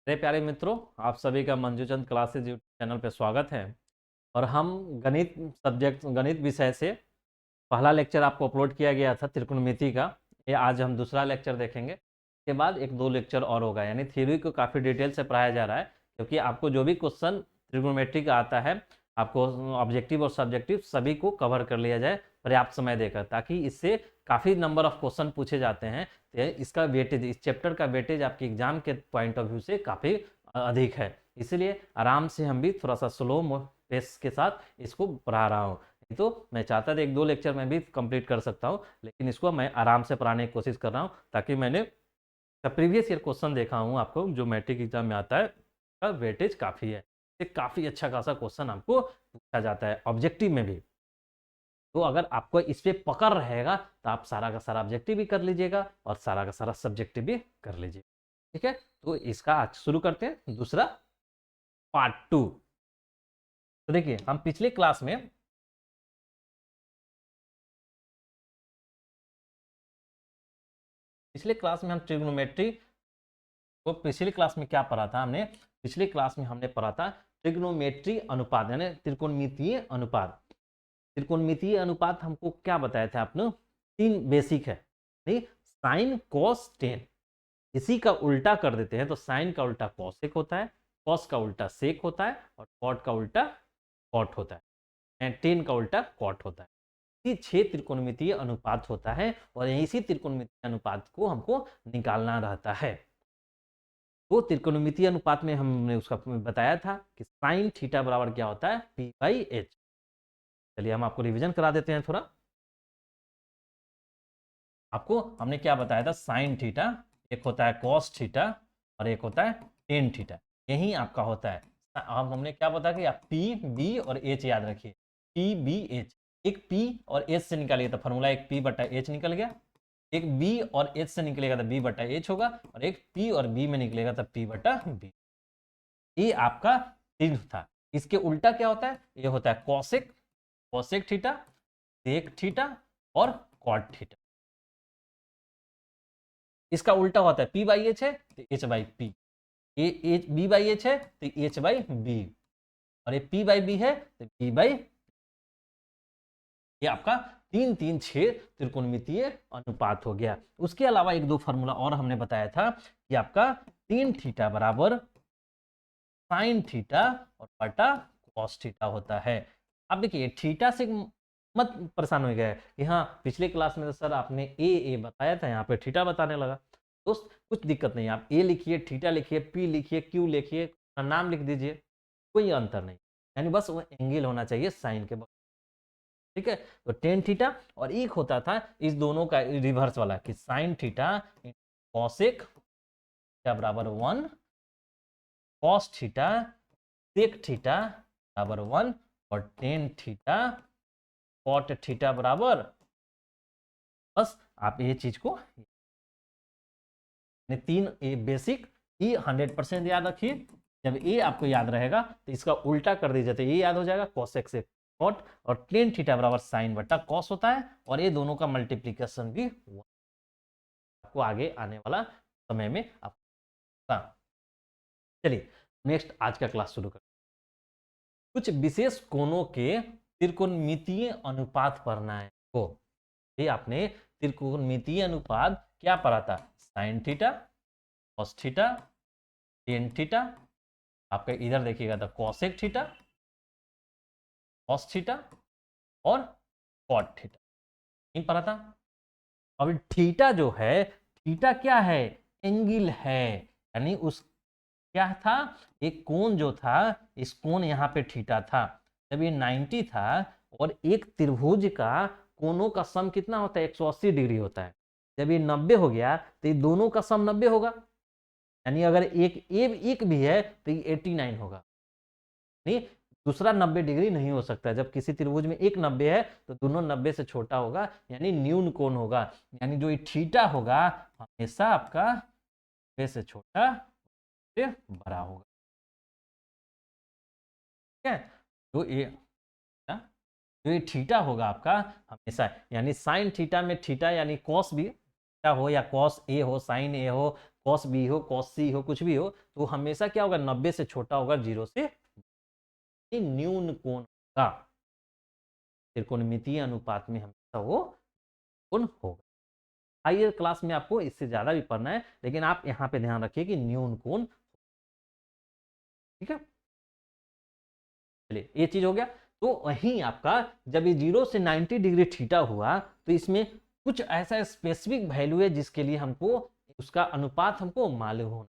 मेरे प्यारे मित्रों, आप सभी का मंजूचंद क्लासेज यूट्यूब चैनल पे स्वागत है। और हम गणित विषय से पहला लेक्चर आपको अपलोड किया गया था त्रिकोणमिति का। ये आज हम दूसरा लेक्चर देखेंगे। इसके बाद एक दो लेक्चर और होगा, यानी थ्योरी को काफ़ी डिटेल से पढ़ाया जा रहा है, क्योंकि आपको जो भी क्वेश्चन त्रिकोणमेट्री का आता है, आपको ऑब्जेक्टिव और सब्जेक्टिव सभी को कवर कर लिया जाए पर्याप्त समय देकर, ताकि इससे काफ़ी नंबर ऑफ क्वेश्चन पूछे जाते हैं। तो इसका वेटेज, इस चैप्टर का वेटेज आपके एग्जाम के पॉइंट ऑफ व्यू से काफ़ी अधिक है। इसलिए आराम से हम भी थोड़ा सा स्लो पेस के साथ इसको पढ़ा रहा हूँ। तो मैं चाहता था एक दो लेक्चर में भी कंप्लीट कर सकता हूँ, लेकिन इसको मैं आराम से पढ़ाने की कोशिश कर रहा हूँ, ताकि मैंने प्रीवियस ईयर क्वेश्चन देखा हूँ आपको जो मैट्रिक एग्जाम में आता है, का वेटेज काफ़ी है। काफ़ी अच्छा खासा क्वेश्चन आपको पूछा जाता है ऑब्जेक्टिव में भी। तो अगर आपको इस पे पकड़ रहेगा तो आप सारा का सारा ऑब्जेक्टिव भी कर लीजिएगा और सारा का सारा सब्जेक्टिव भी कर लीजिएगा। ठीक है, तो इसका आज शुरू करते हैं दूसरा पार्ट 2। तो देखिए, हम पिछले क्लास में हम ट्रिग्नोमेट्री को पिछली क्लास में क्या पढ़ा था हमने? पिछली क्लास में हमने पढ़ा था ट्रिग्नोमेट्री अनुपात, यानी त्रिकोणमितीय अनुपात। त्रिकोणमितीय अनुपात हमको क्या बताया था आपने? तीन बेसिक है, नहीं? Sine cos tan. इसी का उल्टा कर देते हैं तो साइन का उल्टा कॉसेक होता है, कॉस का उल्टा सेक होता है, और कॉट का उल्टा कॉट होता है, एंड टेन का उल्टा कॉट होता है। ये 6 त्रिकोणमितीय अनुपात होता है, और इसी त्रिकोणमितीय अनुपात को हमको निकालना रहता है। तो त्रिकोणमितीय अनुपात में हमने उसका बताया था कि साइन थीटा बराबर क्या होता है? P by H. चलिए हम आपको रिवीजन करा देते हैं थोड़ा। आपको हमने क्या बताया था? साइन थीटा एक होता है कॉस थीटा और एक होता है टेन थीटा। यही आपका होता है। अब हमने क्या बताया कि आप पी बी और एच याद रखिए। पी बी एच, एक पी और एच से निकालिए तो फॉर्मूला एक पी बटा एच निकल गया, एक बी और एच से निकलेगा तो बी बटा एच होगा, और एक पी और बी में निकलेगा तो पी बटा बी। ये आपका चिन्ह था। इसके उल्टा क्या होता है? ये होता है cosec, cosec theta, sec theta और कॉट थीटा। इसका उल्टा होता है पी बाई एच है तो H by P, H B by H है तो एच बाई बी, और ये पी बाई बी है तो पी बाई। ये आपका 3 3 6 त्रिकोणमितीय अनुपात हो गया। उसके अलावा एक दो फॉर्मूला और हमने बताया था कि आपका टेन थीटा बराबर साइन थीटा और बटा कॉस थीटा होता है। अब देखिए, थीटा से मत परेशान हो गया कि हाँ पिछले क्लास में तो सर आपने ए बताया था, यहाँ पे थीटा बताने लगा। तो कुछ दिक्कत नहीं, आप ए लिखिए, थीटा लिखिए, पी लिखिए, क्यू लिखिए, नाम लिख दीजिए, कोई अंतर नहीं। यानी बस वो एंगल होना चाहिए साइन के बगल। ठीक है, तो टेन थीटा, और एक होता था इस दोनों का रिवर्स वाला कि साइन थीटा कॉसेक थीटा बराबर 1, कॉस थीटा सेक थीटा बराबर 1, और टेन थीटा कॉट थीटा बराबर। बस आप ये चीज को तीन ए बेसिक ई 100% याद रखिए। जब ए आपको याद रहेगा तो इसका उल्टा कर दीजिए तो ये याद हो जाएगा कॉसेक से कॉट, और टेन थीटा बराबर साइन बटा कॉस होता है, और ये दोनों का मल्टीप्लीकेशन भी आपको आगे आने वाला समय में आपको। चलिए नेक्स्ट आज का क्लास शुरू कर। कुछ विशेष कोणों के त्रिकोणमितीय अनुपात पढ़ना है को। ये आपने त्रिकोणमितीय अनुपात क्या पढ़ा था? Sign theta, cos theta, tan theta, आपका इधर देखिएगा तो कॉसेक थीटा, कॉस थीटा और कॉट थीटा, नहीं पढ़ा था? अब थीटा जो है, थीटा क्या है? एंगल है। यानी उस क्या था? एक कोण जो था, इस कोण यहाँ पे थीटा था। जब ये 90 था, और एक त्रिभुज का कोणों का सम कितना होता है? 180 डिग्री होता है। जब ये 90 हो गया तो ये दोनों का सम 90 होगा। यानी अगर एक भी है तो ये 89 होगा। नहीं, दूसरा 90 डिग्री नहीं हो सकता। जब किसी त्रिभुज में एक 90 है तो दोनों 90 से छोटा होगा, यानी न्यून कोण होगा। यानी जो ये थीटा होगा हमेशा आपका 90 से छोटा से बड़ा होगा। ठीक है, तो ये थीटा होगा आपका हमेशा, यानी साइन थीटा में थीटा यानी कॉस भी थीटा हो, या कॉस ए हो, साइन ए हो, कॉस बी हो, कॉस सी हो, कुछ भी हो, तो हमेशा क्या होगा, 90 से छोटा होगा, 0 से न्यून कोण का, त्रिकोणमितीय अनुपात में हमेशा वो कोण होगा। हायर क्लास में आपको इससे ज्यादा भी पढ़ना है, लेकिन आप यहां पे ध्यान रखिए कि न्यून कोण, ठीक है। चलिए ये चीज हो गया। तो वहीं आपका जब ये 0 से 90 डिग्री थीटा हुआ, तो इसमें कुछ ऐसा स्पेसिफिक वैल्यू है जिसके लिए हमको उसका अनुपात हमको मालूम होना,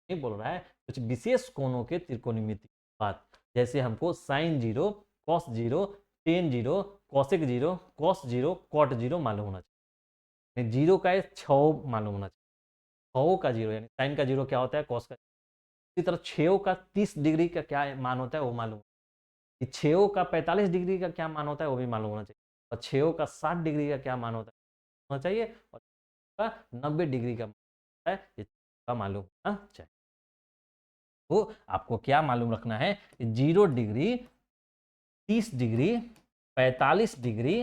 नहीं बोल रहा है, कुछ विशेष कोणों के त्रिकोणमिति अनुपात, जैसे हमको sine 0, cos 0, tan 0, cosec 0, cos 0, cot 0 मालूम होना चाहिए। 0 का 6 मालूम होना चाहिए, 6 का 0 यानी साइन का 0 क्या होता है, कॉस का। इसी तरह 6 का 30 डिग्री का क्या मान होता है वो मालूम, कि 6 का 45 डिग्री का क्या मान होता है वो भी मालूम होना चाहिए, और 6 का 60 डिग्री का क्या मान होना चाहिए, और का 90 डिग्री का होता है, ये का मालूम होना चाहिए। तो आपको क्या मालूम रखना है, 0 degree, 30 degree, 45 degree,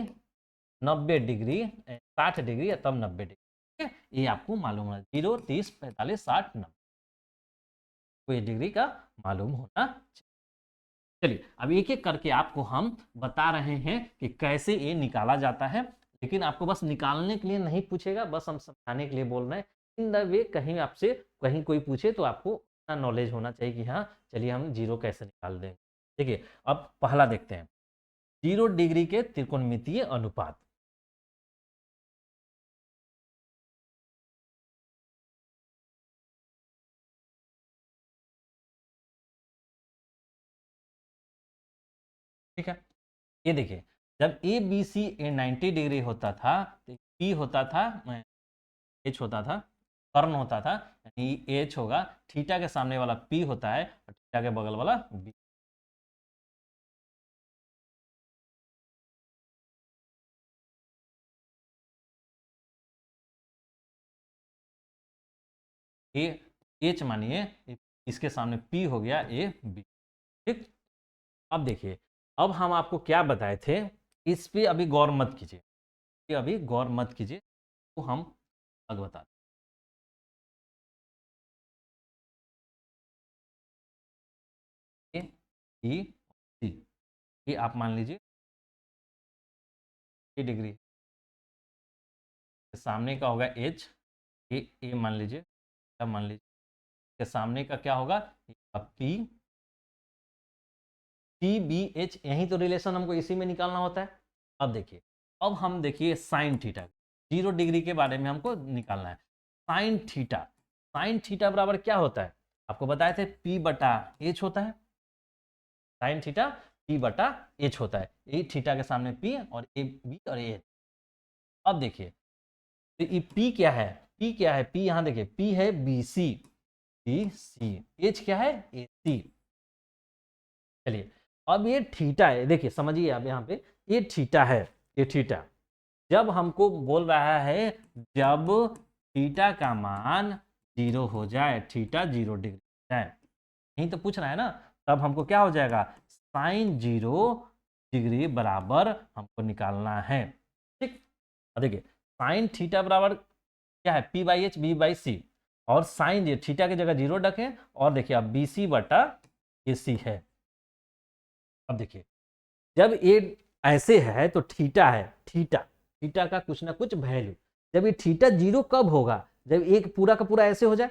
90 degree, 60 degree, तब 90 डिग्री, ठीक है, ये आपको मालूम होना, 0, 30, 45, 60, 90, को ये डिग्री का मालूम होना चाहिए। चलिए अब एक एक करके आपको हम बता रहे हैं कि कैसे ये निकाला जाता है, लेकिन आपको बस निकालने के लिए नहीं पूछेगा, बस हम समझाने के लिए बोल रहे हैं। इन द वे कहीं आपसे कहीं कोई पूछे तो आपको इतना नॉलेज होना चाहिए कि हाँ चलिए हम 0 कैसे निकाल देंगे। देखिए अब पहला देखते हैं, 0 डिग्री के त्रिकोणमितीय अनुपात। ठीक है, ये देखिए, जब A B C A 90 degree होता था, तो पी होता था, एच होता था, कर्ण होता था, यानी एच होगा, थीटा के सामने वाला पी होता है और थीटा के बगल वाला बी। ए एच मानिए, इसके सामने पी हो गया, ए बी, ठीक। अब देखिए, अब हम आपको क्या बताए थे, इस पे अभी गौर मत कीजिए, ये अभी गौर मत कीजिए, तो हम आगे बता ए बी सी, ये आप मान लीजिए ए डिग्री, सामने का होगा एच, ए मान लीजिए, क्या मान लीजिए, के सामने का क्या होगा, पी, टी बी एच, यही तो रिलेशन हमको इसी में निकालना होता है। अब देखिए, अब हम देखिए साइन थीटा, 0 डिग्री के बारे में हमको निकालना है। साइन थीटा, साइन थीटा बराबर क्या होता है, आपको बताए थे पी बटा एच होता है, साइन थीटा पी बटा एच होता है, ए थीटा के सामने पी और ए बी और ए। अब देखिए, तो ये पी क्या है, पी क्या है, पी यहां देखिए, पी है B C, B C, H क्या है, ए सी। चलिए अब ये थीटा है, देखिए समझिए आप यहाँ पे, ये थीटा है, ये थीटा, जब हमको बोल रहा है, जब थीटा का मान 0 हो जाए, थीटा 0 डिग्री हो जाए, यही तो पूछ रहा है ना, तब हमको क्या हो जाएगा, साइन 0 डिग्री बराबर हमको निकालना है, ठीक। अब देखिए, साइन थीटा बराबर क्या है, P by H B by C, और साइन ये थीटा की जगह 0 रखें, और देखिए अब बी सी बटा ए सी है। अब देखिए, जब ये ऐसे है तो थीटा है, थीटा, थीटा का कुछ ना कुछ वैल्यू, जब ये थीटा 0 कब होगा, जब एक पूरा का पूरा ऐसे हो जाए,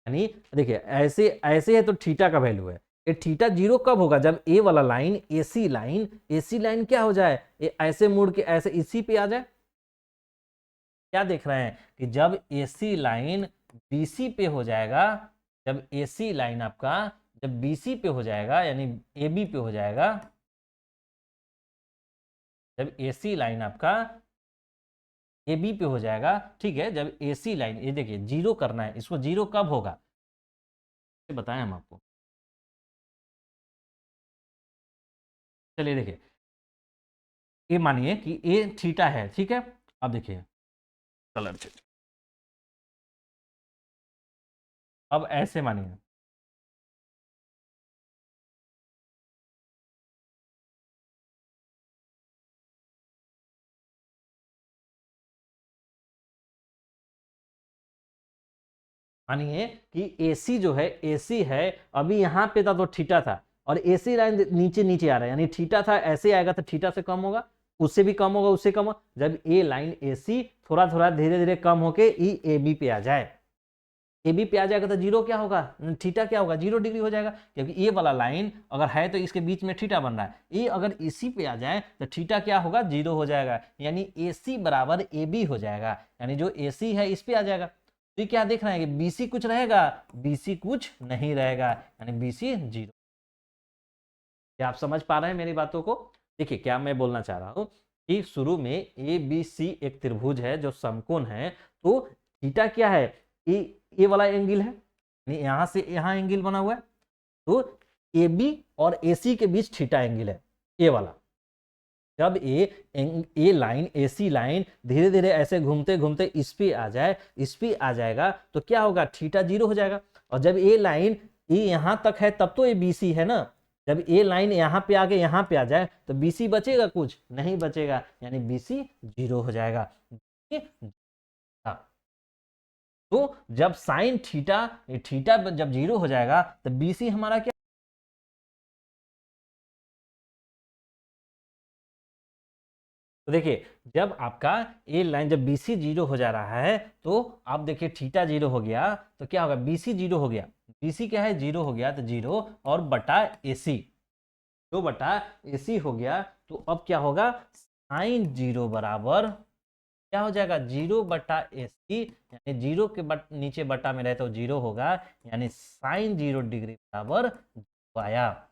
यानी देखिए ऐसे ऐसे है तो थीटा का वैल्यू है, ये थीटा 0 कब होगा, जब ए वाला line, AC line, AC line क्या हो जाए, ये ऐसे मुड़ के ऐसे इसी पे आ जाए। क्या देख रहे हैं कि जब एसी लाइन बीसी पे हो जाएगा, जब एसी लाइन आपका जब बीसी पे हो जाएगा, यानी एबी पे हो जाएगा, जब एसी लाइन आपका ए बी पे हो जाएगा, ठीक है, जब एसी लाइन, ये देखिए 0 करना है इसको, 0 कब होगा, बताएं हम आपको। चलिए देखिए, ये मानिए कि ए थीटा है, ठीक है। अब देखिए कलर चेंज, अब ऐसे मानिए, मानिए कि AC जो है, AC है, अभी यहाँ पे था तो थीटा था, और AC लाइन नीचे नीचे आ रहा है, यानी थीटा था ऐसे आएगा तो थीटा से कम होगा, उससे भी कम होगा, उससे कम होगा। जब ए लाइन AC थोड़ा थोड़ा धीरे धीरे कम होके EAB पे आ जाए, AB पे आ जाएगा तो जीरो क्या होगा, थीटा क्या होगा, 0 डिग्री हो जाएगा, क्योंकि ये वाला लाइन अगर है तो इसके बीच में थीटा बन रहा है। ये अगर इसी पे आ जाए तो थीटा क्या होगा, 0 हो जाएगा, यानी AC बराबर AB हो जाएगा, यानी जो AC है इस पे आ जाएगा। तो ये क्या देख रहे हैं कि BC कुछ रहेगा, BC कुछ नहीं रहेगा, यानी BC 0। क्या आप समझ पा रहे हैं मेरी बातों को? देखिए क्या मैं बोलना चाह रहा हूं कि शुरू में ABC एक त्रिभुज है जो समकोण है, तो थीटा क्या है, ये वाला एंगल है, यहां से यहां एंगल बना हुआ है, तो AB और AC के बीच थीटा एंगल है ये वाला। जब ए लाइन AC लाइन धीरे धीरे ऐसे घूमते घूमते इस पे आ जाए, इस पे आ जाएगा तो क्या होगा, थीटा 0 हो जाएगा। और जब ए लाइन यहां तक है तब तो ये BC है ना, जब ए लाइन यहाँ पे आके यहाँ पे आ जाए तो BC बचेगा, कुछ नहीं बचेगा, यानी BC 0 हो जाएगा। तो जब साइन थीटा, थीटा जब 0 हो जाएगा तो BC हमारा क्या, तो देखिए जब आपका ए लाइन जब BC 0 हो जा रहा है तो आप देखिए थीटा 0 हो गया तो क्या होगा, BC 0 हो गया, BC क्या है 0 हो गया, तो 0 और बटा AC, 2/AC हो गया, तो अब क्या होगा, साइन 0 बराबर क्या हो जाएगा, 0/AC, यानी 0 के नीचे बटा में रहे तो 0 होगा, यानी साइन 0 डिग्री बराबर 0 आया।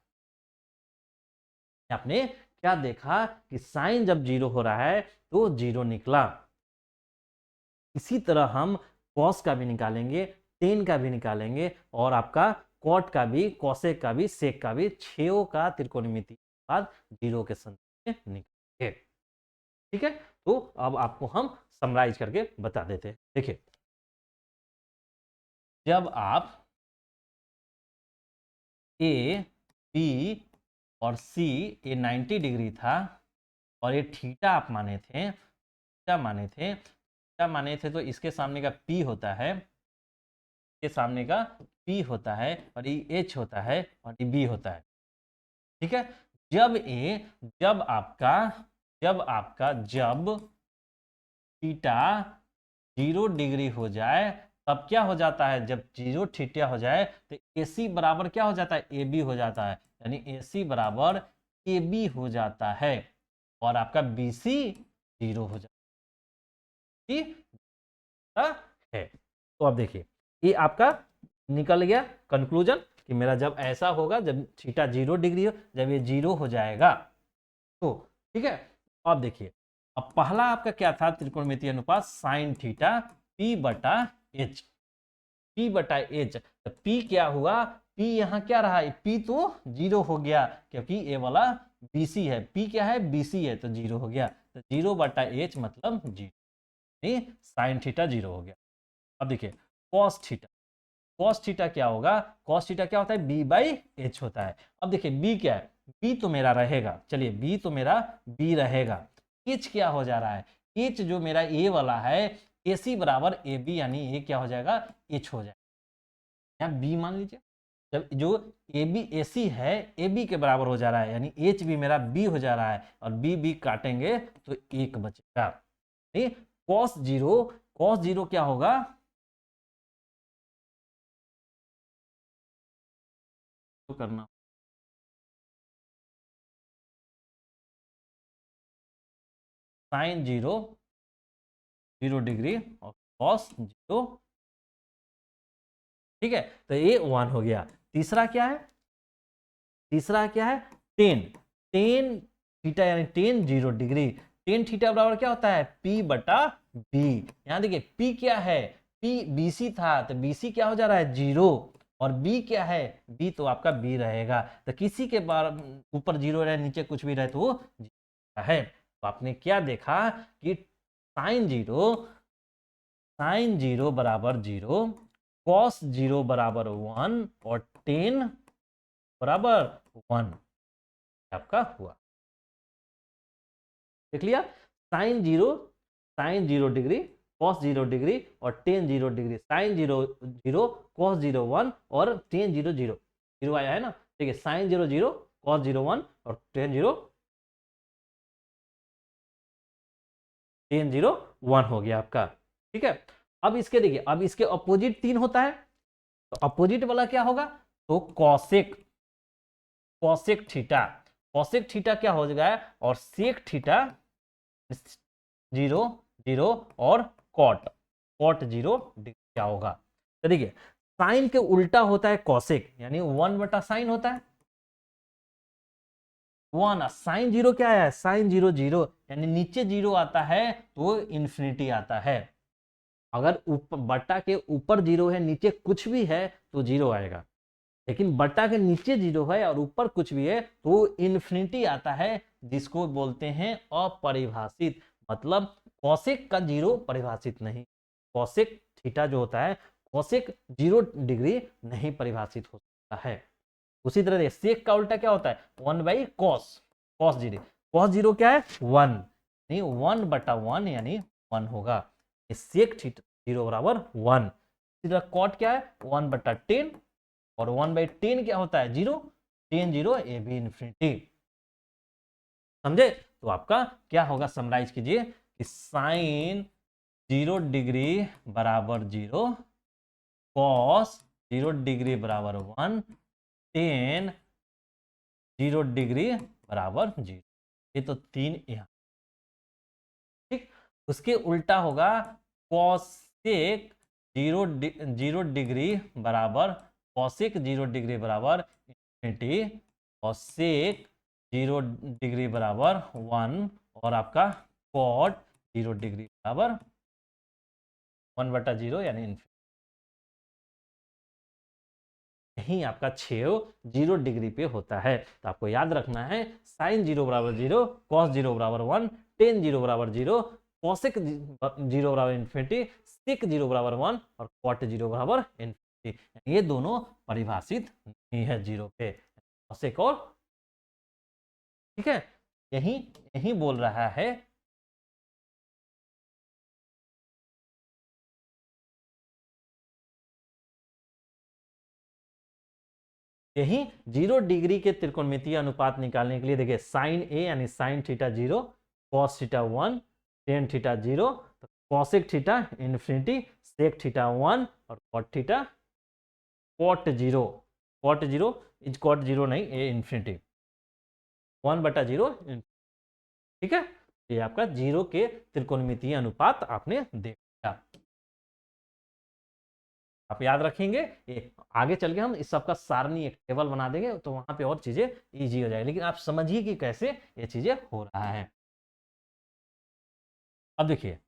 आपने क्या देखा कि साइन जब 0 हो रहा है तो 0 निकला। इसी तरह हम कॉस का भी निकालेंगे, टेन का भी निकालेंगे, और आपका कॉट का भी, कॉसेक का भी, सेक का भी, छेओ का त्रिकोणमिति के बाद 0 के संदर्भ में निकालेंगे। ठीक है, तो अब आपको हम समराइज करके बता देते हैं। देखिए जब आप ए बी और सी, ये 90 डिग्री था और ये थीटा आप माने थे, थीटा माने थे, थीटा माने थे, तो इसके सामने का P होता है, इसके सामने का P होता है, और ये H होता है, और ये B होता है। ठीक है, जब ए जब आपका जब थीटा 0 डिग्री हो जाए तब क्या हो जाता है, जब 0 थीटा हो जाए तो AC बराबर क्या हो जाता है, AB हो जाता है, यानी AC बराबर AB हो जाता है, और आपका BC 0 हो जाता है। तो अब देखिए ये आपका निकल गया कंक्लूजन कि मेरा जब ऐसा होगा, जब थीटा 0 डिग्री हो, जब ये 0 हो जाएगा तो ठीक है। अब देखिए अब पहला आपका क्या था त्रिकोणमितीय अनुपात, साइन थीटा P/H, P/H, तो P क्या हुआ, P यहाँ क्या रहा है, P तो 0 हो गया, क्योंकि ये वाला BC है, P क्या है, BC है, तो 0 हो गया, तो 0/H मतलब 0, साइन थीटा 0 हो गया। अब देखिए कॉस थीटा, कॉस थीटा क्या होगा, कॉस थीटा क्या होता है, B/H होता है। अब देखिए B क्या है, B तो मेरा रहेगा, चलिए B तो मेरा B रहेगा, H क्या हो जा रहा है, H जो मेरा A वाला है, AC बराबर AB, यानी ये क्या हो जाएगा, H हो जाएगा, या B मान लीजिए, जब जो AB AC है AB के बराबर हो जा रहा है, यानी H भी मेरा B हो जा रहा है, और B B काटेंगे तो 1 बचेगा। कॉस 0, कॉस 0 क्या होगा, तो करना साइन 0 डिग्री और कॉस 0, ठीक है, तो ये 1 हो गया। तीसरा क्या है, तीसरा क्या है, टेन, टेन थीटा, यानी टेन 0 डिग्री, टेन थीटा बराबर क्या होता है, P/B। यहां देखिए P क्या है, P BC था, तो BC क्या हो जा रहा है, 0, और B क्या है, B तो आपका B रहेगा, तो किसी के ऊपर 0 रहे, नीचे कुछ भी रहे तो वो 0 है। तो आपने क्या देखा कि साइन 0 बराबर 0, कॉस 0 बराबर 1, और टेन बराबर 1 आपका हुआ। देख लिया, साइन 0 डिग्री cos 0 डिग्री और tan 0 डिग्री, sin 0 0 cos 0 1 और tan 0 0 0 आया है ना। ठीक है, sin 0 0 cos 0 1 और tan 0 1 हो गया आपका। ठीक है, अब इसके देखिए, अब इसके अपोजिट 3 होता है, तो अपोजिट वाला क्या होगा, तो cosec, cosec theta, cosec theta क्या हो जाएगा, और सेक थीटा 0 0 और कॉट, कॉट 0 डिग्री क्या होगा। तो देखिए, साइन के उल्टा होता है कॉसेक, यानी 1 बटा साइन होता है 1। साइन 0 क्या है, साइन 0 0, यानी नीचे 0 आता है तो इंफिनिटी आता है। अगर ऊपर बट्टा के ऊपर 0 है, नीचे कुछ भी है तो 0 आएगा, लेकिन बट्टा के नीचे 0 है और ऊपर कुछ भी है तो इन्फिनिटी आता है, जिसको बोलते हैं अपरिभाषित। मतलब कॉसेक का 0 परिभाषित नहीं, कॉसेक थीटा जो होता है, कॉसेक 0 डिग्री नहीं परिभाषित हो सकता है। उसी तरह सेक का उल्टा क्या होता है, 1 बाई कॉस, कॉस 0, कॉस 0 क्या है 1, नहीं 1 बटा 1 यानी 1 होगा, सेक थीटा 0 बराबर 1। इसी तरह कॉट क्या है 1 बटा 10, और 1/10 क्या होता है 0, tan 0 ए बी इंफिनिटी। समझे, तो आपका क्या होगा, समराइज कीजिए कि साइन 0 डिग्री बराबर 0, कॉस 0 डिग्री बराबर 1, tan 0 डिग्री बराबर 0। ये तो 3 यहां, ठीक। उसके उल्टा होगा कॉसेक 0 डिग्री बराबर, कॉसेक 0 डिग्री बराबर इंफिनिटी, और सेक 0 डिग्री बराबर 1, और आपका कॉट 0 डिग्री बराबर 1 बटा 0 यानी इंफिनिटी। यही आपका छेव 0 डिग्री पे होता है। तो आपको याद रखना है, साइन 0 बराबर 0, कॉस 0 बराबर 1, टेन 0 बराबर 0, कॉसेक 0 बराबर इंफिनिटी, सेक 0 बराबर 1 और कॉट 0 बराबर इंफिनिटी। ये दोनों परिभाषित नहीं है 0 पे, कॉसेक और, ठीक है, यही यही बोल रहा है। यही 0 डिग्री के त्रिकोणमितीय अनुपात निकालने के लिए देखिए, साइन ए यानी sine theta 0, cos theta 1, tan theta 0, तो cosec theta infinity, sec theta 1 और cot theta cot 0, cot 0 is cot 0 नहीं, ए इंफिनिटी 1 बटा 0। ठीक है, ये आपका 0 के त्रिकोणमितीय अनुपात आपने देखा, आप याद रखेंगे। ये आगे चल के हम इस सब का सारणी एक टेबल बना देंगे, तो वहां पे और चीजें इजी हो जाएगी, लेकिन आप समझिए कि कैसे ये चीजें हो रहा है। अब देखिए,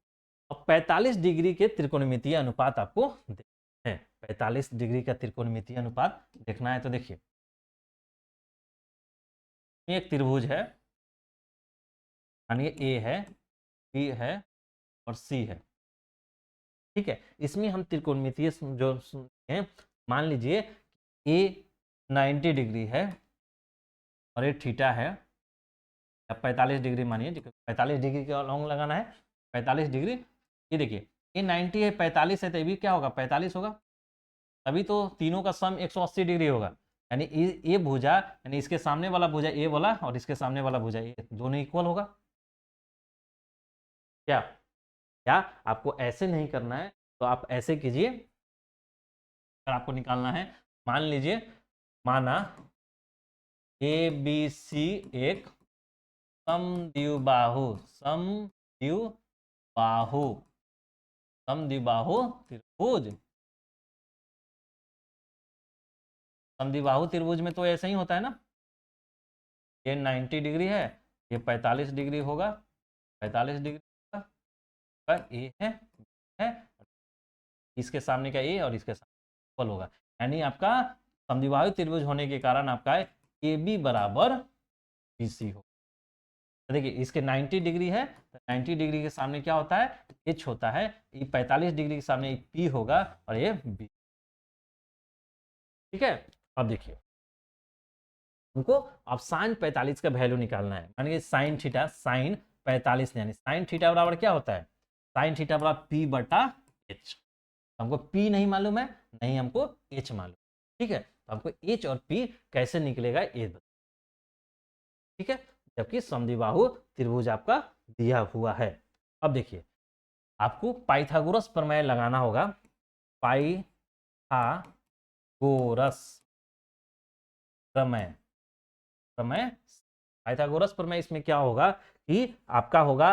अब 45 डिग्री के त्रिकोणमितीय अनुपात आपको देखना है, 45 डिग्री का त्रिकोणमितीय अनुपात देखना है। तो देखिए, एक त्रिभुज है, मानिए ए है, बी है और सी है, ठीक है। इसमें हम त्रिकोणमितीय जो हैं, मान लीजिए ए 90 डिग्री है और ये थीटा है, 45 डिग्री मानिए, 45 डिग्री का लॉन्ग लगाना है, 45 डिग्री। ये देखिए, ये 90 है, 45 है, तो ये भी क्या होगा 45 होगा, तभी तो तीनों का सम 180 डिग्री होगा। यानी ये भुजा, यानी इसके सामने वाला भुजा ए वाला और इसके सामने वाला भुजा ए, दोनों इक्वल होगा क्या। क्या आपको ऐसे नहीं करना है, तो आप ऐसे कीजिए, अगर आपको निकालना है, मान लीजिए, माना ए बी सी एक समद्विबाहु, समद्विबाहु, समद्विबाहु त्रिभुज। समद्विबाहु त्रिभुज में तो ऐसा ही होता है ना, ये 90 डिग्री है, ये 45 डिग्री होगा, 45 डिग्री का ए है, इसके सामने का ए और इसके सामने इक्वल होगा, यानी आपका समद्विबाहु त्रिभुज होने के कारण आपका ए बी बराबर बी सी हो। तो देखिए, इसके 90 डिग्री है, तो 90 डिग्री के सामने क्या होता है, एच होता है, ये 45 डिग्री के सामने पी होगा और ये बी। ठीक है, अब देखिए, हमको अब साइन 45 का वैल्यू निकालना है। मानिए साइन थीटा, साइन 45 यानी साइन थीटा बराबर क्या होता है, साइन थीटा बराबर पी बटा एच। हमको पी नहीं मालूम है, नहीं हमको एच मालूम, ठीक है। तो हमको एच और पी कैसे निकलेगा ये बता, ठीक है। जबकि समद्विबाहु त्रिभुज आपका दिया हुआ है। अब देखिए आपको पाइथागोरस प्रमेय लगाना होगा। पाइथागोरस प्रमेय, प्रमेय पाइथागोरस प्रमेय इसमें क्या होगा कि आपका होगा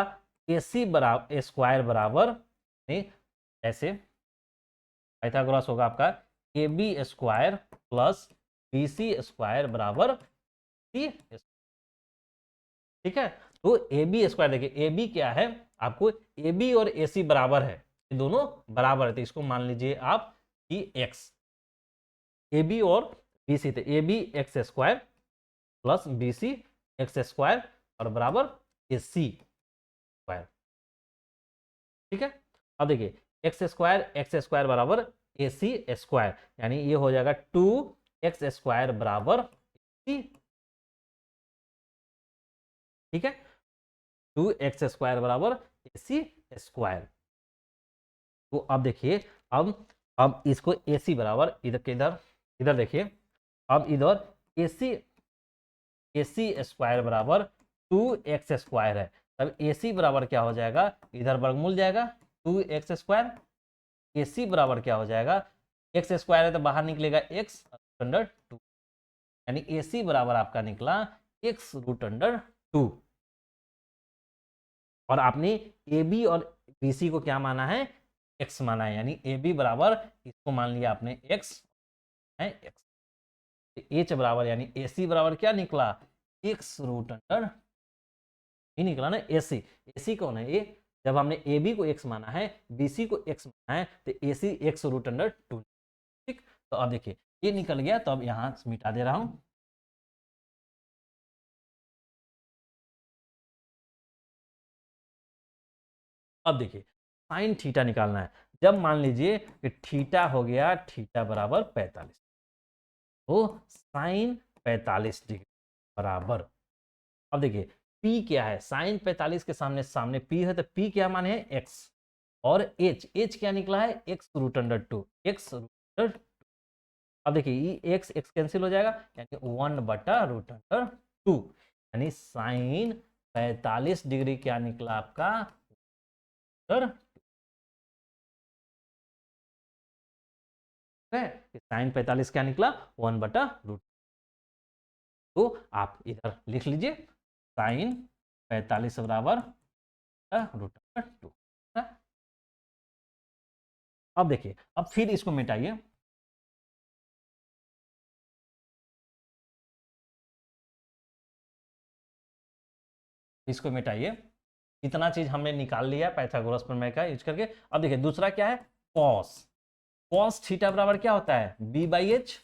AC बराबर स्क्वायर बराबर नहीं, ऐसे पाइथागोरस होगा आपका AB square plus BC square बराबर C, ठीक है। तो AB स्क्वायर देखिए AB क्या है, आपको AB और AC बराबर है, ये दोनों बराबर है, तो इसको मान लीजिए आप कि x, AB और BC, तो AB x square plus BC x square और बराबर AC स्क्वायर, ठीक है। अब देखिए x स्क्वायर बराबर AC स्क्वायर, यानी ये हो जाएगा 2x स्क्वायर बराबर AC, ठीक है। 2x स्क्वायर बराबर AC स्क्वायर। तो अब देखिए अब इसको AC बराबर इधर के इधर इधर देखिए, अब इधर AC स्क्वायर बराबर 2x स्क्वायर है, तब AC बराबर क्या हो जाएगा, इधर वर्गमूल जाएगा 2x स्क्वायर, AC बराबर क्या हो जाएगा, x स्क्वायर है तो बाहर निकलेगा x अंडर 2, यानी AC बराबर आपका निकला x रूट अंडर 2। और आपने AB और BC को क्या माना है, x माना है, यानी AB बराबर इसको मान लिया आपने x है x, h बराबर यानी AC बराबर क्या निकला, x रूट अंडर, ये निकला ना AC, AC कौन है ये, जब हमने AB को x माना है BC को x माना है तो AC x रूट अंडर 2, ठीक। तो अब देखिए ये निकल गया, तो अब यहां मिटा दे रहा हूं। अब देखिए साइन थीटा निकालना है, जब मान लीजिए कि थीटा हो गया थीटा बराबर 45, तो साइन 45 डिग्री बराबर, अब देखिए P क्या है, साइन 45 के सामने सामने P है, तो P क्या माने है x, और h क्या निकला है x root under 2, x root under. अब देखिए ये x कैंसिल हो जाएगा, यानी 1 बटा रूट अंडर 2, यानी साइन 45 डिग्री क्या निकला आपका, साइन 45 क्या निकला 1 बटा रूट। तो आप इधर लिख लीजिए साइन 45 बराबर रूट 2। अब देखिए अब फिर इसको मिटाइए, इसको मिटाइए, इतना चीज हमने निकाल लिया पाइथागोरस प्रमेय का यूज करके। अब देखिए दूसरा क्या है, कॉस, कॉस थीटा बराबर क्या होता है b बाई एच,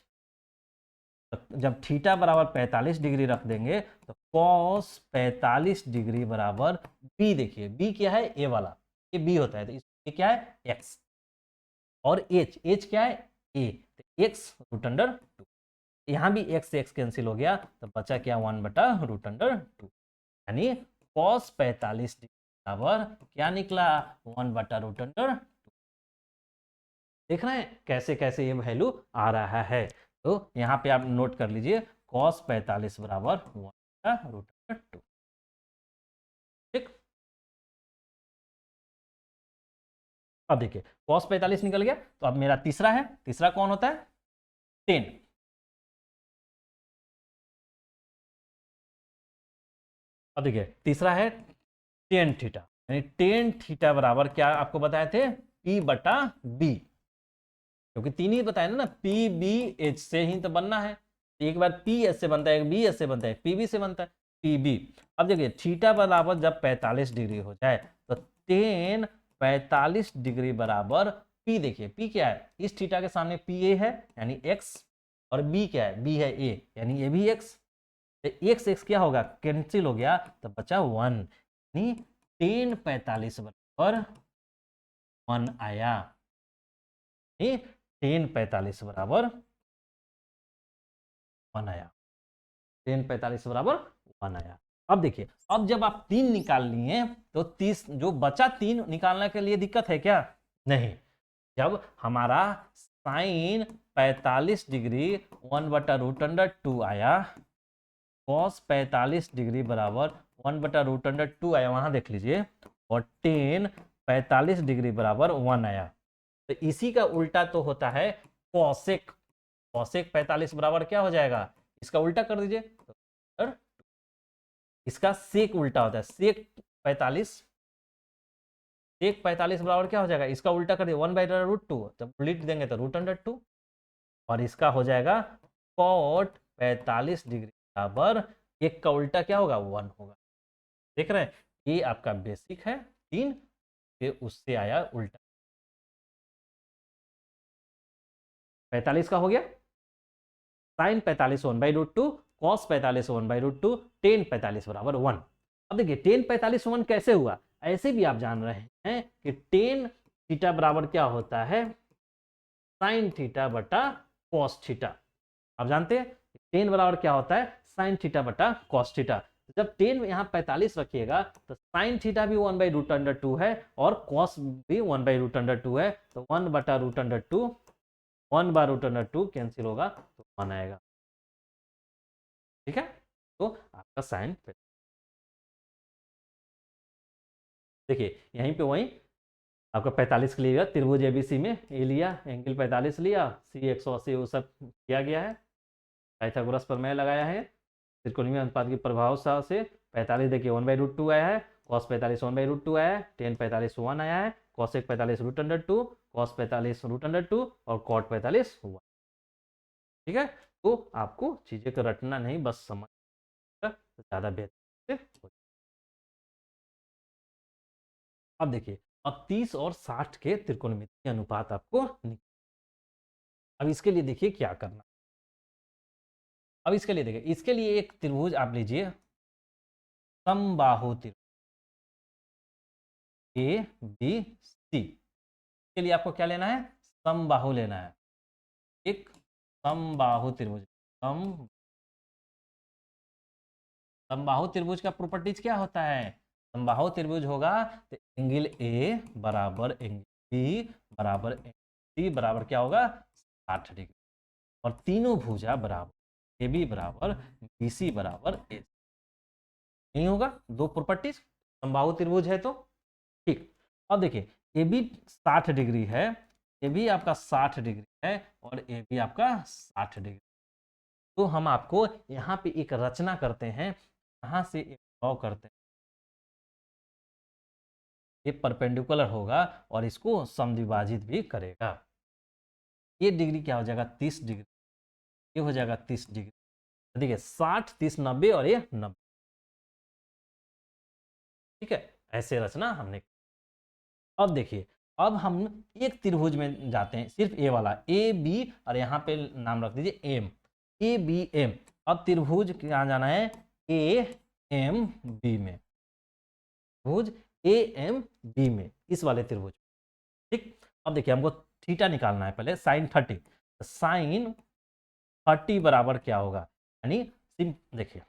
जब थीटा बराबर 45 डिग्री रख देंगे तो कॉस 45 डिग्री बराबर b, देखिए b क्या है ए वाला, ये b होता है, तो ये क्या है x, और h क्या है a, तो x रूट अंडर 2, यहां भी x से x कैंसिल हो गया, तो बचा क्या 1 बटा रूट अंडर 2, यानी कॉस 45 डिग्री बराबर क्या निकला 1 बटा रूट अंडर। देख रहे हैं कैसे कैसे ये वैल्यू आ रहा है, तो यहाँ पे आप नोट कर लीजिए कॉस 45 बराबर 1 रूट 2, ठीक। अब देखिए कॉस 45 निकल गया, तो अब मेरा तीसरा है, तीसरा कौन होता है 10, अब देखिए तीसरा है टेन थीटा, यानी टेन थीटा बराबर क्या आपको बताए थे P बटा B, क्योंकि तीन ही बताए ना, पी बी एच से ही तो बनना है, एक बार पी एच से बनता है, एक बी एच से बनता है, पी बी से बनता है, पी बी। अब देखिए थीटा बराबर जब 45 डिग्री हो जाए तो टेन 45 डिग्री बराबर पी, देखिए पी क्या है, इस थीटा के सामने पी ए है यानी एक्स, और बी क्या है बी है ए यानी ए भी एक्स, तो एक्स एक्स क्या होगा कैंसिल हो गया, तो बचा 1, यानी टेन 45 बराबर 1 आया, टेन 45 बराबर 1 आया, टेन 45 बराबर 1 आया। अब देखिए, अब जब आप 3 निकाल लिए तो 30 जो बचा 3 निकालने के लिए दिक्कत है क्या? नहीं। जब हमारा साइन 45 डिग्री 1/√2 आया, कॉस 45 डिग्री बराबर 1/√2 आया, वहां देख लीजिए, और टेन 45 डिग्री बराबर 1 आया। तो इसी का उल्टा तो होता है कॉसेक। कॉसेक 45 बराबर क्या हो जाएगा? इसका उल्टा कर दीजिए, तो इसका सेक उल्टा होता है, सेक 45। सेक 45 बराबर क्या हो जाएगा? इसका उल्टा कर दिए 1/√2, जब लिख देंगे तो √2, और इसका हो जाएगा कॉट 45 डिग्री बराबर, एक का उल्टा क्या होगा? 1 होगा। देख रहे हैं, ये आपका बेसिक है 3, फिर उससे आया उल्टा। 45 का हो गया, साइन 45 1/√2, कॉस 45 1/√2, टेन 45 बराबर 1। अब देखिए टेन 45 1 कैसे हुआ? ऐसे भी आप जान रहे हैं कि टेन थीटा बराबर क्या होता है? साइन थीटा बटा कॉस थीटा। आप जानते हैं टेन बराबर क्या होता है? साइन थीटा बटा कॉस थीटा। जब टेन यहाँ 45 रखिएगा तो साइन थीटा भी 1/√2 है और कॉस भी 1/√2 है, तो 1/√2, 1/√2 कैंसिल होगा तो 1 आएगा। ठीक है, तो आपका साइन, देखिए यहीं पे वही आपका 45 के लिए त्रिभुज एबीसी में ए लिया, एंगल 45 लिया, सी 180 वो सब किया गया है, पाइथागोरस प्रमेय लगाया है, त्रिकोणीय अनुपात के प्रभाव से 45 देखिए 1/√2 आया है, कॉस 45 1/√2 आया है, टेन 45 1 आया है, कॉसेक 45 √2, कॉस 45 √2 और कॉट 45 हुआ। ठीक है, तो आपको चीजें को रटना नहीं, बस समझ तो ज्यादा बेहतर हो। अब देखिए, अब 30 और 60 के त्रिकोणमितीय अनुपात आपको अब इसके लिए देखिए क्या करना। अब इसके लिए देखिए, इसके लिए एक त्रिभुज आप लीजिए, समबाहु त्रिभुज ए बी सी। के लिए आपको क्या लेना है? समबाहु लेना है, एक समबाहु त्रिभुज। सम समबाहु त्रिभुज का प्रॉपर्टीज क्या होता है? समबाहु त्रिभुज होगा तो एंगल ए बराबर एंगल बी बराबर एंगल सी बराबर क्या होगा? 60 डिग्री, और तीनों भुजा बराबर, ए बी बराबर बी सी बराबर ए। नहीं होगा? दो प्रॉपर्टीज समबाहु त्रिभुज है तो। ठीक, अब देखिए ए बी 60 डिग्री है, ए बी आपका 60 डिग्री है, और ए बी आपका 60 डिग्री। तो हम आपको यहाँ पे एक रचना करते हैं, यहाँ से एक ड्रॉ करते हैं, ये परपेंडिकुलर होगा और इसको समद्विभाजित भी करेगा। ये डिग्री क्या हो जाएगा? 30 डिग्री, ये हो जाएगा 30 डिग्री। देखिए 60 30 90 और ये 90। ठीक है, ऐसे रचना हमने। अब देखिए, अब हम एक त्रिभुज में जाते हैं, सिर्फ ए वाला, ए बी, और यहाँ पे नाम रख दीजिए एम, ए बी एम। अब त्रिभुज कहाँ जाना है? ए एम बी में, त्रिभुज ए एम बी में, इस वाले त्रिभुज। ठीक, अब देखिए हमको थीटा निकालना है पहले, साइन 30। साइन 30 बराबर क्या होगा? यानी देखिए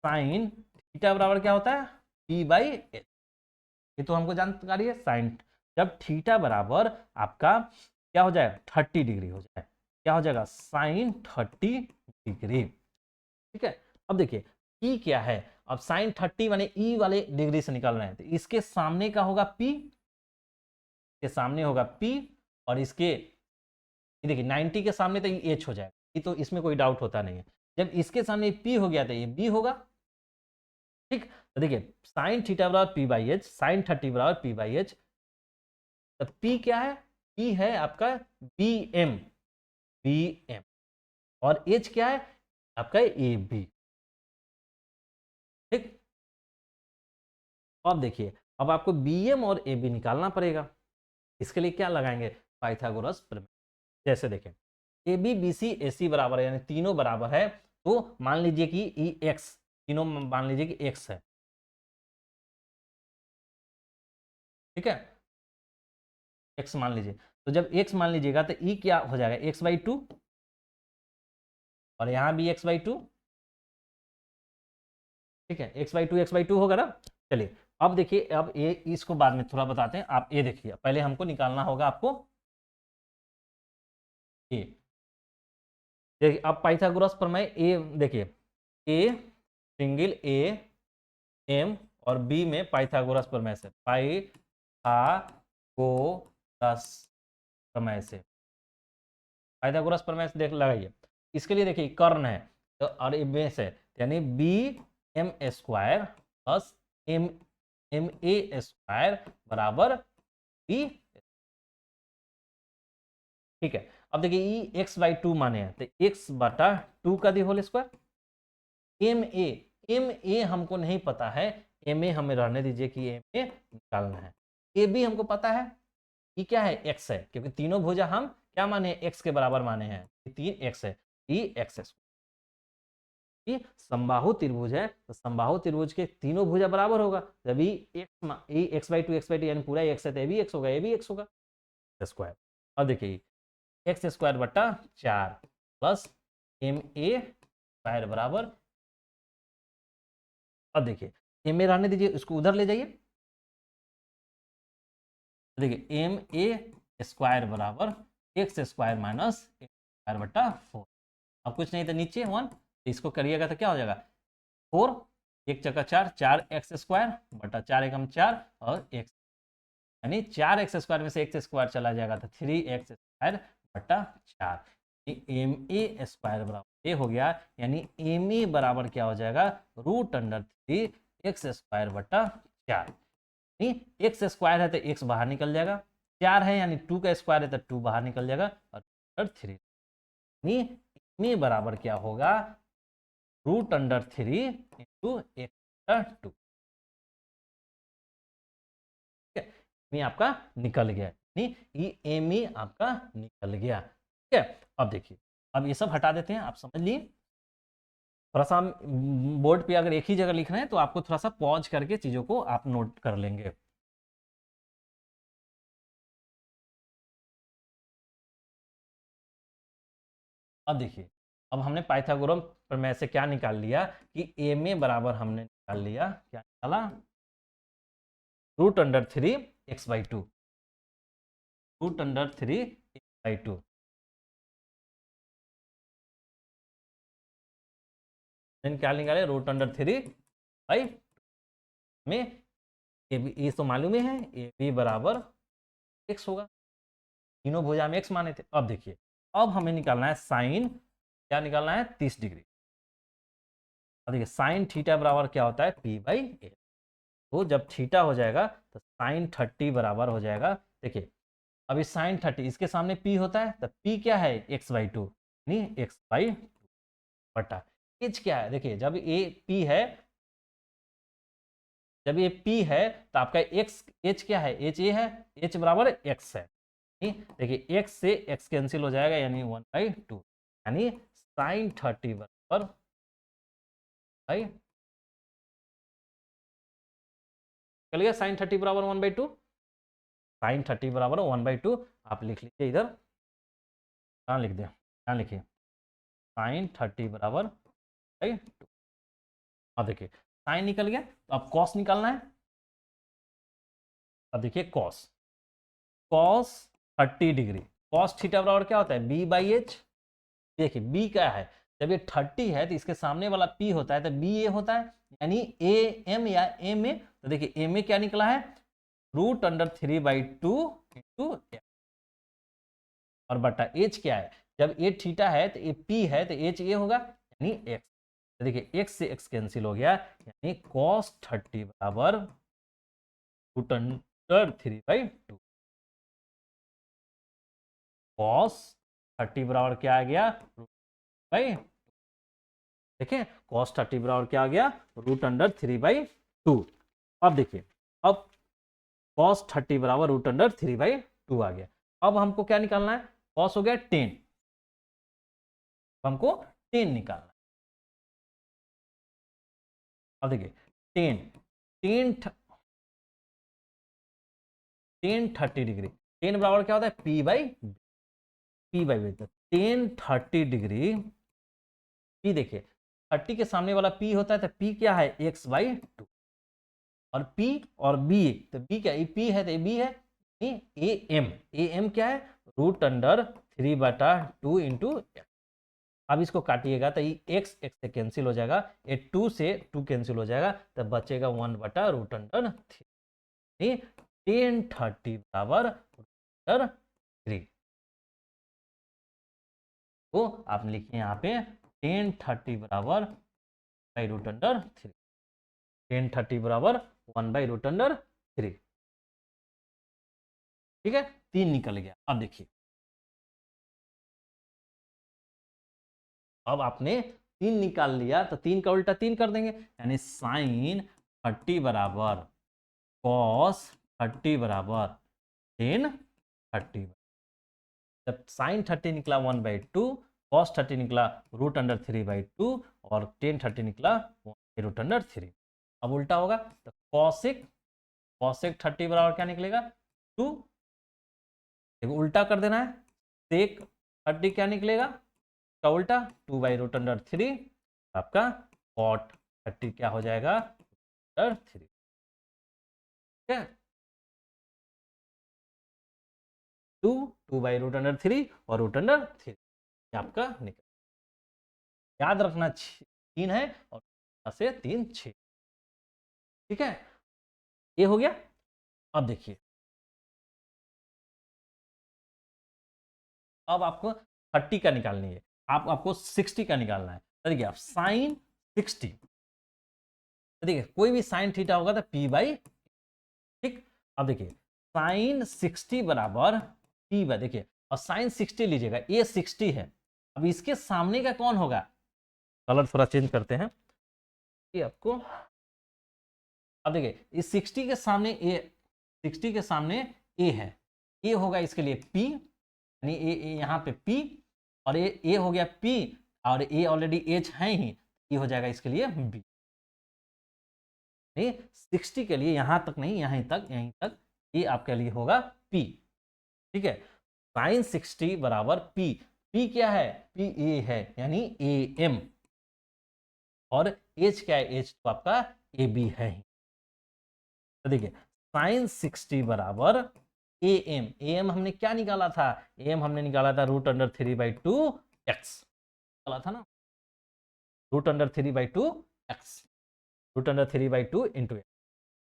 साइन थीटा बराबर क्या होता है? p/h। ये तो हमको जानकारी है। साइन, जब थीटा बराबर आपका क्या हो जाए? 30 डिग्री हो जाए, क्या हो जाएगा? Sine 30 degree. ठीक है, अब देखिए ई क्या है? अब साइन 30 माने ई वाले डिग्री से निकाल रहे हैं, तो इसके सामने का होगा p, के सामने होगा p, और इसके देखिए 90 के सामने तो ये h हो जाएगा, ये तो इसमें कोई डाउट होता नहीं है। जब इसके सामने p हो गया तो ये b होगा। ठीक, तो देखिए साइन थीटा बराबर p/h, साइन 30 बराबर p/h। तो p क्या है? p है आपका bm, bm, और h क्या है? आपका ab। ठीक, अब देखिए, अब आपको bm और ab निकालना पड़ेगा। इसके लिए क्या लगाएंगे? पाइथागोरस प्रमेय। जैसे देखें ए बी बी सी ए सी बराबर है, यानी तीनों बराबर है, तो मान लीजिए कि ई एक्स, तीनों मान लीजिए कि एक्स है। ठीक है, एक्स मान लीजिए, तो जब एक्स मान लीजिएगा तो ई क्या हो जाएगा? x/2, और यहाँ भी x/2, ठीक है, x/2 होगा ना। चलिए अब देखिए, अब ये इसको बाद में थोड़ा बताते हैं। आप ये देखिए, पहले हमको निकालना होगा आपको ये। देखिए अब पाइथागोरस प्रमेय ए देखिए, ए सिंगल ए एम और बी में पाइथागोरस प्रमेय से, प्रमेय से पाइथागोरस प्रमेय से देख लगाइए। इसके लिए देखिए कर्ण है तो और ये बेस है, यानी B M square plus M M A square बराबर बी। ठीक है, अब देखिए ई x/2 माने हैं तो x/2 का the whole square. M A हमको नहीं पता है, एम ए हमें रहने दीजिए कि एम ए निकालना है। ए बी हमको पता है, ये क्या है x है, क्योंकि तीनों भुजा हम क्या माने x के बराबर माने हैं, 3x है, ई x समबाहु त्रिभुज है तो समबाहु त्रिभुज के तीनों भुजा बराबर होगा। जब x/2 यानी पूरा x है तो ये भी x होगा, ये भी x होगा स्क्वायर। अब देखिए x² बट्टा 4 प्लस एम ए स्क्वायर बराबर, अब देखिए एम ए रहने दीजिए, इसको उधर ले जाइए। देखिए एम ए स्क्वायर बराबर x² माइनस x² बट्टा 4। अब कुछ नहीं तो नीचे 1, इसको करिएगा तो क्या हो जाएगा 4, 1 चक्का 4, 4x² बटा 4 एकम 4 और x, यानी 4x² में से x² चला जाएगा तो 3x² बटा 4। एम ए स्क्वायर बराबर ये हो गया, यानी एम ए बराबर क्या हो जाएगा √3x² बटा 4। एक्स स्क्वायर है तो x बाहर निकल जाएगा, 4 है यानी 2 का स्क्वायर है तो 2 बाहर निकल जाएगा और 3, यानी बराबर क्या होगा √3 इंटू x/2। ये आपका निकल गया, ये एम ए आपका निकल गया। ठीक है, अब देखिए, अब ये सब हटा देते हैं, आप समझ लिए। थोड़ा सा बोर्ड पे अगर एक ही जगह लिख रहे हैं तो आपको थोड़ा सा पॉज करके चीजों को आप नोट कर लेंगे। अब देखिए, अब हमने पाइथागोरस प्रमेय से क्या निकाल लिया कि एम ए बराबर हमने निकाल लिया, क्या निकाला √3x/2, √3x/2। क्या निकाले √3/2 में ए तो मालूम ही है, ए बी बराबर x होगा, तीनों भुजा में x माने थे। अब देखिए, अब हमें निकालना है साइन, क्या निकालना है 30 डिग्री। अब देखिए साइन थीटा बराबर क्या होता है p/a, तो जब थीटा हो जाएगा तो साइन 30 बराबर हो जाएगा। देखिए अभी साइन 30 इसके सामने p होता है तो p क्या है x/2, नहीं x/2 बटा h क्या है। देखिए जब ये p है, जब ये p है तो आपका x h क्या है, h ये है, h बराबर x है। देखिए x से x कैंसिल हो जाएगा यानी 1/2, यानी साइन 30 बराबर भाई चल गया साइन 30 बराबर 1/2, साइन 30 बराबर 1/2 आप लिख लीजिए इधर, कहाँ लिख दें, कहाँ लिखिए साइन 30 बराबर 2। अब देखिए साइन निकल गया तो अब कॉस निकालना है। अब देखिए cos, cos 30 degree, cos theta बराबर क्या होता है b/h। देखिए b क्या है, जब ये 30 है तो इसके सामने वाला p होता है तो b a होता है, यानी a m या m a। तो देखिए m a क्या निकला है √3/2 इंटू और बटा h क्या है, जब a थीटा है तो ये p है तो h a होगा यानी x। तो देखिए x से x कैंसिल हो गया, यानी cos 30 बराबर √3/2। cos 30 बराबर क्या आ गया भाई, देखिए cos 30 बराबर क्या आ गया √3/2। अब देखिए, अब cos 30 बराबर √3/2 आ गया। अब हमको क्या निकालना है, cos हो गया 10, हमको 10 निकालना है। अब देखिए 10 10 10 30 डिग्री, 10 बराबर क्या होता है p/b, तो 10 30 डिग्री p देखिए 30 के सामने वाला p होता है तो p क्या है x/2, और p और b, तो b क्या, ये p है तो ये b है, ए एम क्या है √3/2 इंटू एक्स। अब इसको काटिएगा तो ये एक्स एक्स से कैंसिल हो जाएगा, ये 2 से 2 कैंसिल हो जाएगा, तो बचेगा 1/√3, 10/30 बराबर √3। तो आप लिखिए यहाँ पे 10/30 बराबर √3, 10/30 बराबर 1/√3। ठीक है, 3 निकल गया। अब देखिए, अब आपने 3 निकाल लिया तो 3 का उल्टा 3 कर देंगे, यानी sin 30 बराबर cos 30 बराबर 10/30। जब sin 30 निकला 1/2, cos 30 निकला √3/2 और 10/30 निकला 1/√3। अब उल्टा होगा तो cosec 30 बराबर क्या निकलेगा 2, देखो उल्टा कर देना है, sec 30 क्या निकलेगा का उल्टा 2/√3, आपका cot 30 क्या हो जाएगा √3। ठीक है, 2/√3 और √3 आपका निकल, याद रखना 3 है और से 3 6। ठीक है, ये हो गया। अब देखिए, अब आपको 30 का निकालनी है, आपको 60 का निकालना है। तो देखिए, आप साइन 60, देखिए कोई भी साइन थीटा होगा तो p/, ठीक। अब देखिए साइन 60 बराबर p/, देखिए और साइन 60 लीजिएगा, ये 60 है, अब इसके सामने का कौन होगा, कलर थोड़ा चेंज करते हैं ये आपको। अब देखिए इस 60 के सामने ए, 60 के सामने ए है, ए होगा इसके लिए p, यानी ए यहाँ पे p, और ए हो गया p, और ए ऑलरेडी एच है ही, ये हो जाएगा इसके लिए b। 60 के लिए यहां तक नहीं, यहीं तक ये आपके लिए होगा p। ठीक है, साइन 60 बराबर p, p क्या है p a है, यानी ए एम, और एच क्या है, एच तो आपका ए बी है ही। तो देखिए साइन 60 बराबर ए एम हमने क्या निकाला था, एम हमने निकाला था √3/2 एक्स निकाला था ना, √3/2 एक्स, √3/2 इंटू एक्स।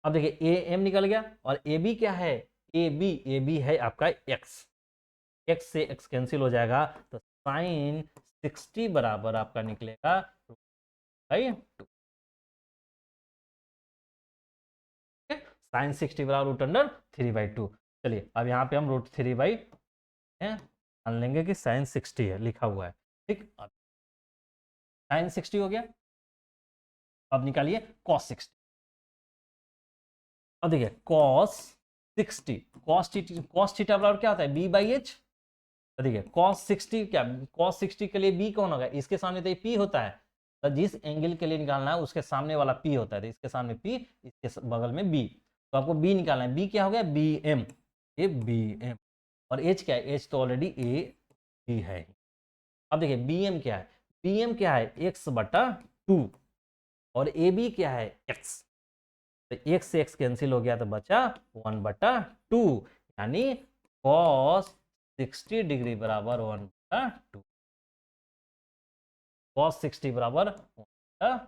अब देखिए ए एम निकल गया, और ए बी क्या है, ए बी है आपका एक्स, एक्स से एक्स कैंसिल हो जाएगा, तो साइन 60 बराबर आपका निकलेगा √2। साइन 60 बराबर √3/2। चलिए अब यहाँ पे हम √3 मान लेंगे कि साइन 60 है लिखा हुआ है, ठीक। अब साइन 60 हो गया, अब निकालिए कॉस 60। अब देखिए कॉस 60, कॉस थीटा बराबर क्या होता है b/h। तो देखिए कॉस 60 क्या, कॉस 60 के लिए b कौन होगा, इसके सामने तो p होता है, तो जिस एंगल के लिए निकालना है उसके सामने वाला p होता है, तो इसके सामने p, इसके बगल में b, तो आपको b निकालना है, b क्या हो गया bm, ये bm, और h क्या है, h तो ऑलरेडी a b है। अब देखिए bm क्या है, bm क्या है x/2, और ab क्या है x, तो x से x कैंसिल हो गया तो बचा 1/2, यानी cos 60 डिग्री बराबर 1/2, cos 60 बराबर 1/2।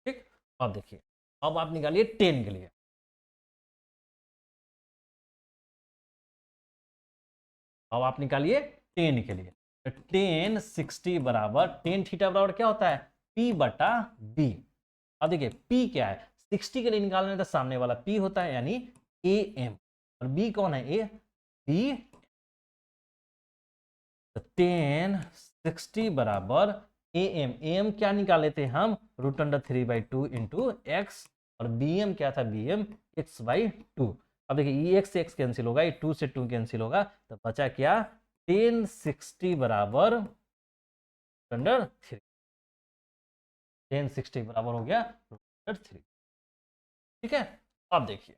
ठीक, अब देखिए, अब आप निकालिए 10 के लिए, अब आप निकालिए 10 के लिए, तो 10/60 बराबर 10 थीटा बराबर क्या होता है p/b। अब देखिए p क्या है, 60 के लिए निकालने तो सामने वाला p होता है, यानी am, और b कौन है, a b, तो 10/60 बराबर am क्या निकाले थे हम √3/2 इंटू एक्स, और bm क्या था, bm x/2। अब देखिए ये x से x कैंसिल होगा, ये 2 से 2 कैंसिल होगा, तो बचा क्या 10/60 बराबर √3, 10/60 बराबर हो गया √3। ठीक है, अब देखिए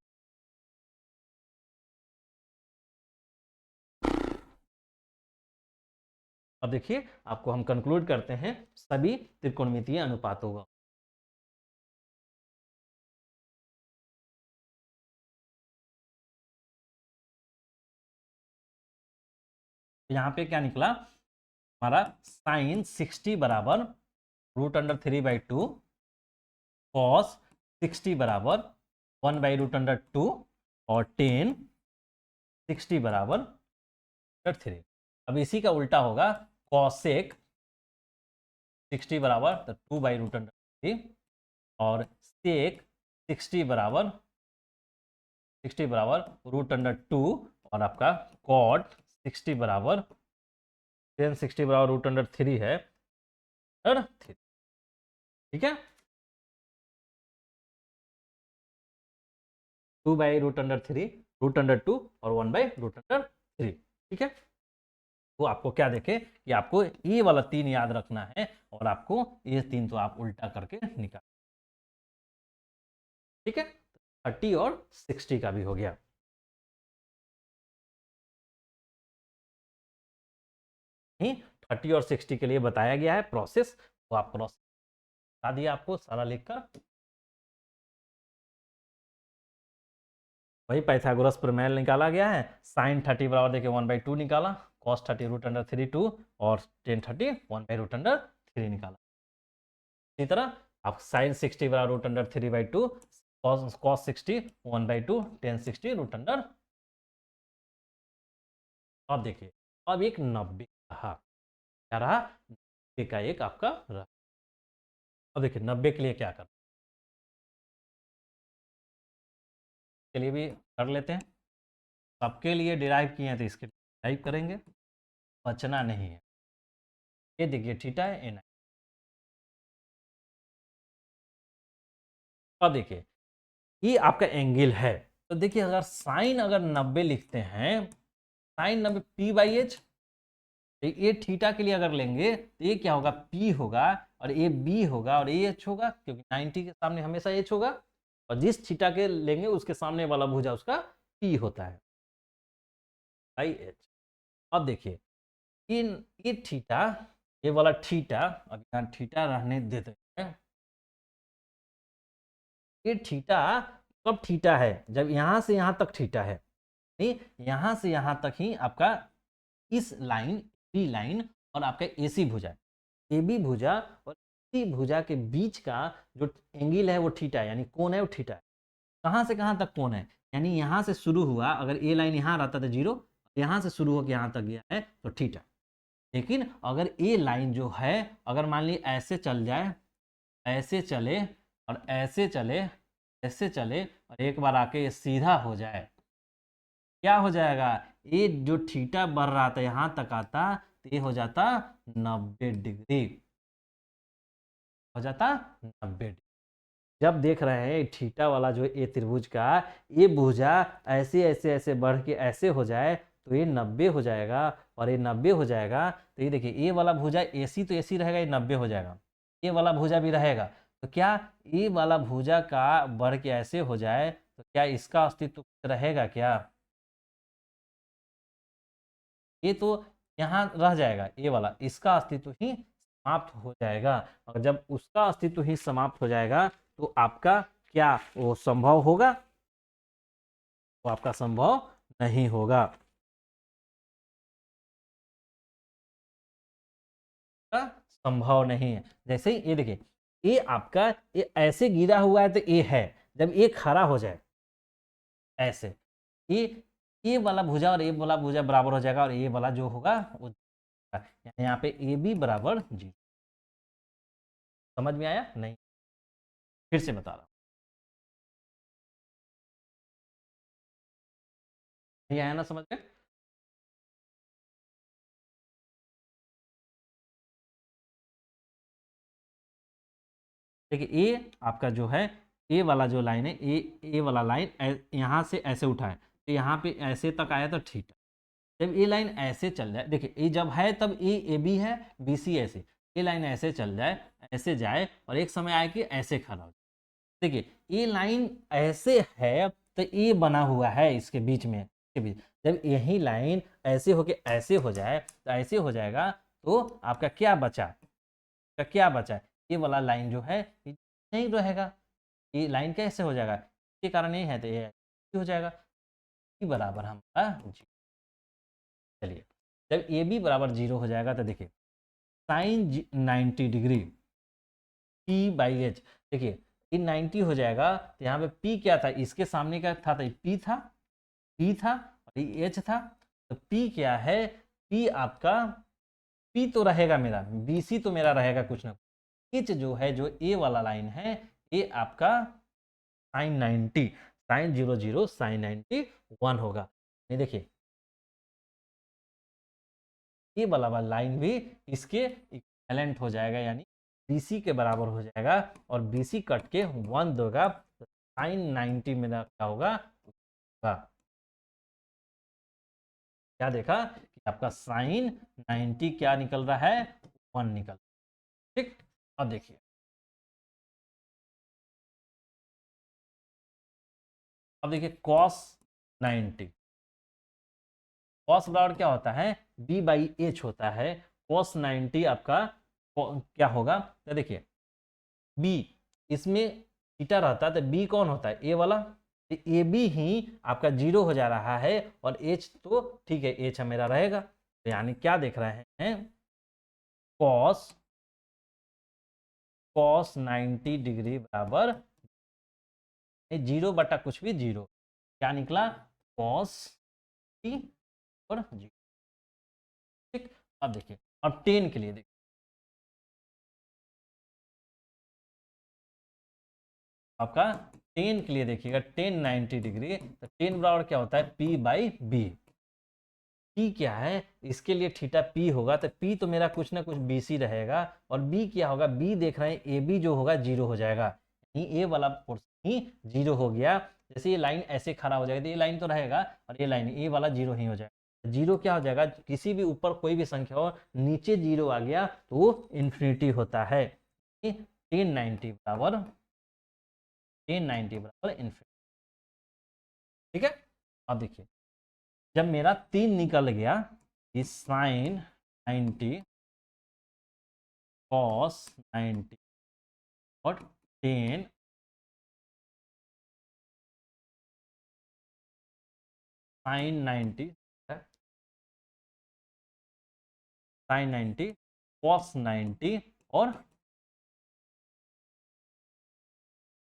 अब देखिए आपको हम कंक्लूड करते हैं सभी त्रिकोणमितीय अनुपातों का। यहाँ पे क्या निकला हमारा साइन 60 बराबर √3/2, कॉस 60 बराबर 1/√2 और टेन 60 बराबर √3। अब इसी का उल्टा होगा कॉसेक 60 बराबर 2/√3 और सेक 60 बराबर √2 और आपका कॉट 60 बराबर टेन 60 बराबर √3 है √3। ठीक है, 2/√3 √2 और 1/√3। ठीक है, तो आपको क्या देखे कि आपको ये वाला 3 याद रखना है और आपको ये 3 तो आप उल्टा करके निकाल। ठीक है, 30 और 60 का भी हो गया। नहीं, 30 और 60 के लिए बताया गया है प्रोसेस, तो आप प्रोसेस बता दिया आपको सारा लिखकर। वही पाइथागोरस प्रमेय निकाला गया है। साइन 30 बराबर देखिए 1/2 निकाला, कॉस 30 √3 2 और टेन 30 1/√3 निकाला। इसी तरह आप साइन 60 बराबर √3/2, कॉस 60 1/2, टेन 60 √। अब देखिए अब एक 90 रहा, क्या रहा 90 का एक आपका रहा। अब देखिए 90 के लिए क्या करना के लिए भी कर लेते हैं। सबके लिए डिराइव किए हैं तो इसके डिराइव करेंगे, बचना नहीं है। ये देखिए थीटा है, ये 90। अब देखिए ये आपका एंगल है, तो देखिए अगर साइन अगर 90 लिखते हैं, साइन 90 p/h, ये थीटा के लिए अगर लेंगे तो ये क्या होगा p होगा और ये b होगा और ये h होगा, क्योंकि 90 के सामने हमेशा h होगा और जिस थीटा के लेंगे उसके सामने वाला भुजा उसका p होता है h। अब देखिए इन ये थीटा, ये वाला थीटा, अब यहाँ थीटा रहने देते हैं। ये थीटा कब थीटा है, जब यहां से यहां तक थीटा है, नहीं यहां से यहां तक ही आपका इस लाइन बी लाइन और आपका एसी भुजा, ए बी भुजा और सी भुजा के बीच का जो एंगल है वो थीटा है, यानी कोण है वो थीटा है। कहां से कहां तक कोण है, यानी यहां से शुरू हुआ, अगर ए लाइन यहां रहता तो जीरो, यहां से शुरू होकर यहां तक गया है तो थीटा। लेकिन अगर ए लाइन जो है अगर मान ली ऐसे चल जाए, ऐसे चले और ऐसे चले, ऐसे चले और एक बार आके ये सीधा हो जाए, क्या हो जाएगा, ये जो थीटा बढ़ रहा था यहां तक आता तो ये हो जाता 90 डिग्री, हो जाता 90 डिग्री। जब देख रहे हैं थीटा वाला जो ए त्रिभुज का ये भुजा ऐसे ऐसे ऐसे बढ़ के ऐसे हो जाए तो ये 90 हो जाएगा, और ये 90 हो जाएगा तो ये देखिए ए वाला भुजा एसी तो एसी रहेगा, ये 90 हो जाएगा, ये वाला भुजा भी रहेगा, तो क्या ये वाला भुजा का बढ़ के ऐसे हो जाए तो क्या इसका अस्तित्व रहेगा क्या, ये तो यहाँ रह जाएगा, ये वाला इसका अस्तित्व ही समाप्त हो जाएगा। और जब उसका अस्तित्व ही समाप्त हो जाएगा तो आपका क्या वो संभव होगा, वो आपका संभव नहीं होगा, संभव नहीं है। जैसे ही ये देखिए ये आपका ये ऐसे गिरा हुआ है तो ये है, जब ये खड़ा हो जाए ऐसे, ये ये वाला भुजा और ये वाला भुजा बराबर हो जाएगा और ये वाला जो होगा वो यानी यहाँ पे ए बी बराबर जी। समझ में आया नहीं, फिर से बता रहा हूँ, नहीं आया ना समझ में। देखिए ये आपका जो है ए वाला जो लाइन है, ए वाला लाइन यहाँ से ऐसे उठाए तो यहाँ पे ऐसे तक आया तो ठीक है। जब ये लाइन ऐसे चल जाए, देखिए ये जब है तब ए बी है, बी सी ऐसे, ये लाइन ऐसे चल जाए ऐसे जाए और एक समय आए कि ऐसे खड़ा हो जाए। देखिए ये लाइन ऐसे है तो ये बना हुआ है इसके बीच में, इसके बीच जब यही लाइन ऐसे होके ऐसे हो जाए तो ऐसे हो जाएगा तो आपका क्या बचा, क्या बचा, ये वाला लाइन जो है ये नहीं रहेगा, ये लाइन कैसे हो जाएगा, इसके कारण ये है तो ये हो जाएगा, ई बराबर हमारा जी। चलिए जब ए बी बराबर 0 हो जाएगा तो देखिए sine 90 degree P by H, देखिए ये 90 हो जाएगा तो यहाँ पे पी क्या था, इसके सामने क्या था, तो पी था, पी था और ये एच था, तो पी क्या है, पी आपका, पी तो रहेगा मेरा, बी सी तो मेरा रहेगा कुछ ना, एच जो है जो ए वाला लाइन है ये आपका साइन 90, साइन 00 साइन 91 होगा। नहीं देखिए ये वाला लाइन भी इसके इक्विवेलेंट हो जाएगा, यानी BC के बराबर हो जाएगा, और BC कट के 1 देगा, तो साइन 90 में क्या होगा, क्या देखा कि आपका साइन 90 क्या निकल रहा है, 1 निकल, ठीक। अब देखिए कॉस 90, कॉस बराबर क्या होता है, b बाई एच होता है, कॉस 90 आपका क्या होगा, तो देखिए b इसमें थीटा रहता है तो b कौन होता है, a वाला, ए बी ही आपका 0 हो जा रहा है, और एच तो ठीक है एच मेरा रहेगा, तो यानी क्या देख रहे हैं, कॉस कॉस 90 डिग्री बराबर 0 बटा कुछ भी 0, क्या निकला, कॉस टी और 0, ठीक। अब देखिए अब 10 के लिए देखिए, आपका 10 के लिए देखिएगा 10 90 डिग्री, तो 10 बराबर क्या होता है, p बाई बी, पी क्या है, इसके लिए थीटा पी होगा, तो पी तो मेरा कुछ ना कुछ BC रहेगा, और बी क्या होगा, बी देख रहे हैं ए बी जो होगा 0 हो जाएगा, ए वाला पोर्शन ही 0 हो गया, जैसे ये लाइन ऐसे खड़ा हो जाएगा तो ये लाइन तो रहेगा, और ये लाइन ए वाला 0 ही हो जाएगा, 0 क्या हो जाएगा, किसी भी ऊपर कोई भी संख्या हो नीचे 0 आ गया तो वो इन्फिनिटी होता है, 1090 बराबर 1090 बराबर इन्फिनिटी, ठीक है। अब देखिए जब मेरा 3 निकल गया, ये साइन 90 कॉस 90 और 10 साइन 90 साइन 90 कॉस 90 और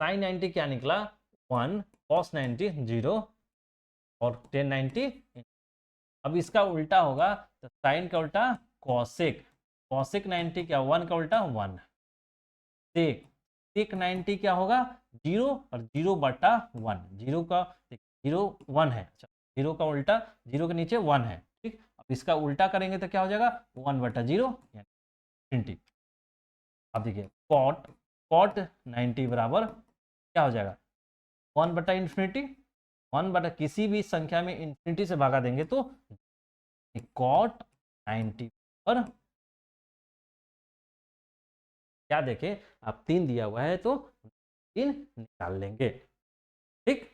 साइन 90 क्या निकला 1, कॉस 90 0 और 1090, अब इसका उल्टा होगा तो साइन का उल्टा कॉसेक, कॉसेक 90 क्या 1 का उल्टा 1, सेक सेक 90 क्या होगा 0 और 0 बटा 1, 0 का 0 1 है, अच्छा 0 का उल्टा 0 के नीचे 1 है, ठीक। अब इसका उल्टा करेंगे तो क्या हो जाएगा 1 बटा 0 20। अब देखिए कॉट कॉट 90 बराबर क्या हो जाएगा 1 बटा इन्फिनिटी, 1 बटा किसी भी संख्या में इन्फिनिटी से भागा देंगे तो कॉट 90 पर क्या देखें आप 3 दिया हुआ है तो 3 निकाल लेंगे, ठीक।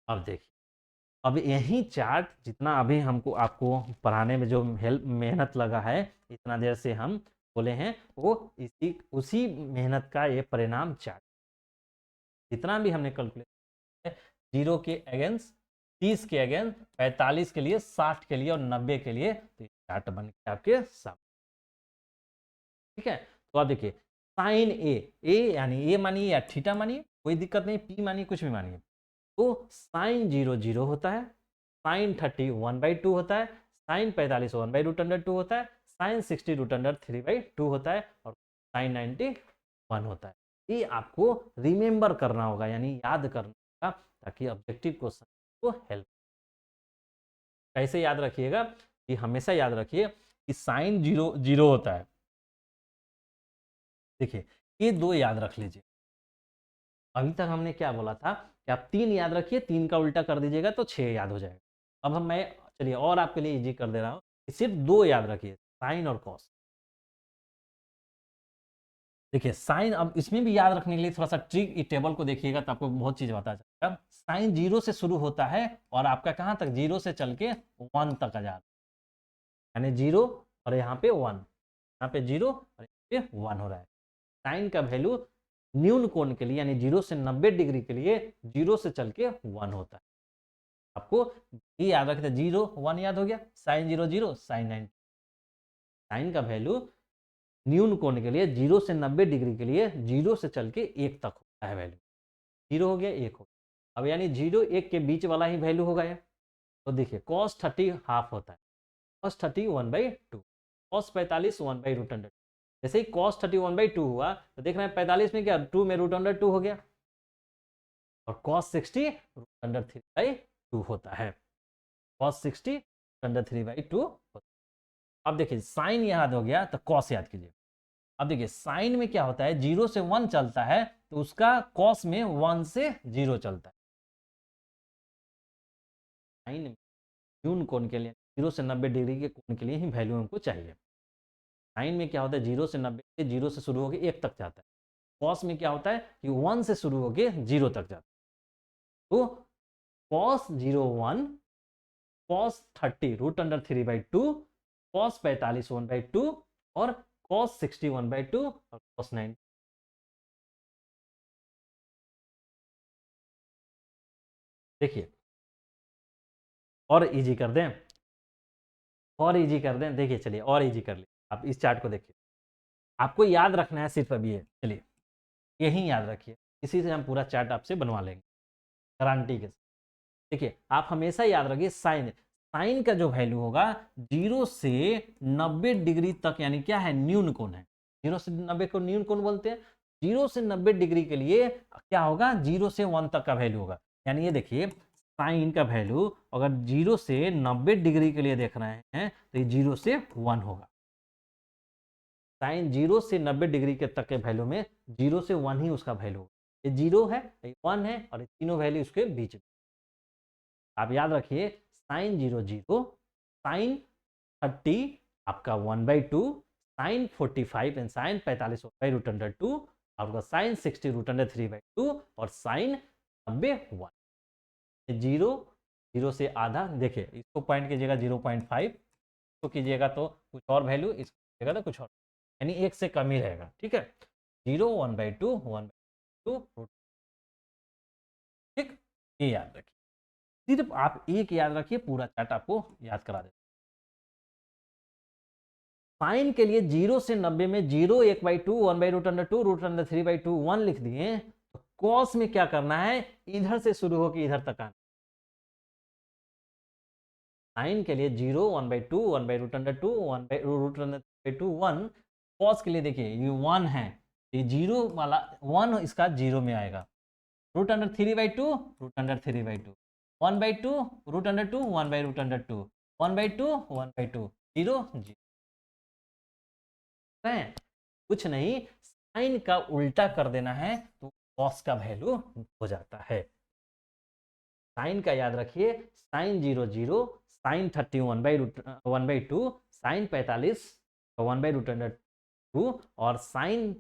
अब देखिए अब यही चार्ट जितना अभी हमको आपको पढ़ाने में जो हेल्प मेहनत लगा है इतना देर से हम बोले हैं वो इसी उसी मेहनत का ये परिणाम चार्ट, जितना भी हमने कैलकुलेट 0 के अगेंस्ट 30 के अगेंस्ट 45 के लिए 60 के लिए और 90 के लिए, तो चार्ट बन के आपके सामने, ठीक है। तो आप देखिए साइन ए यानी ए मानिए या थीटा मानिए कोई दिक्कत नहीं, पी मानिए कुछ भी मानिए, तो साइन 0 0 होता है, साइन 30 1/2 होता है, साइन 45 1/√2 होता है, साइन 60 √3/2 होता है, और साइन 90 1 होता है। ये आपको रिमेंबर करना होगा यानी याद करना होगा ताकि ऑब्जेक्टिव क्वेश्चन को हेल्प, कैसे याद रखिएगा कि हमेशा याद रखिए कि साइन 0 0 होता है, देखिए ये 2 याद रख लीजिए, अभी तक हमने क्या बोला था कि आप 3 याद रखिए, 3 का उल्टा कर दीजिएगा तो 6 याद हो जाएगा, अब हम मैं चलिए और आपके लिए इजी कर दे रहा हूँ, सिर्फ 2 याद रखिए साइन और कॉस, देखिए साइन अब इसमें भी याद रखने के लिए थोड़ा सा ट्रिक, इस टेबल को देखिएगा तो आपको बहुत चीज पता चलेगा, साइन 0 से शुरू होता है और आपका कहाँ तक 0 से चल के 1 तक आ जाता है, यानी 0 और यहाँ पे 1, यहाँ पे 0 और यहाँ पे 1 हो रहा है। साइन का वैल्यू न्यून कोण के लिए यानी 0 से 90 डिग्री के लिए 0 से चल के 1 होता है। आपको ये याद रखते 0 1 याद हो गया, साइन 0 0 साइन 90। साइन का वैल्यू न्यून कोण के लिए 0 से 90 डिग्री के लिए 0 से चल के 1 तक होता है वैल्यू। 0 हो गया 1 हो गया। अब यानी 0 1 के बीच वाला ही वैल्यू होगा ये। तो देखिए cos 30 हाफ होता है, cos 30 1/2, cos 45 1/√2। जैसे ही cos 30 1/2 हुआ तो देख रहे हैं 45 में क्या 2 में √2 हो गया और cos 60 √3/2 होता है। cos 60 √3/2 होता है। अब देखिए साइन याद हो गया तो cos याद कीजिए। अब देखिए साइन में क्या होता है 0 से 1 चलता है तो उसका cos में 1 से 0 चलता है। साइन न्यून कोण के लिए 0 से 90 डिग्री के कोण के लिए ही वैल्यू हमको चाहिए। साइन में क्या होता है 0 से 90 0 से शुरू होकर 1 तक जाता है। कॉस में क्या होता है कि 1 से शुरू होकर 0 तक जाता है। तो cos 01 cos 30 √3/2, cos 45 1/2 और cos 60 1/2 और cos 90। देखिए और इजी कर दें, और इजी कर दें। देखिए चलिए और इजी कर लिए। आप इस चार्ट को देखिए, आपको याद रखना है सिर्फ अभी ये, चलिए यही याद रखिए, इसी से हम पूरा चार्ट आपसे बनवा लेंगे गारंटी के साथ। देखिए आप हमेशा याद रखिए साइन, साइन का जो वैल्यू होगा 0 से 90 डिग्री तक यानी क्या है न्यून कोण है। 0 से 90 को न्यून कोण बोलते हैं। 0 से 90 डिग्री के लिए क्या होगा 0 से 1 तक का वैल्यू होगा। यानी ये देखिए साइन का वैल्यू अगर 0 से 90 डिग्री के लिए देख रहे हैं तो ये 0 से 1 होगा। साइन 0 से 90 डिग्री के तक के वैल्यू में 0 से 1 ही उसका वैल्यू होगा। ये 0 है, ये 1 है और ये तीनों वैल्यू उसके बीच में। आप याद रखिए साइन 0 0, साइन 30 आपका 1/2, साइन 45 एंड साइन 45 1/√2, आपका साइन 60 √3/2 और साइन 90 1। 0 0 से आधा, देखिए इसको पॉइंट कीजिएगा 0.5, इसको कीजिएगा तो कुछ और वैल्यू, इसको कीजिएगा तो कुछ और, यानी 1 से कम ही रहेगा। ठीक है 0 1/2 1/2, ठीक ये याद रखिए। सिर्फ आप एक याद रखिए, पूरा चार्ट आपको याद करा देता। साइन के लिए 0 से 90 में 0 1/2 1/√2 √3/2 1 लिख दिए। तो कॉस में क्या करना है इधर से शुरू होकर इधर तक आना। साइन के लिए 0 1/2 1/√2 1/√2 1, कॉस के लिए देखिए ये 1 है, ये 0 वाला 1 इसका 0 में आएगा। √3/2 √3/2 1/2 √2 1/√2 1/2 1/2 0 0 है कुछ नहीं, साइन का उल्टा कर देना है तो कॉस का वैल्यू हो जाता है। साइन का याद रखिए साइन 0 0, साइन 30 1/2, साइन 45 1/√2 और साइन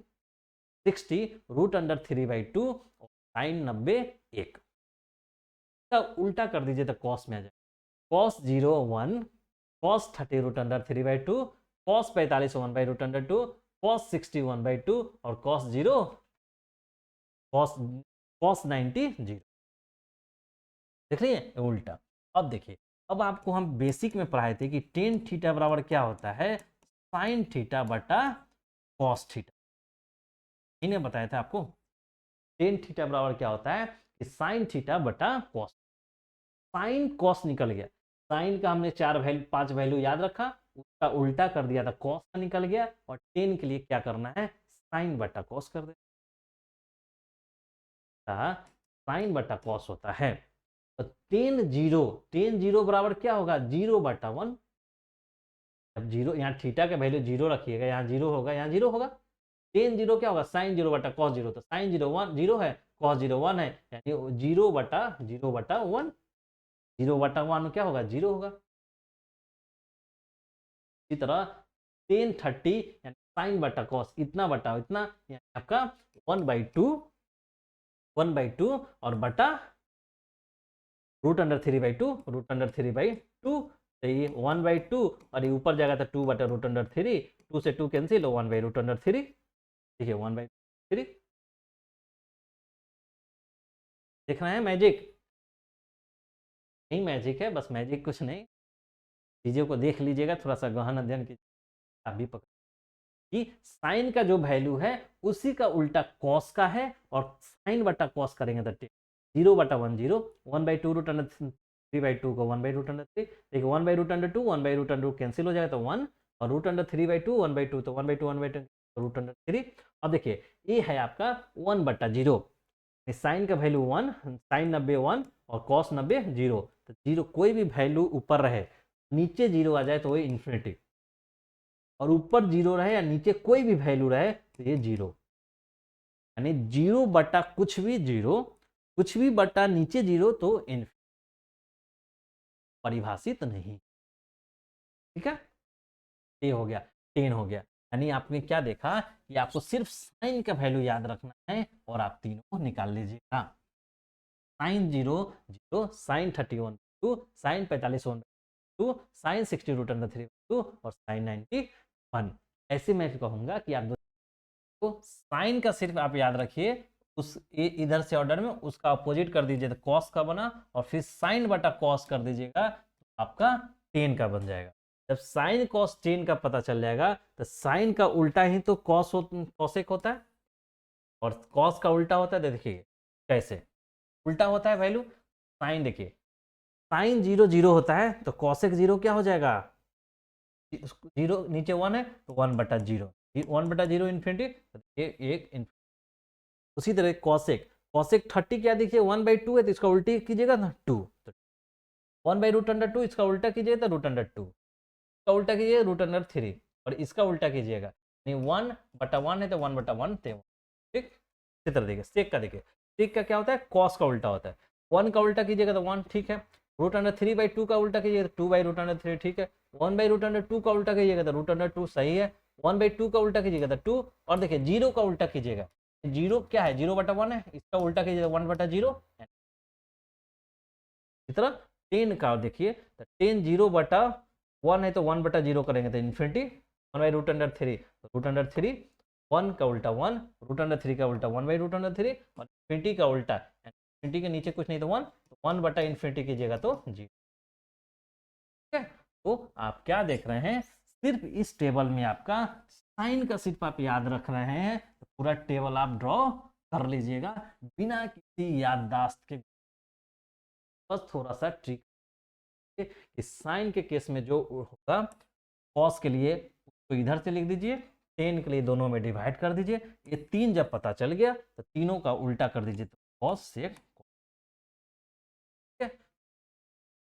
60 √3/2 और साइन 90 1 का उल्टा कर दीजिए तो कॉस में आ जाए। cos 0 1, cos 30 √3/2, cos 45 1/√2, cos 60 1/2 और cos 0 cos 90 0। देख रही है उल्टा। अब देखिए, अब आपको हम बेसिक में पढ़ाए थे कि टेन थीटा बराबर क्या होता है साइन थीटा बटा कॉस थीटा। इन्हें बताया था आपको टेन थीटा बराबर क्या होता है कि साइन थीटा बटा कॉस। साइन कॉस निकल गया, साइन का हमने 5 वैल्यू याद रखा, उसका उल्टा कर दिया था कॉस का निकल गया, और टेन के लिए क्या करना है साइन बटा कॉस कर देना। साइन बटा कॉस होता है तो टेन जीरो बराबर क्या होगा 0/1। अब जीरो यहाँ थीटा का वैल्यू 0 रखिएगा, यहाँ 0 होगा, यहाँ 0 होगा। टेन 0 क्या होगा साइन 0 बटा कॉस 0, तो साइन 0 1 0 है, कॉस 0 1 है, यानी 0/1, 0/1 क्या होगा 0 होगा। इसी तरह टेन 30 यानी साइन बटा कॉस इतना बटा इतना, यानी आपका 1/2 और बटा √3/2 √3/2 तो ये 1/2 और ये ऊपर जाएगा तो 2/√3, 2 से 2 कैंसिल, 1/√3, ठीक है 1/3। देख रहे हैं मैजिक? नहीं मैजिक है, बस मैजिक कुछ नहीं, चीज़ों को देख लीजिएगा, थोड़ा सा गहन अध्ययन कीजिए, आप भी पकड़ कि साइन का जो वैल्यू है उसी का उल्टा कॉस का है, और साइन बटा कॉस करेंगे तो 0/1 0, 1/2√3/2 को 1/√3, देखिए 1/√2 1/√2 कैंसिल हो जाएगा तो 1, और √3/2 1/2 तो 1/2 1/2 अब देखिए ये है आपका 1/0, साइन का वैल्यू 1, साइन 90 1 और कॉस 90 0, तो 0 कोई भी वैल्यू ऊपर रहे, नीचे 0 आ जाए तो वो इन्फिनिटी, और ऊपर 0 रहे या नीचे कोई भी वैल्यू रहे तो ये 0, यानी 0 बटा कुछ भी 0, कुछ भी बटा नीचे 0 तो इन्फिनिटी, परिभाषित नहीं। ठीक है, ये हो गया 10 हो गया। यानी आपने क्या देखा कि आपको सिर्फ साइन का वैल्यू याद रखना है और आप तीनों को निकाल लीजिएगा। साइन 0 0, साइन 31 2, साइन 45 2, साइन 60√3 और साइन 91। ऐसे मैं कहूंगा कि आप तो साइन का सिर्फ आप याद रखिए, उस इधर से ऑर्डर में उसका अपोजिट कर दीजिए तो कॉस का बना, और फिर साइन बटा कॉस कर दीजिएगा तो आपका 10 का बन जाएगा। जब साइन कॉस 10 का पता चल जाएगा तो साइन का उल्टा ही तो कॉसेक होता है, और कॉस का उल्टा होता है, तो देखिए कैसे उल्टा होता है वैल्यू। साइन देखिए, साइन 0 0 होता है तो कॉसेक 0 क्या हो जाएगा, 0 नीचे 1 है तो 1/0, 1/0 इन्फिनिटी, एक उसी तरह कॉसेक, कॉसेक 30 क्या देखिए 1/2 है तो इसका उल्टी कीजिएगा ना 2, तो 1/√2 इसका उल्टा कीजिएगा तो √2, इसका उल्टा कीजिएगा √3, और इसका उल्टा कीजिएगा नहीं 1/1 है तो 1/1 थे, ठीक। इसी तरह देखिए सेक का, देखिए सेक का क्या होता है, कॉस का उल्टा होता है, 1 का उल्टा कीजिएगा तो 1, ठीक है, √3/2 का उल्टा कीजिएगा तो 2/√3, ठीक है, 1/√2 का उल्टा कीजिएगा तो √2 सही है, 1/2 का उल्टा कीजिएगा तो 2, और देखिए 0 का उल्टा कीजिएगा, 0 क्या है 0/1 है, इसका उल्टा कीजिएगा 1/0। इस तरह 10 का देखिए तो 10 0/1 है तो 1/0 करेंगे तो इन्फिनिटी, 1/√3 तो √3, 1 का उल्टा 1, √3 का उल्टा 1/√3, और इन्फिनिटी का उल्टा, इन्फिनिटी के नीचे कुछ नहीं तो 1, तो 1/इन्फिनिटी कीजिएगा तो 0। ठीक है, तो आप क्या देख रहे हैं, सिर्फ इस टेबल में आपका साइन का सिर्फ आप याद रख रहे हैं, तो पूरा टेबल आप ड्रॉ कर लीजिएगा बिना किसी याददाश्त के। बस थोड़ा सा ट्रिक कि साइन के केस में जो होगा, कॉस के लिए उसको इधर से लिख दीजिए, टेन के लिए दोनों में डिवाइड कर दीजिए, ये 3 जब पता चल गया तो तीनों का उल्टा कर दीजिए तो कॉस से। ठीक है,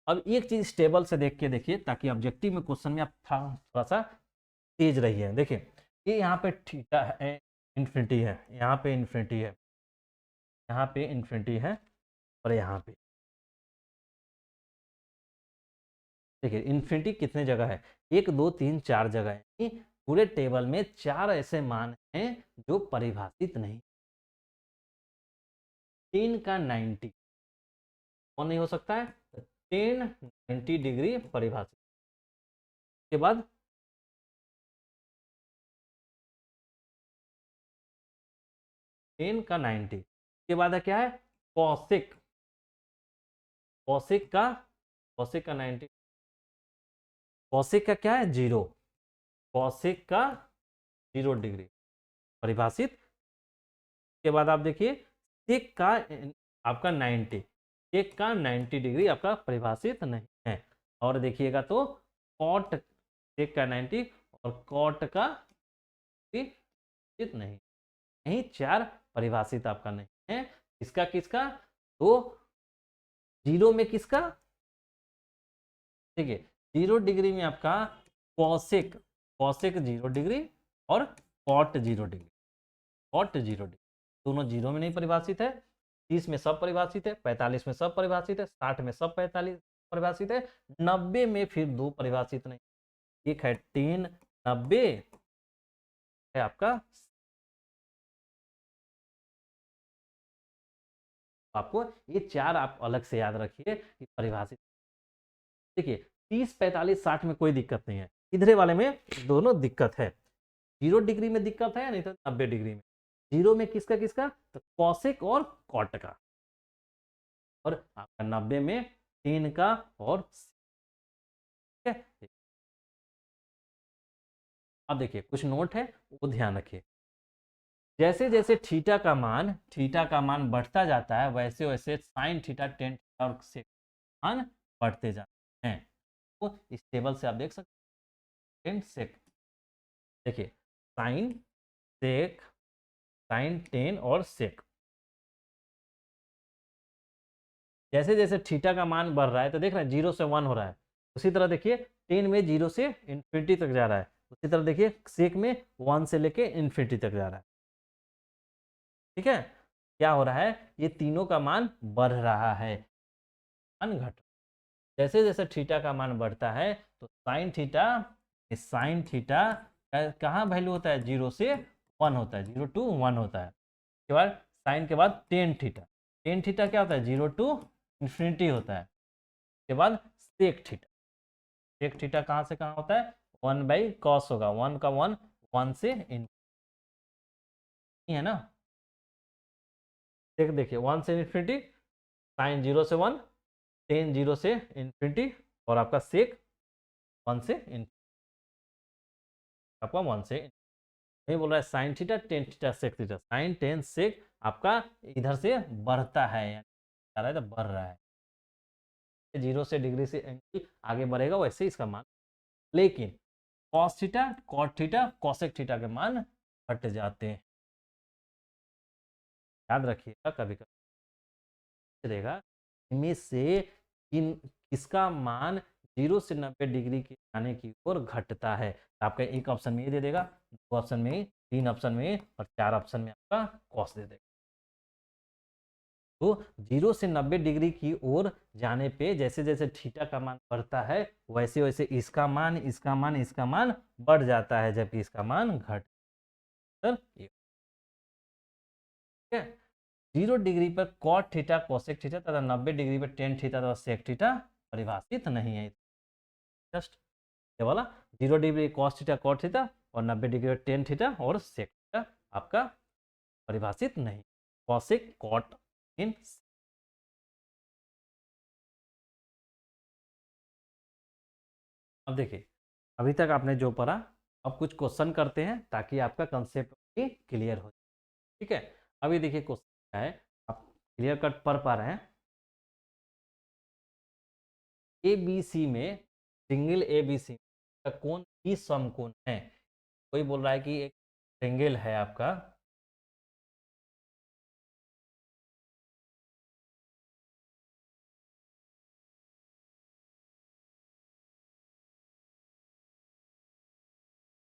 अब एक चीज टेबल से देख के देखिए ताकि ऑब्जेक्टिव में क्वेश्चन में आप थोड़ा सा तेज रहिए। देखिए ये यहाँ पे थीटा है, इन्फिनिटी है, यहाँ पे इन्फिनिटी है, यहाँ पे इन्फिनिटी है, और यहाँ पे देखिए इन्फिनिटी कितने जगह है, 1 2 3 4 जगह है, पूरे टेबल में 4 ऐसे मान हैं जो परिभाषित नहीं। 10 का 90 कौन नहीं हो सकता है, 10 90 डिग्री परिभाषित। के बाद 10 का 90 के बाद है क्या है, कॉसिक, कॉसिक का, कॉसिक का 90, कॉसिक का क्या है 0, कॉसिक का 0 डिग्री परिभाषित। के बाद आप देखिए सेक का आपका 90, सेक का 90 डिग्री आपका परिभाषित नहीं है, और देखिएगा तो कॉट, सेक का 90 और कॉट का परिभाषित नहीं, यही 4 परिभाषित आपका नहीं है। किसका किसका, तो 0 में किसका, देखिए 0 डिग्री में आपका कॉसेक, कॉसेक 0 डिग्री और कॉट 0 डिग्री, कॉट 0 डिग्री दोनों 0 में नहीं परिभाषित है, 30 में सब परिभाषित है, 45 में सब परिभाषित है, 60 में सब 45 परिभाषित है, 90 में फिर 2 परिभाषित नहीं, एक है 10 90 है आपका। आपको ये 4 आप अलग से याद रखिए कि परिभाषित। देखिए 30, 45, 60 में कोई दिक्कत नहीं है, इधरे वाले में दोनों दिक्कत है। 0 डिग्री में दिक्कत है, नहीं तो 90 डिग्री में। 0 में किसका किसका, तो कॉसेक और कॉट का, और आपका 90 में टेन का और ठीक है। अब देखिए कुछ नोट है वो ध्यान रखिए। जैसे जैसे थीटा का मान बढ़ता जाता है, वैसे वैसे साइन थीटा, टेन थीटा और सेक मान बढ़ते जाते हैं। तो इस टेबल से आप देख सकते हैं, टेन सेक, देखिए साइन सेक, साइन टेन और सेक। जैसे जैसे थीटा का मान बढ़ रहा है तो देख रहे हैं 0 से 1 हो रहा है, उसी तरह देखिए टेन में 0 से इन्फिनिटी तक जा रहा है, उसी तरह देखिए सेक में 1 से लेके इन्फिनिटी तक जा रहा है। ठीक है, क्या हो रहा है, ये तीनों का मान बढ़ रहा है, मान घट। जैसे जैसे थीटा का मान बढ़ता है तो साइन थीटा कहाँ वैल्यू होता है, 0 से 1 होता है, 0 टू 1 होता है। उसके बाद साइन के बाद टेन थीटा क्या होता है, 0 टू इन्फिनिटी होता है। उसके बाद सेक थीटा कहाँ से कहाँ होता है, 1/cos होगा, 1 का 1, 1 से इन्फिनिटी है ना। सेक देखिए 1 से इन्फिनिटी, साइन 0 से 1, टेन 0 से इन्फिनिटी, और आपका सेक 1 से इन्फिनिटी, आपका 1 से नहीं बोल रहा है sine theta, tan theta, sec theta, sine tan sec आपका इधर से बढ़ता है, यानी आ रहा है तो बढ़ रहा है, 0 से डिग्री से एंगल आगे बढ़ेगा वैसे इसका मान। लेकिन cos theta, cot theta, cosec theta के मान घट जाते हैं, याद रखिएगा। कभी कभी देगा इनमें से किसका मान 0 से 90 डिग्री के आने की ओर घटता है, तो आपका एक ऑप्शन में ये दे देगा, 2 ऑप्शन में, 3 ऑप्शन में, और 4 ऑप्शन में आपका कॉस दे देगा। तो 0 से 90 डिग्री की ओर जाने पे जैसे जैसे थीटा का मान बढ़ता है, वैसे वैसे इसका मान, इसका मान, इसका मान बढ़ जाता है, जबकि इसका मान घट। ठीक है, 0 डिग्री पर कॉट थीटा, कोसेक थीटा तथा 90 डिग्री पर टेन थीटा तथा सेक थीटा परिभाषित नहीं है। जस्ट ये वाला 0 degree cos theta, cot theta, और 90 डिग्री पर टेन थीटा और सेक थीटा आपका परिभाषित नहीं, कॉसेक, कॉट इन। अब देखिए अभी तक आपने जो पढ़ा, अब कुछ क्वेश्चन करते हैं ताकि आपका कंसेप्ट भी क्लियर हो जाए। ठीक है, अभी देखिए क्वेश्चन क्या है, आप क्लियर कट पढ़ पा रहे हैं। ए बी सी में, सिंगल ए बी सी का कोण भी समकोण है। कोई बोल रहा है कि एक ट्रायंगल है आपका,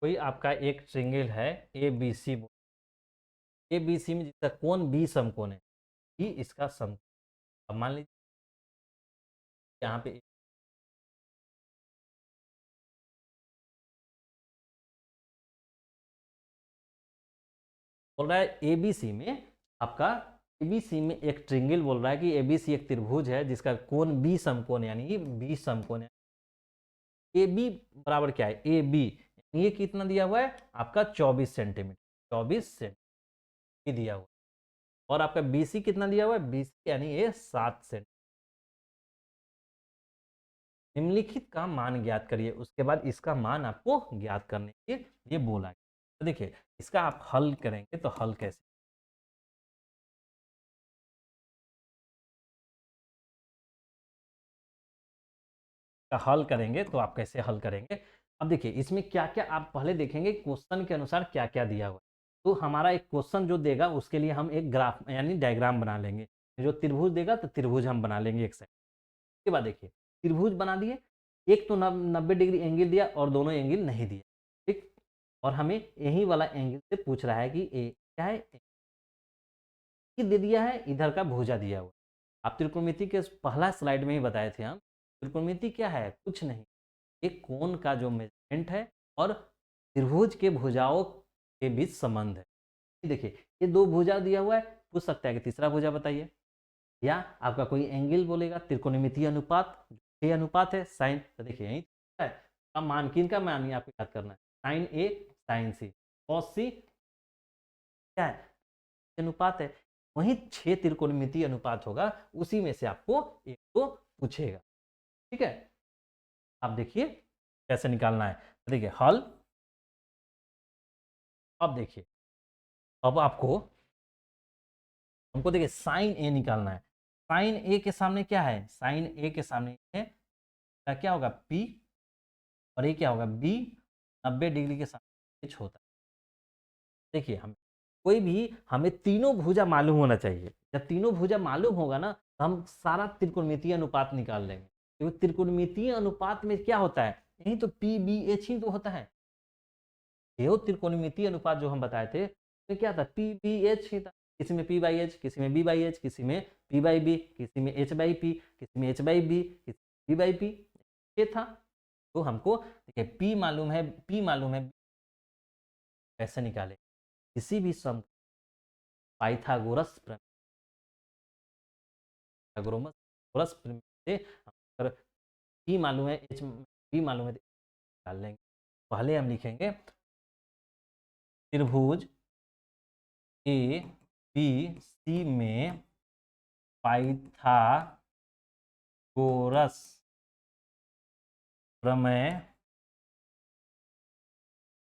कोई आपका एक ट्रायंगल है A B C, A B C में जिसका कोण बी समकोण है, बी इसका समकोण। अब मान लीजिए यहाँ पे बोल रहा है एबीसी में, आपका एबीसी में एक ट्रायंगल बोल रहा है कि एबीसी एक त्रिभुज है जिसका कोण बी समकोण, यानी कि बी समकोण है। ए बी बराबर क्या है, ए बी, ये कितना दिया हुआ है आपका 24 सेंटीमीटर, 24 सेंटीमीटर दिया हुआ है, और आपका बी सी कितना दिया हुआ है, बी सी यानी ये 7 सेंटीमीटर। निम्नलिखित का मान ज्ञात करिए, उसके बाद इसका मान आपको ज्ञात करने के लिए बोला है। तो देखिए इसका आप हल करेंगे तो हल कैसे, का हल करेंगे तो आप कैसे हल करेंगे। अब देखिए इसमें क्या क्या आप पहले देखेंगे क्वेश्चन के अनुसार क्या क्या दिया हुआ है। तो हमारा एक क्वेश्चन जो देगा उसके लिए हम एक ग्राफ यानी डायग्राम बना लेंगे, जो त्रिभुज देगा तो त्रिभुज हम बना लेंगे एक सेकंड। उसके बाद देखिए त्रिभुज बना दिए, एक तो 90 डिग्री एंगल दिया और दोनों एंगल नहीं दिया, ठीक। और हमें यही वाला एंगल से पूछ रहा है कि ए क्या है, दे दिया है, इधर का भुजा दिया हुआ। आप त्रिकोणमिति के पहला स्लाइड में ही बताए थे हम, त्रिकोणमिति क्या है, कुछ नहीं, एक कोण का जो मेजरमेंट है और त्रिभुज के भुजाओं के बीच संबंध है। देखिए ये दो भुजा दिया हुआ है, पूछ सकता है कि तीसरा भुजा बताइए, या आपका कोई एंगल बोलेगा, त्रिकोणमितीय अनुपात 6 अनुपात है साइन, तो देखिए यही है। अब मानकीन का मान आपको याद करना है, साइन ए साइन सी कॉस सी क्या है, अनुपात है। वहीं 6 त्रिकोणमितीय अनुपात होगा, उसी में से आपको एक को पूछेगा। ठीक है, आप देखिए कैसे निकालना है। देखिए हल, अब देखिए अब आपको हमको देखिए साइन ए निकालना है। साइन ए के सामने क्या है, साइन ए के सामने है क्या होगा पी, और ये क्या होगा बी। 90 डिग्री के सामने एच होता है। देखिए हम कोई भी हमें तीनों भुजा मालूम होना चाहिए। जब तीनों भुजा मालूम होगा ना, तो हम सारा त्रिकोणमितीय अनुपात निकाल लेंगे। क्योंकि त्रिकोणमितीय अनुपात में क्या होता है, यही तो पी बी एच ही तो होता है। ये त्रिकोणमितीय अनुपात जो हम बताए थे, तो क्या था, पी बी एच ही था। किसी में पी बाई एच, किसी में बी बाई एच, किसी में पी बाई बी, किसी में एच बाई पी, किसी में एच बाई बी, किसी में बी बाई पी, ये था। तो हमको देखिए पी मालूम है, पी मालूम है, कैसे निकाले, किसी भी सम पाइथागोरस प्रमेय, पाइथागोरस प्रमेय से अगर पी मालूम है, एच बी मालूम है, तो निकाल लेंगे। पहले हम लिखेंगे त्रिभुज ए बी सी में पाइथागोरस प्रमेय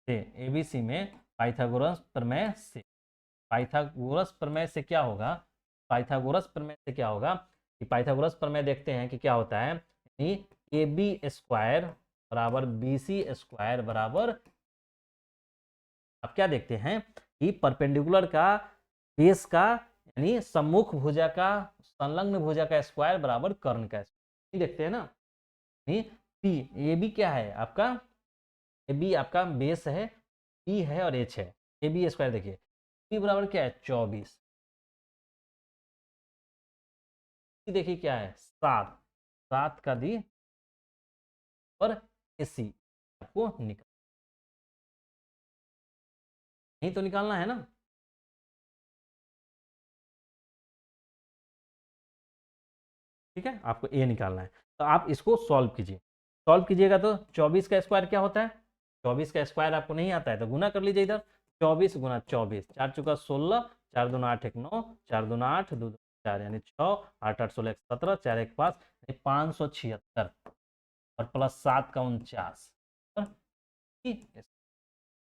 से, एबीसी में पाइथागोरस प्रमेय से, पाइथागोरस प्रमेय से क्या होगा, पाइथागोरस प्रमेय से क्या होगा कि पाइथागोरस प्रमेय देखते हैं कि क्या होता है, यानी ए बी स्क्वायर बराबर बी सी स्क्वायर बराबर, अब क्या देखते हैं कि परपेंडिकुलर का बेस का यानी सम्मुख भुजा का संलग्न भुजा का स्क्वायर बराबर कर्ण का स्क्वायर, देखते हैं ना। पी ए बी क्या है आपका, ए बी आपका बेस है, पी है और एच है, ए बी स्क्वायर देखिए पी बराबर क्या है 24, देखिए क्या है 7, 7 का दी और एसी आपको निकाल, यही तो निकालना है ना। ठीक है, आपको ए निकालना है, तो आप इसको सॉल्व कीजिए। सॉल्व कीजिएगा तो 24 का स्क्वायर क्या होता है, 24 का स्क्वायर आपको नहीं आता है तो गुना कर लीजिए इधर, 24 गुना 24, 4 चुका 16, 4 दूना 8 1 9, 4 दूना 8 2 4 यानी 6, 8 8 16 17, 4 1 5, 576 और प्लस 7 का 49।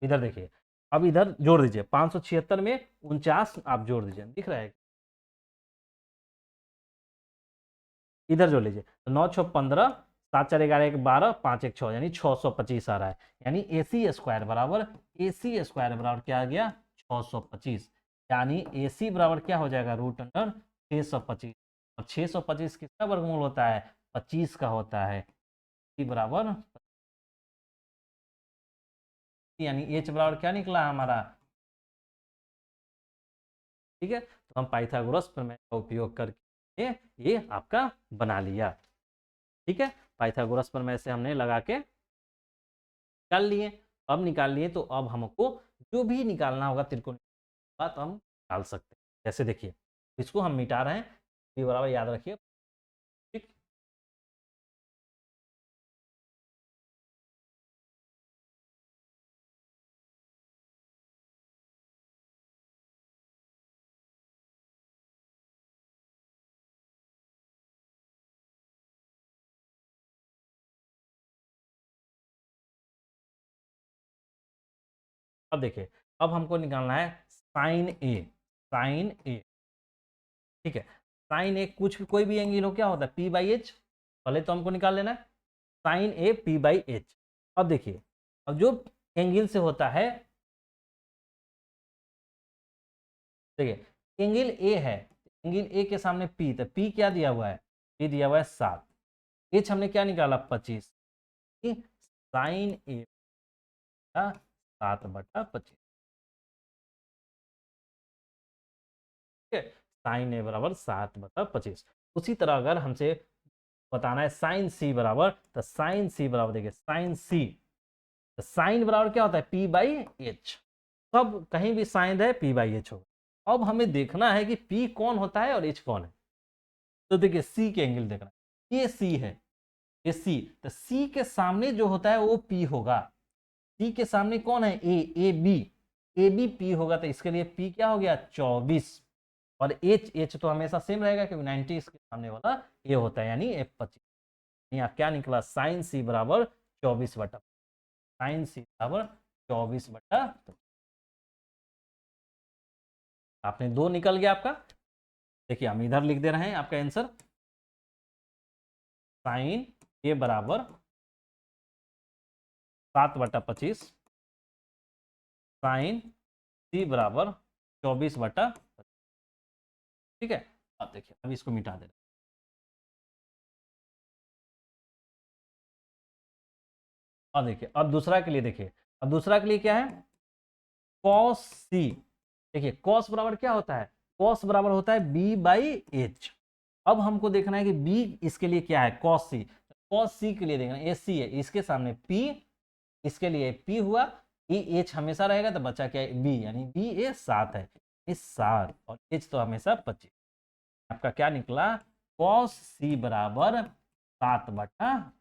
इधर देखिए, अब इधर जोड़ दीजिए 576 में 49 आप जोड़ दीजिए, दिख रहा है, इधर जोड़ लीजिए तो 9 6 15, 7 4 11 1 12, 5 1 6 यानी 625 आ रहा है। यानी ए सी स्क्वायर बराबर, ए सी स्क्वायर बराबर क्या आ गया 625, यानी ए सी बराबर क्या हो जाएगा रूट अंडर 625, और 625 किसका वर्गमूल होता है 25 का होता है, सी बराबर यानी एच बराबर क्या निकला हमारा। ठीक है, तो हम पाइथागोरस प्रमेय का उपयोग करके ये आपका बना लिया। ठीक है, पाइथागोरस प्रमेय से हमने लगा के निकाल लिए। अब निकाल लिए तो अब हमको जो भी निकालना होगा त्रिकोण बात हम निकाल सकते हैं। जैसे देखिए इसको हम मिटा रहे हैं, ये बराबर याद रखिए। ठीक, अब देखिए अब हमको निकालना है साइन ए, साइन ए। ठीक है, साइन ए कुछ कोई भी एंगल हो क्या होता है पी बाई एच, पहले तो हमको निकाल लेना है sine A P by H. अब देखिए अब जो एंगल से होता है, देखिए एंगल ए है, एंगल ए के सामने पी, तो पी क्या दिया हुआ है, पी दिया हुआ है 7, एच हमने क्या निकाला 25, साइन ए का 7/25। ठीक है, साइन ए बराबर 7/25। उसी तरह अगर हमसे बताना है साइन सी बराबर, तो साइन सी बराबर देखिए साइन सी, तो साइन बराबर क्या होता है पी बाई एच, सब कहीं भी साइन है पी बाई एच होगा। अब हमें देखना है कि पी कौन होता है और एच कौन है, तो देखिए सी के एंगल देखना, ये सी है, ये सी, तो सी के सामने जो होता है वो पी होगा। सी के सामने कौन है? A B, A B P होगा, तो इसके लिए पी क्या हो गया? 24। और एच तो हमेशा सेम रहेगा क्योंकि 90 इसके सामने वाला ये होता है, यानी F25। यहाँ क्या निकला? साइन सी बराबर 24/, साइन सी बराबर 24/। आपने 2 निकल गया आपका। देखिए हम इधर लिख दे रहे हैं आपका आंसर, साइन ए बराबर 7/25, साइन सी बराबर 24/। ठीक है, अब देखिए अब इसको मिटा दे। अब देखिए अब दूसरा के लिए देखिए, अब दूसरा के लिए क्या है? कॉस सी। देखिए कॉस बराबर क्या होता है? कॉस बराबर होता है B/H। अब हमको देखना है कि B इसके लिए क्या है? कॉस सी। कॉस सी के लिए देखना, ए सी है, इसके सामने P, इसके लिए P हुआ, ये H हमेशा रहेगा, तो बचा क्या है? B, यानी B ये 7 है, इस 7 और H तो हमेशा 25। आपका क्या निकला? कॉस सी बराबर 7/,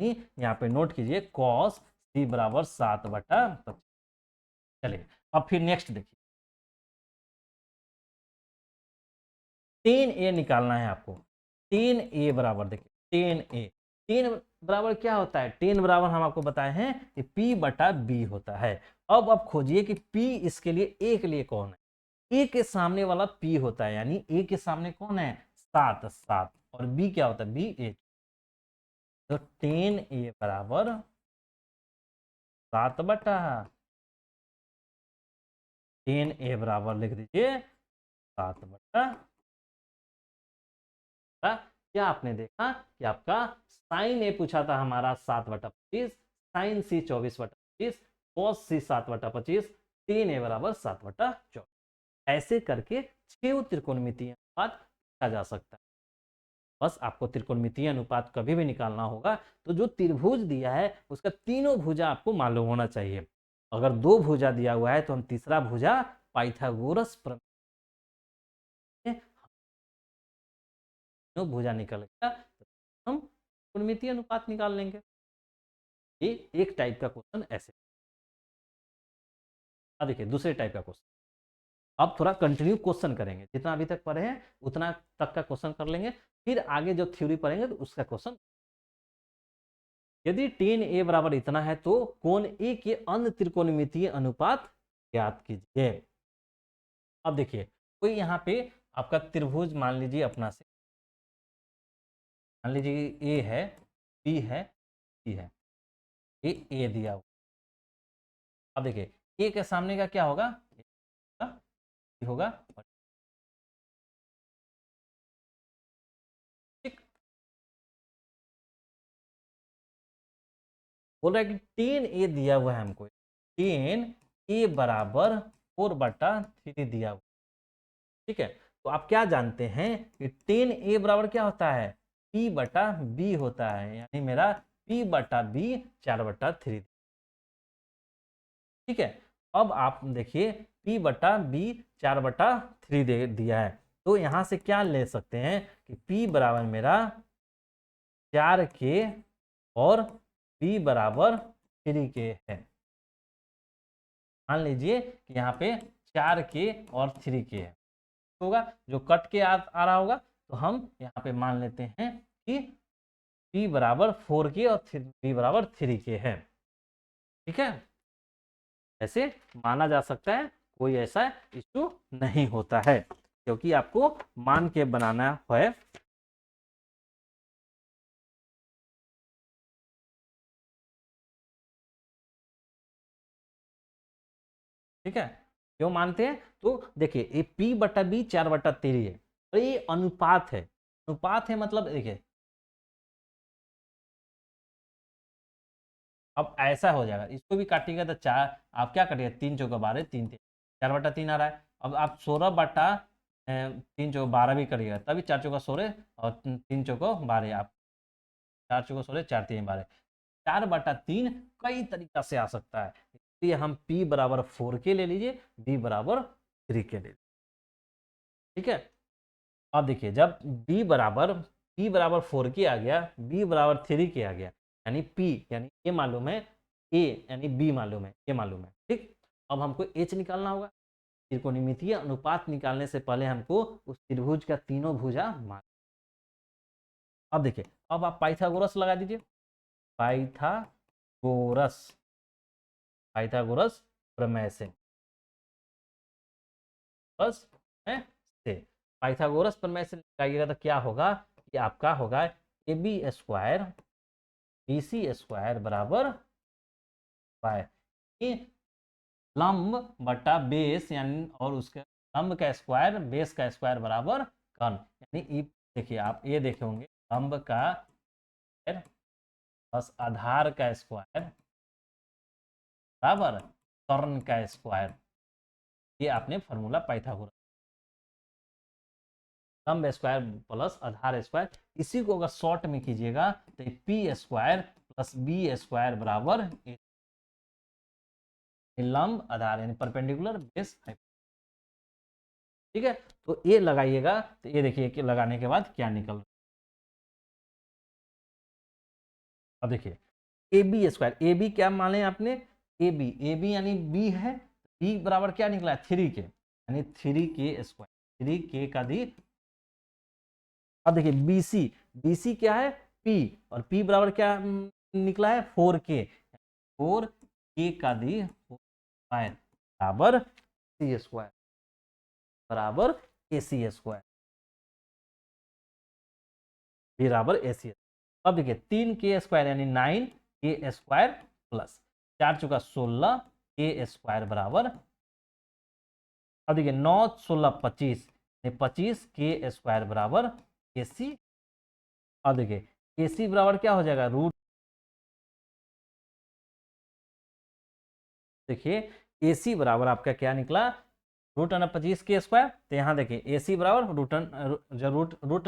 यहाँ पे नोट कीजिए कॉस सी बराबर 7/25। चलिए अब फिर नेक्स्ट देखिए, 10A निकालना है आपको। 10A बराबर देखिए, 10A, 10 बराबर क्या होता है? 10 बराबर हम आपको बताए हैं कि P/B होता है। अब आप खोजिए कि P इसके लिए, A के लिए कौन है? A के सामने वाला P होता है, यानी A के सामने कौन है? 7 और B क्या होता है? BH। तो 10A बराबर 7/, 10A बराबर लिख दीजिए 7/। क्या आपने देखा कि आपका साइन ए पूछा था हमारा 7/25, साइन सी 24/25, कॉस सी 7/25, 10A बराबर 7/24। ऐसे करके 6 त्रिकोणमितीय अनुपात पूछा जा सकता है। बस आपको त्रिकोणमितीय अनुपात कभी भी निकालना होगा तो जो त्रिभुज दिया है उसका तीनों भुजा आपको मालूम होना चाहिए। अगर 2 भुजा दिया हुआ है तो हम तीसरा भुजा पाइथागोरस प्रमेय भुजा निकल गया, हम त्रिकोणमितीय अनुपात निकाल लेंगे। ये एक टाइप का क्वेश्चन ऐसे। अब देखिए दूसरे टाइप का क्वेश्चन, अब थोड़ा कंटिन्यू क्वेश्चन करेंगे, जितना अभी तक पढ़े हैं उतना तक का क्वेश्चन कर लेंगे, फिर आगे जो थ्योरी पढ़ेंगे तो उसका क्वेश्चन। यदि 10A बराबर इतना है तो कोण ए के अन्य त्रिकोणमितीय अनुपात ज्ञात कीजिए। अब देखिए कोई यहाँ पे आपका त्रिभुज मान लीजिए अपना से, मान लीजिए ए है, बी है, सी है, ये ए दिया हुआ। अब देखिए ए के सामने का क्या होगा? होगा, ठीक। बोल रहा है कि 10A दिया हुआ है हमको, 10A बराबर 4/3 दिया हुआ। ठीक है, तो आप क्या जानते हैं कि 10A बराबर क्या होता है? P/B होता है, यानी मेरा P/B 4/3। ठीक है, अब आप देखिए P/B 4/3 दे दिया है, तो यहां से क्या ले सकते हैं कि P बराबर मेरा 4K और B बराबर 3K है। मान लीजिए कि यहाँ पे 4K और 3K है, होगा जो कट के आ रहा होगा, तो हम यहाँ पे मान लेते हैं कि P बराबर 4K और B बराबर 3K है। ठीक है, ऐसे माना जा सकता है, कोई ऐसा इश्यू नहीं होता है क्योंकि आपको मान के बनाना है। ठीक है, क्यों मानते हैं? तो देखिए ये P/B 4/3 है और ये अनुपात है। अनुपात है मतलब देखिए अब ऐसा हो जाएगा, इसको भी काटिएगा तो 4, आप क्या करिएगा? 3×4 = 12, 3×3 4/3 आ रहा है। अब आप 16/3×12 भी करिएगा तभी 4×4 और 3×12 आप 4×4 4×3 = 12, 4/3 कई तरीका से आ सकता है, इसलिए हम P बराबर 4K ले लीजिए, B बराबर 3K ले लीजिए। ठीक है, अब देखिए जब b बराबर 4k आ गया, b बराबर 3k आ गया, यानी p यानी a मालूम है, a यानी b मालूम है, a मालूम है। ठीक, अब हमको h निकालना होगा। त्रिकोणमितीय अनुपात निकालने से पहले हमको उस त्रिभुज का तीनों भुजा मान। अब देखिए, अब आप पाइथागोरस लगा दीजिए। पाइथागोरस पाइथागोरस प्रमेय से, बस है से पाइथागोरस प्रमेय से लगाइएगा तो क्या होगा कि आपका होगा A B square B C square बराबर पाई, लंब बटा बेस यानी, और उसके लंब का स्क्वायर बेस का स्क्वायर बराबर कर्ण, यानी देखिए आप ये देखे होंगे लंब का स्क्वायर प्लस आधार का स्क्वायर बराबर कर्ण का स्क्वायर। ये आपने फॉर्मूला पाइथागोरस, लंब स्क्वायर प्लस आधार स्क्वायर। इसी को अगर शॉर्ट में कीजिएगा तो P square plus B square बराबर लंब आधार यानी परपेंडिकुलर बेस। ठीक है, तो ये लगाइएगा तो ये देखिए कि लगाने के बाद क्या निकल रहा है। अब देखिए A B square, A B क्या माने आपने, ए बी यानी बी है, बी बराबर क्या निकला है 3k, यानी 3k स्क्वायर, 3k का दी। अब देखिए बी सी क्या है p, और p बराबर क्या निकला है 4k, 4k का दी स्क्वायर बराबर सी स्क्वायर बराबर ए सी स्क्वायर बराबर ए सी। अब देखिए 3k स्क्वायर यानी 9k स्क्वायर प्लस 4 चुका 16 k स्क्वायर बराबर। अब देखिए 9 16 25 25k स्क्वायर बराबर ए सी। अब देखिए ए सी बराबर क्या हो जाएगा रूट, देखिए ए सी बराबर आपका क्या निकला रूट अंडर 25 के स्क्वायर। तो यहाँ देखिए ए सी बराबर रूट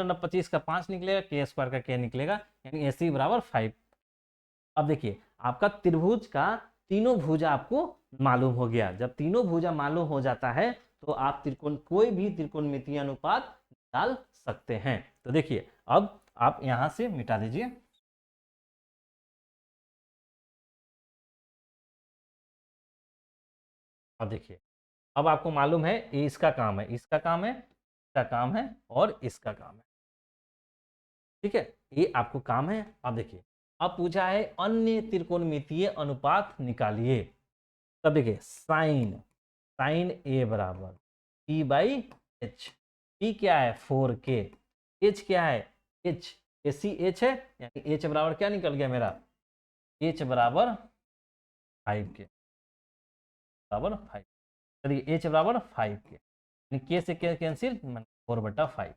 अंडर 25 का 5 निकलेगा, के स्क्वायर का के निकलेगा, यानी ए सी बराबर 5। अब देखिए आपका त्रिभुज का तीनों भुजा आपको मालूम हो गया। जब तीनों भुजा मालूम हो जाता है तो आप त्रिकोण कोई भी त्रिकोणमितीय अनुपात डाल सकते हैं। तो देखिए अब आप यहां से मिटा दीजिए। अब देखिए अब आपको मालूम है ये इसका काम है, इसका काम है, इसका काम है और इसका काम है। ठीक है, ये आपको काम है। अब देखिए अब पूछा है अन्य त्रिकोणमितीय अनुपात निकालिए। तब देखिए साइन साइन ए बराबर पी बाई एच। पी क्या है 4k, एच क्या है एच, ए सी एच है, यानी एच बराबर क्या निकल गया मेरा, एच बराबर 5k बराबर 5। चलिए एच बराबर 5k, यानी के से के कैंसिल 4/5।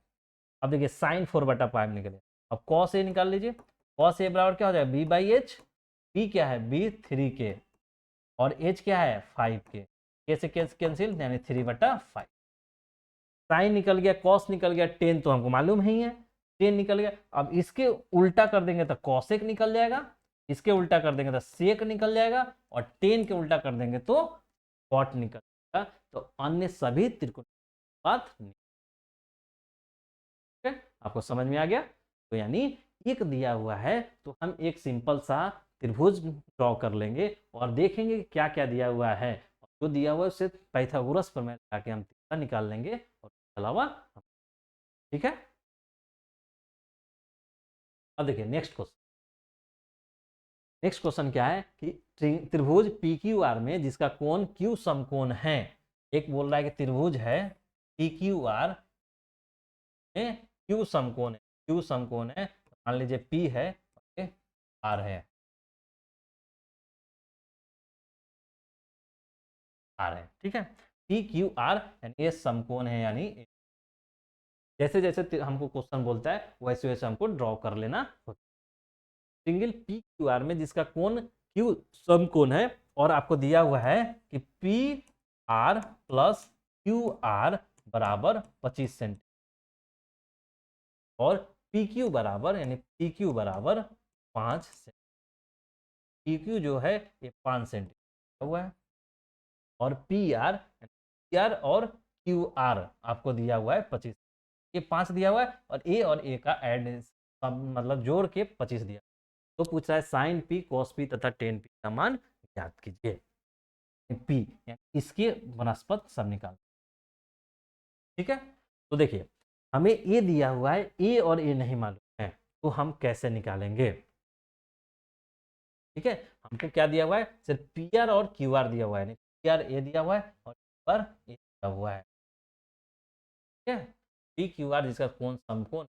अब देखिए साइन 4/5 निकले। अब कॉस ए निकाल लीजिए। कॉस ए बराबर क्या हो जाएगा बी बाई एच, बी क्या है बी 3k और एच क्या है 5k, के से कैंसिल यानी 3/5। साइन निकल गया, कॉस निकल गया, टेन तो हमको मालूम ही है, टेन निकल गया। अब इसके उल्टा कर देंगे तो कॉसेक निकल जाएगा, इसके उल्टा कर देंगे तो सेक निकल जाएगा, और टेन के उल्टा कर देंगे तो कॉट निकल जाएगा। तो अन्य सभी त्रिकोण बात नहीं। ठीक है, आपको समझ में आ गया। तो यानी एक दिया हुआ है तो हम एक सिंपल सा त्रिभुज ड्रॉ कर लेंगे और देखेंगे क्या क्या दिया हुआ है, और जो दिया हुआ है उससे पाइथागोरस प्रमेय लगा के हम तीसरा निकाल लेंगे, और अलावा। ठीक है, अब देखिए नेक्स्ट क्वेश्चन। नेक्स्ट क्वेश्चन क्या है कि त्रिभुज पी क्यू आर में जिसका कोण क्यू समकोण है। एक बोल रहा है कि त्रिभुज है पी क्यू आर में क्यू समकोण है, क्यू समकोण है, मान लीजिए पी है और आर है, आर है। ठीक है, पी क्यू आर यानी ये समकोण है, यानी जैसे जैसे हमको क्वेश्चन बोलता है वैसे वैसे हमको ड्रॉ कर लेना होता है। सिंगल पी क्यू आर में जिसका कोण क्यू समकोण है, और आपको दिया हुआ है कि P R plus Q are बराबर 25 सेंटीमीटर, और पी क्यू बराबर यानी पी क्यू बराबर 5 सेंटीमीटर, पी क्यू जो है ये 5 सेंटीमीटर हुआ है, और पी आर और क्यू आर आपको दिया हुआ है 25। ये 5 दिया हुआ है और ए का ऐड मतलब जोड़ के 25 दिया। तो पूछ रहा है साइन पी, कॉस पी तथा टेन पी का मान ज्ञात कीजिए। पी इसके वनस्पत सब निकाल। ठीक है, तो देखिए हमें ए दिया हुआ है, ए और ए नहीं मालूम है, तो हम कैसे निकालेंगे। ठीक है, हमको क्या दिया हुआ है, सिर्फ पी आर और क्यू आर दिया हुआ है, पी आर ए दिया हुआ है और क्यू आर ए दिया हुआ है। ठीक है, पी क्यू आर जिसका कौन समकोण,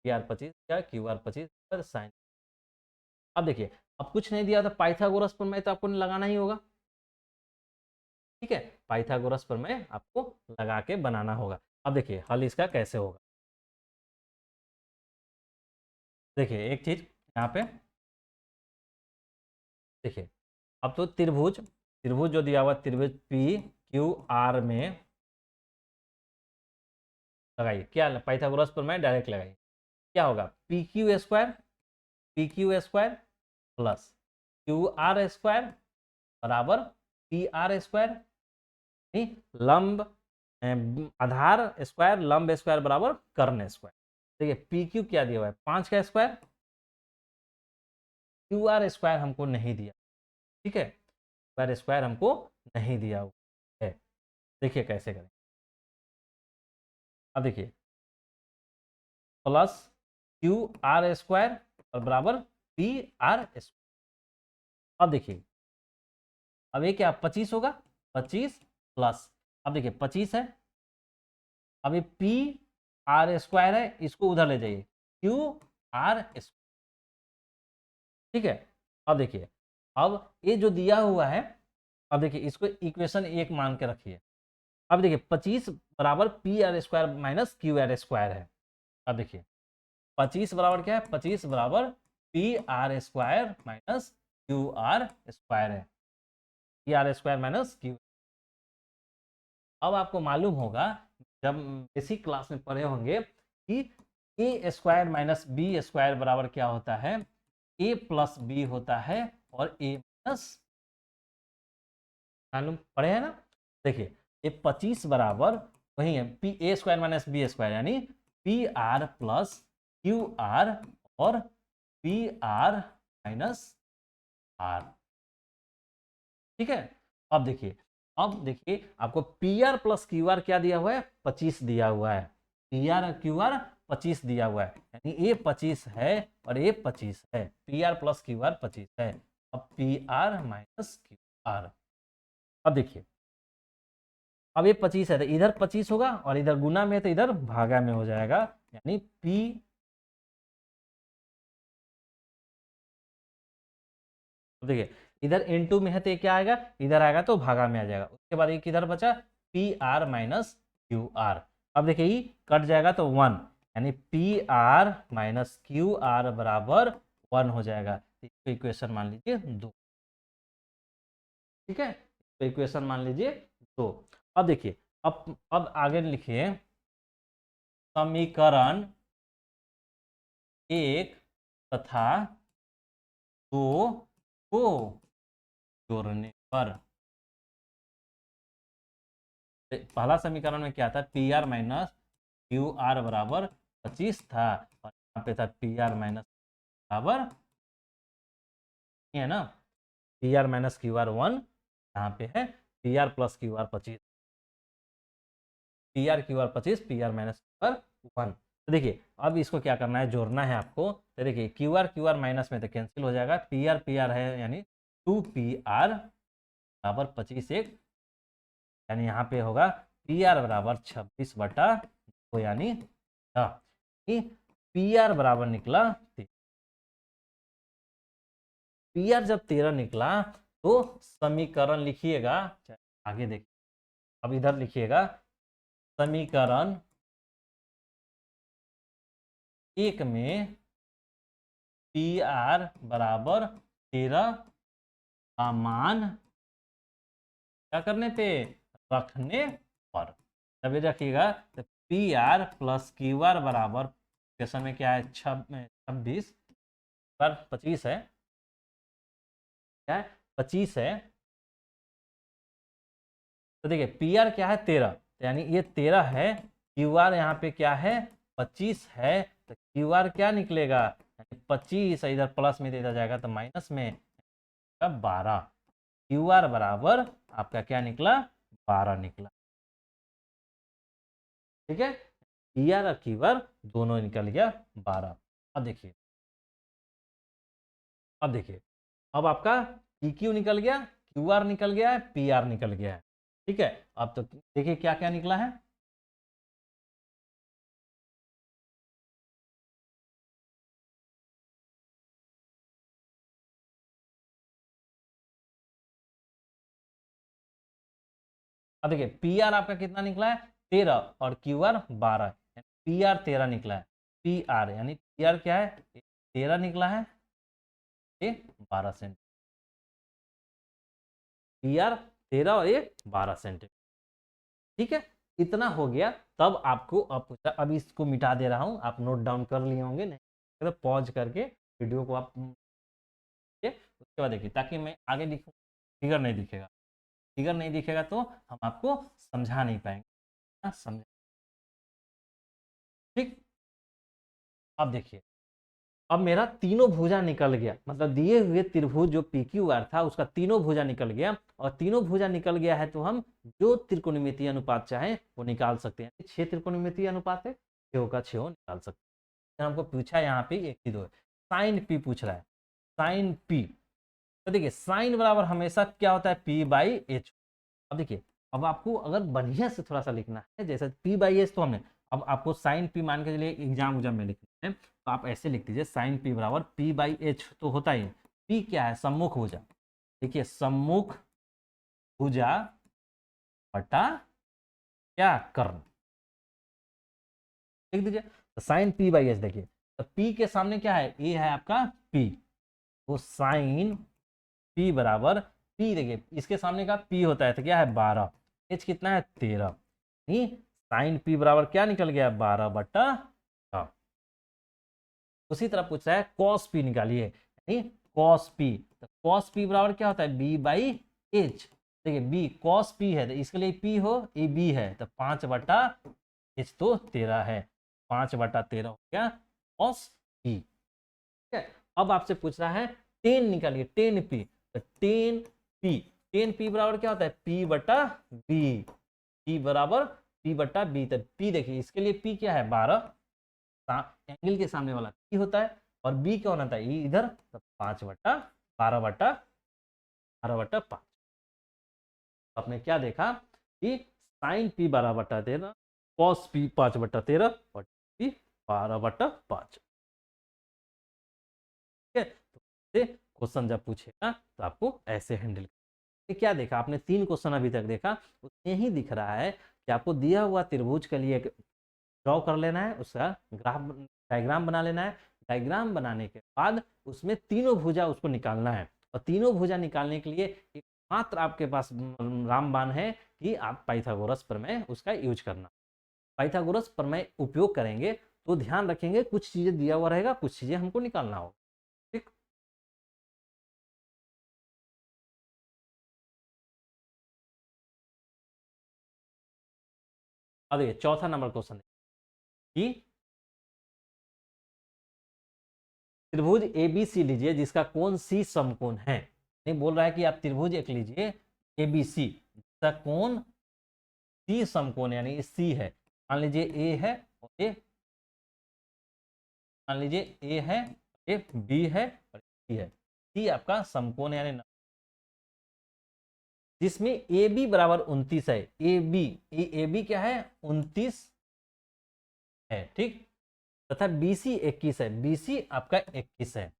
पी आर 25 या क्यू आर 25 पर साइन। अब देखिए, अब कुछ नहीं दिया था, पाइथागोरस प्रमेय तो आपको लगाना ही होगा। ठीक है, पाइथागोरस प्रमेय आपको लगा के बनाना होगा। अब देखिए हल इसका कैसे होगा। देखिए एक चीज यहाँ पे देखिए, अब तो त्रिभुज त्रिभुज जो दिया हुआ त्रिभुज पी क्यू आर में लगाइए, क्या पाइथागोरस प्रमेय डायरेक्ट लगाइए, क्या होगा, P Q square plus Q R square बराबर पी आर स्क्वायर, लंब आधार स्क्वायर लंब स्क्वायर बराबर कर्ण स्क्वायर। देखिए पी क्यू क्या दिया हुआ है, 5 का स्क्वायर, क्यू आर स्क्वायर हमको नहीं दिया। ठीक है, स्क्वायर स्क्वायर हमको नहीं दिया हुआ है। देखिए कैसे करें। अब देखिए प्लस क्यू आर स्क्वायर और बराबर पी आर स्क्वायर। अब देखिए, अब ये क्या 25 होगा, 25 प्लस, अब देखिए 25 है, अब ये पी आर स्क्वायर है, इसको उधर ले जाइए, क्यू आर स्क्वायर। ठीक है, अब देखिए, अब ये जो दिया हुआ है, अब देखिए इसको इक्वेशन 1 मान के रखिए। अब देखिए 25 बराबर P R square minus Q R square है। अब देखिए 25 बराबर क्या है, 25 बराबर P R square minus Q R square है, P R square minus Q. अब आपको मालूम होगा, जब बेसिक क्लास में पढ़े होंगे कि ए स्क्वायर माइनस बी स्क्वायर बराबर क्या होता है, ए प्लस बी होता है और ए माइनस, मालूम पढ़े हैं ना। देखिए ये 25 बराबर वही है P A square minus B square, यानी P R plus Q R और पी आर माइनस आर। ठीक है, अब देखिए आपको P R plus Q R क्या दिया हुआ है, 25 दिया हुआ है, पी आर और क्यू आर 25 दिया हुआ है, यानी ये 25 है और ये 25 है, P R plus Q R 25 है। अब P R minus Q are, अब देखिए अब ये 25 है तो इधर 25 होगा और इधर गुना में है तो इधर भागा में हो जाएगा, यानी पी, देखिए इधर n2 में है तो ये क्या आएगा, इधर आएगा तो भागा में आ जाएगा। उसके बाद ये किधर बचा, P R minus Q are. अब देखिए ये कट जाएगा तो 1, यानी P R minus Q are बराबर 1 हो जाएगा। इसको इक्वेशन मान लीजिए 2। ठीक है, तो इक्वेशन मान लीजिए 2। अब देखिए, अब आगे लिखिए, समीकरण 1 तथा 2 को जोड़ने पर, पहला समीकरण में क्या था, P R minus Q are बराबर 25 था और यहाँ पे था पी आर माइनस बराबर, है ना, P R minus Q are 1, यहाँ पे है P R plus Q R 25, P R Q R 25, P R minus Q are 1। तो देखिए अब इसको क्या करना है, जोड़ना है आपको। तो देखिए क्यू आर माइनस में तो कैंसिल हो जाएगा, पी आर है यानी 2 पी आर बराबर 25 एक, यानी यहाँ पे होगा पी आर बराबर 26/2, यानी पी आर बराबर निकला 13। पी आर जब 13 निकला तो समीकरण लिखिएगा, आगे देखिए, अब इधर लिखिएगा समीकरण 1 में पी आर बराबर 13 का मान क्या करने पे, रखने पर। तब ये रखिएगा तो P R plus Q are बराबर क्वेश्चन में क्या है 26 पर 25 है, क्या है 25 है। तो देखिए पी आर क्या है 13, यानी ये 13 है, क्यू आर यहाँ पे क्या है 25 है तो क्यू आर क्या निकलेगा, 25 इधर प्लस में इधर जाएगा तो माइनस में 12। क्यू आर बराबर आपका क्या निकला, 12 निकला। ठीक है, पी आर और क्यू आर दोनों निकल गया 12। अब देखिए, अब आपका पी क्यू निकल गया, क्यू आर निकल गया है, पी आर निकल गया है। ठीक है, अब तो देखिए क्या क्या निकला है। अब देखिए पी आर आपका कितना निकला है, 13 और क्यू आर 12, पी आर 13 निकला है। पी आर यानी पी आर क्या है, 13 निकला है, ये 12 सेंट। पी आर 13 और ये 12 सेंट। ठीक है, इतना हो गया। तब आपको अब पूछा, अब इसको मिटा दे रहा हूं, आप नोट डाउन कर लिए होंगे, नहीं तो पॉज करके वीडियो को आप उसके बाद देखिए, ताकि मैं आगे लिखूँ फिगर नहीं दिखेगा, फिगर नहीं दिखेगा तो हम आपको समझा नहीं पाएंगे। समझ, ठीक। अब देखिए, अब मेरा तीनों भुजा निकल गया, मतलब दिए हुए त्रिभुज जो पी क्यू आर था उसका तीनों भुजा निकल गया, और तीनों भुजा निकल गया है तो हम जो त्रिकोणमितीय अनुपात चाहे वो निकाल सकते हैं। 6 त्रिकोणमितीय अनुपात है, 6 का 6 निकाल सकते हैं। हमको पूछा यहाँ पे एक ही दो, साइन पी पूछ रहा है, साइन पी। तो देखिए साइन बराबर हमेशा क्या होता है, पी बाई एच। अब देखिए, अब आपको अगर बढ़िया से थोड़ा सा लिखना है, जैसे पी बाई एच तो हमने, अब आपको साइन पी मान के चलिए एग्जाम में लिखना है तो आप ऐसे लिख दीजिए, साइन पी बराबर पी बाई एच तो होता ही। पी क्या है, सम्मुख भुजा। देखिए सम्मुख भुजा बटा क्या, कर्ण, लिख दीजिए। तो साइन पी बाई एच, देखिए तो पी के सामने क्या है, ए है आपका पी, वो साइन पी बराबर, पी देखिए इसके सामने का पी होता है तो क्या है 12, एच कितना है 13, साइन पी बराबर क्या निकल गया 12 बटा। उसी तरह पूछ रहा है कॉस पी निकालिए, यानी कॉस पी, तो कॉस पी बराबर क्या होता है बी बाई एच। देखिए बी कॉस पी है तो इसके लिए पी हो, ए बी है तो 5 बटा एच तो 13 है, 5 बटा 13 हो गया कॉस पी। ठीक है, अब आपसे पूछ रहा है टेन निकालिए, टेन पी, तो टेन पी, टेन पी बराबर क्या होता है पी बटा बी, पी बराबर पी बटा बी। तो पी देखिए इसके लिए पी क्या है 12, एंगल के सामने वाला पी होता है, और बी कौन होता है इधर, तो 5 बटा 12 बटा 12 बटा 5। आपने क्या देखा कि साइन पी 12 बटा 13, कॉस पी 5 बटा 13 और पी 12 बटा 5। ठीक है, तो क्वेश्चन जब पूछेगा तो आपको ऐसे हैंडल, क्या देखा आपने, 3 क्वेश्चन अभी तक देखा, उसमें ही दिख रहा है कि आपको दिया हुआ त्रिभुज के लिए ड्रॉ कर लेना है, उसका ग्राफ डायग्राम बना लेना है, डायग्राम बनाने के बाद उसमें तीनों भुजा उसको निकालना है, और तीनों भुजा निकालने के लिए एक मात्र आपके पास रामबाण है कि आप पाइथागोरस प्रमेय उसका यूज करना। पाइथागोरस प्रमेय उपयोग करेंगे तो ध्यान रखेंगे कुछ चीजें दिया हुआ रहेगा, कुछ चीजें हमको निकालना होगा। ठीक, अब ये चौथा नंबर क्वेश्चन है कि त्रिभुज ए बी सी लीजिए जिसका कोण सी समकोण है। नहीं बोल रहा है कि आप त्रिभुज एक लीजिए ए बी सी जिसका कोण सी समकोण यानी सी है। मान लीजिए ए है और ए, मान लीजिए ए है, ए बी है और सी है, सी आपका समकोण यानी जिसमें ए बी बराबर 29 है, ए बी क्या है 29 है, ठीक, तथा बी सी 21 है, बी सी आपका 21 है,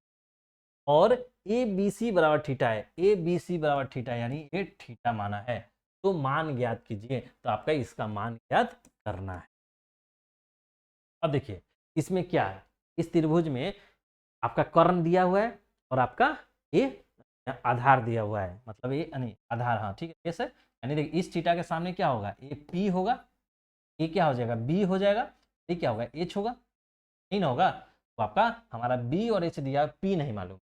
और ए बी सी बराबर थीटा है, ए बी सी बराबर थीटा यानी ये थीटा माना है, तो मान ज्ञात कीजिए। तो आपका इसका मान ज्ञात करना है। अब देखिए इसमें क्या है, इस त्रिभुज में आपका कर्ण दिया हुआ है और आपका ये आधार दिया हुआ है, मतलब ये नहीं आधार, हाँ ठीक है ये सर, यानी देखिए इस थीटा के सामने क्या होगा, ये पी होगा, ये क्या हो जाएगा बी हो जाएगा, ये क्या होगा एच होगा, नहीं ना होगा, तो आपका हमारा बी और एच दिया, पी नहीं मालूम,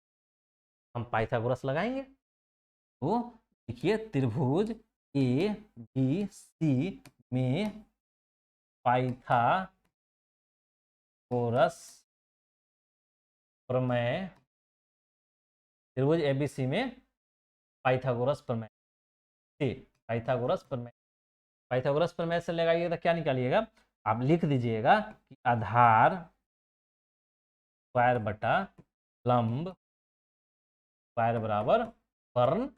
हम पाइथागोरस लगाएंगे। तो देखिए त्रिभुज ए बी सी में पाइथागोरस पाइथागोरस प्रमेय, त्रिभुज एबीसी में पाइथागोरस प्रमेय, पाइथागोरस प्रमेय। पाइथागोरस प्रमेय से लगाइएगा तो क्या निकालिएगा, आप लिख दीजिएगा कि आधार स्क्वायर बटा लंब स्क्वायर बराबर कर्ण।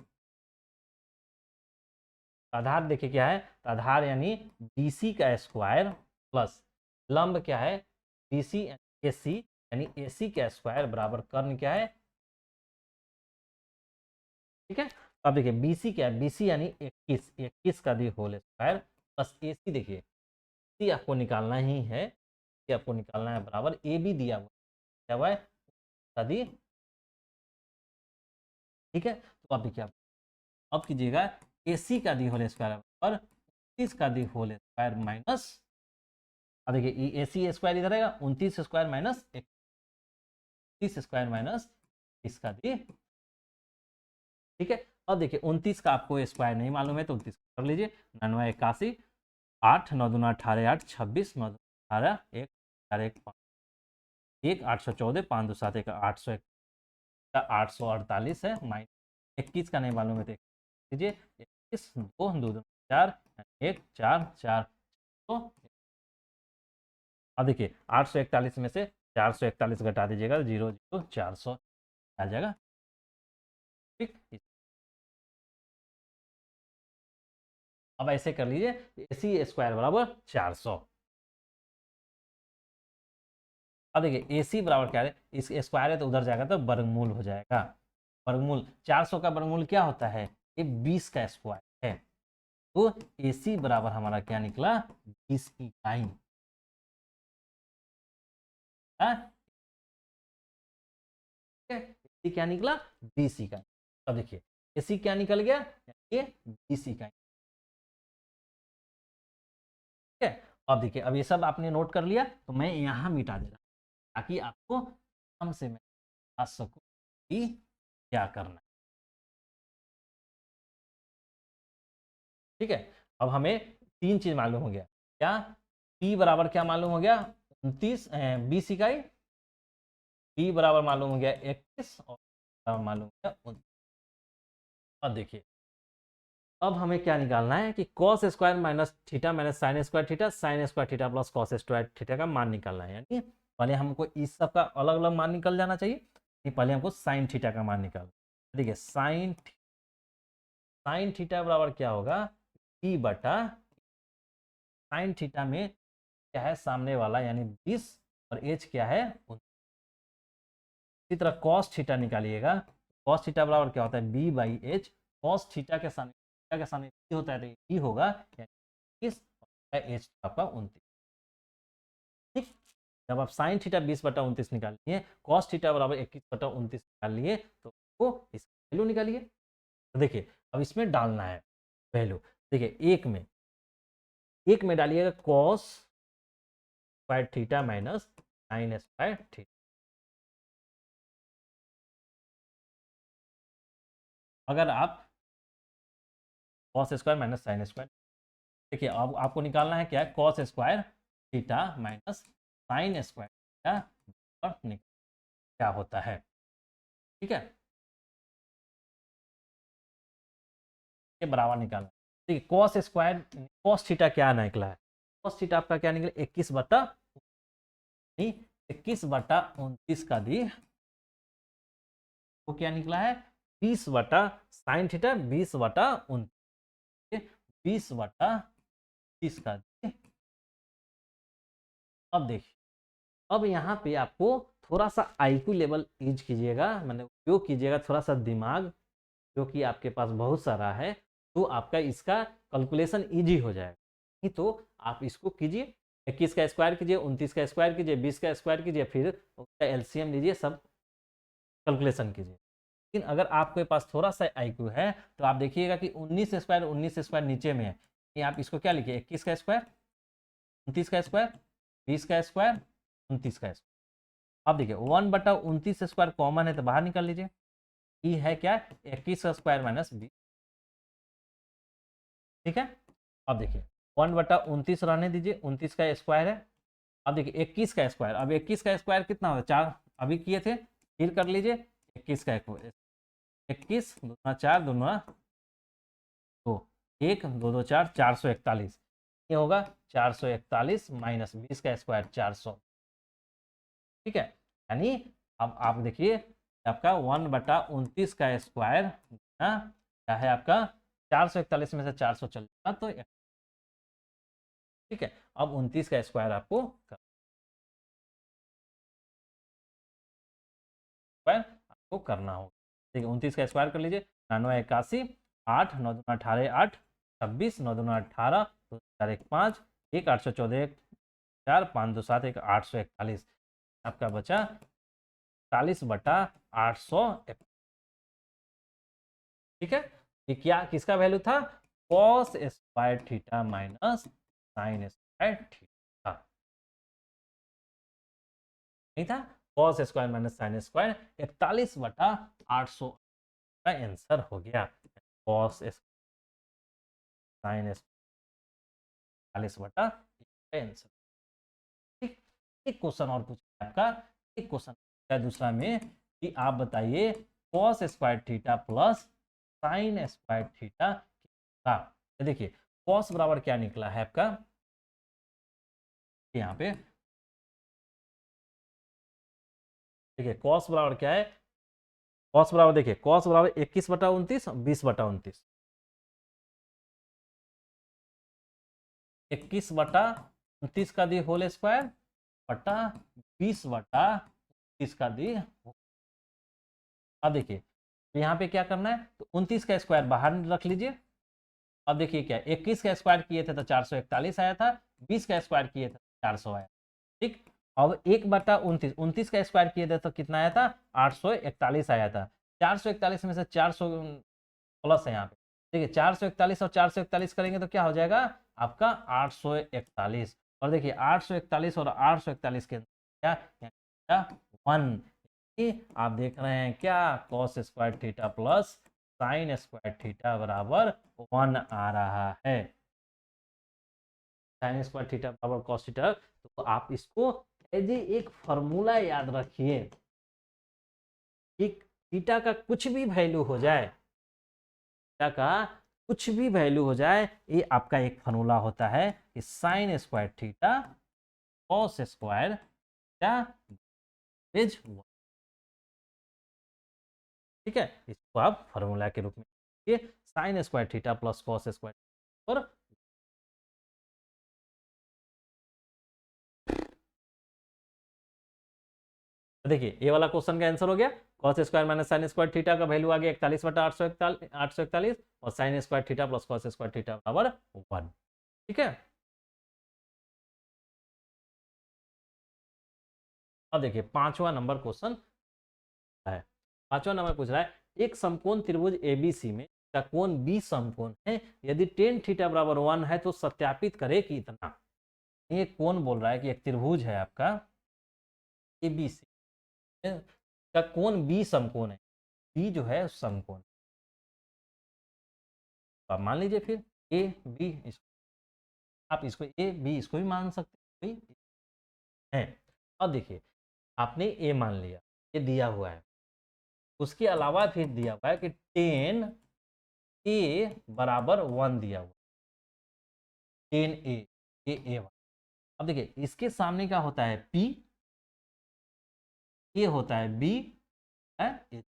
आधार देखिए क्या है, तो आधार यानी बीसी का स्क्वायर प्लस लंब क्या है, बीसी एसी यानी एसी का स्क्वायर बराबर कर्ण क्या है, ठीक है। अब देखिए बीसी क्या है, बीसी यानी 21, 21 का the whole square plus AC, देखिए सी आपको निकालना ही है, ये आपको निकालना है बराबर ए भी दिया हुआ है दी, ठीक है। तो अब देखिए अब कीजिएगा एसी का दी होल स्क्वायर और 29 का दी होल स्क्वायर माइनस, अब देखिए एसी स्क्वायर इधर आएगा 29 स्क्वायर माइनस 31 स्क्वायर माइनस इसका दी, ठीक है। अब देखिए 29 का आपको स्क्वायर नहीं मालूम है तो 29 कर लीजिए, 99 81, 8 9 दूना 18 8 26 9 18 1 4 1 5 1 814 5 2 7 1 800 848 है, माइनस 21 का नहीं मालूम है तो लीजिए 21 2 2 4 1 4 4 तो अब देखिए 841 में से 441 घटा दीजिएगा 0 0 400 आ जाएगा, ठीक। अब ऐसे कर लीजिए एसी स्क्वायर बराबर 400। अब देखिए एसी बराबर क्या है, इस स्क्वायर है तो उधर जाएगा तो वर्गमूल हो जाएगा, वर्गमूल 400 का वर्गमूल क्या होता है, ये 20 का स्क्वायर है, तो एसी बराबर हमारा क्या निकला 20 इकाई, एसी क्या निकला 20 इकाई। अब देखिए एसी क्या निकल गया, ये 20 इकाई, ठीक है। अब देखिए अब ये सब आपने नोट कर लिया तो मैं यहां मिटा दे रहा हूं ताकि आपको कम से मैं बता सकूं कि क्या करना है, ठीक है। अब हमें तीन चीज मालूम हो गया, क्या P बराबर क्या मालूम हो गया 29 20 इकाई, P बराबर मालूम हो गया 21 और मालूम हो गया 29। अब देखिए अब हमें क्या निकालना है कि cos square minus theta minus sine square theta, sine square theta plus cos square theta का मान निकालना है, यानी पहले हमको इस सब का अलग अलग मान निकल जाना चाहिए कि पहले हमको साइन थीटा का मान निकालना, देखिए साइन थीटा बराबर क्या होगा P बटा साइन थीटा में क्या है सामने वाला यानी 20 और एच क्या है, इसी तरह कॉस थीटा निकालिएगा, कॉस थीटा बराबर क्या होता है B by H, cos theta के सामने बी होता है तो ई होगा यानी 21 एच आपका 29, ठीक। जब आप साइन थीटा 20 बटा 29 निकाल लिए, कॉस थीटा बराबर 21 बटा 29 निकाल लिए तो वो इसका वैल्यू निकालिए, तो देखिए अब इसमें डालना है वैल्यू, देखिए एक में डालिएगा cos square theta minus sine square theta, अगर आप cos square minus sine square, देखिए अब आपको निकालना है क्या है cos square theta minus sine square theta और क्या होता है, ठीक है, ये बराबर निकालना, देखिए कॉस स्क्वायर कॉस थीटा क्या निकला है, कॉस थीटा आपका क्या निकला 21 बटा 29 का दी वो क्या निकला है 20 बटा साइन थीटा 20 बटा 29, 20 बटा 30 का दी। अब देखिए अब यहाँ पे आपको थोड़ा सा आईक्यू लेवल यूज कीजिएगा, मतलब उपयोग कीजिएगा थोड़ा सा दिमाग जो कि आपके पास बहुत सारा है, तो आपका इसका कैलकुलेशन इजी हो जाएगा, नहीं तो आप इसको कीजिए 21 का स्क्वायर कीजिए 29 का स्क्वायर कीजिए 20 का स्क्वायर कीजिए फिर उसका एलसीएम लीजिए सब कैलकुलेशन कीजिए, लेकिन अगर आपके पास थोड़ा सा आईक्यू है तो आप देखिएगा कि 19 स्क्वायर नीचे में है, ये आप इसको क्या लिखिए 21 का स्क्वायर 29 का स्क्वायर 20 का स्क्वायर 29 का स्क्वायर, अब देखिए 1 बटा 29 स्क्वायर कॉमन है तो बाहर निकाल लीजिए, ई है क्या 21 का स्क्वायर माइनस 20, ठीक है। अब देखिए 1 बटा 29 रहने दीजिए 29 का स्क्वायर है अब देखिए 21 का स्क्वायर, अब 21 का स्क्वायर कितना होता है, 4 अभी किए थे, फिर कर लीजिए 21 का 21 दूना 4 दूना 2, 1 2 2 4 441, ये होगा 441 माइनस 20 का स्क्वायर 400। ठीक है, यानी अब आप देखिए आपका 1/29 का स्क्वायर क्या है आपका 441 में से 400 चलेगा तो ठीक है। अब 29 का स्क्वायर आपको करना होगा। ठीक है, 29 का स्क्वायर कर लीजिए, 9981, 8 9 दूना 18 8, 26 9 दूना 18, 2 4 1 5, 1 814 1 4 5 2 7 1 841, आपका बचा 40/800। ठीक है, ये क्या किसका वैल्यू था, cos square theta minus sine square theta, नहीं था, cos square minus sine square 41/800 का आंसर हो गया। कॉस साइन 41/800 का आंसर। ठीक, एक क्वेश्चन और पूछा है आपका, एक क्वेश्चन है दूसरा में कि आप बताइए cos square theta plus sine square theta का, देखिए कॉस बराबर क्या निकला है आपका, यहाँ पे देखिए कॉस बराबर क्या है, कॉस बराबर देखिए कॉस बराबर 21/29 20/29, 21/29 का दी होल स्क्वायर बटा 20/29 का दी। अब देखिए यहाँ पे क्या करना है, तो 29 का स्क्वायर बाहर रख लीजिए। अब देखिए क्या 21 का स्क्वायर किए थे तो 441 आया था, 20 का स्क्वायर किए थे 400 आया। ठीक, अब 1/29, 29 का स्क्वायर किए थे तो कितना आया था 841 आया था, 441 में से 400 प्लस है यहाँ पे, देखिए 441 और 441 करेंगे तो क्या हो जाएगा आपका 841, और देखिए 841 और 841 के क्या क्या 1, आप देख रहे हैं क्या cos square theta plus sine square theta बराबर 1 आ रहा है, साइन स्क्वायर थीटा बराबर कॉस थीटा। तो आप इसको एज एक फॉर्मूला याद रखिए कि थीटा का कुछ भी वैल्यू हो जाए, थीटा का कुछ भी वैल्यू हो जाए, ये आपका एक फॉर्मूला होता है कि sine square theta cos square theta is 1। ठीक है, इसको आप फॉर्मूला के रूप में ये sine square theta plus cos square और देखिए ये वाला क्वेश्चन का आंसर हो गया, cos square minus sine square theta का वैल्यू आ गया 41/841 और sine square theta plus cos square theta बराबर 1। ठीक है, अब देखिए पांचवा नंबर क्वेश्चन है, पांचवा नंबर पूछ रहा है एक समकोण त्रिभुज एबीसी में का कोण बी समकोण है, यदि टेन थीटा बराबर 1 है तो सत्यापित करे कि इतना। ये कौन बोल रहा है कि एक त्रिभुज है आपका एबीसी का कोण बी समकोण है, बी जो है समकोण, तो आप मान लीजिए फिर ए बी, आप इसको ए बी इसको भी मान सकते हैं। अब देखिए आपने ए मान लिया, ये दिया हुआ है, उसके अलावा फिर दिया हुआ है कि टेन ए बराबर 1 दिया हुआ, टेन ए 1। अब देखिए इसके सामने क्या होता है पी, ये होता है बी है ए,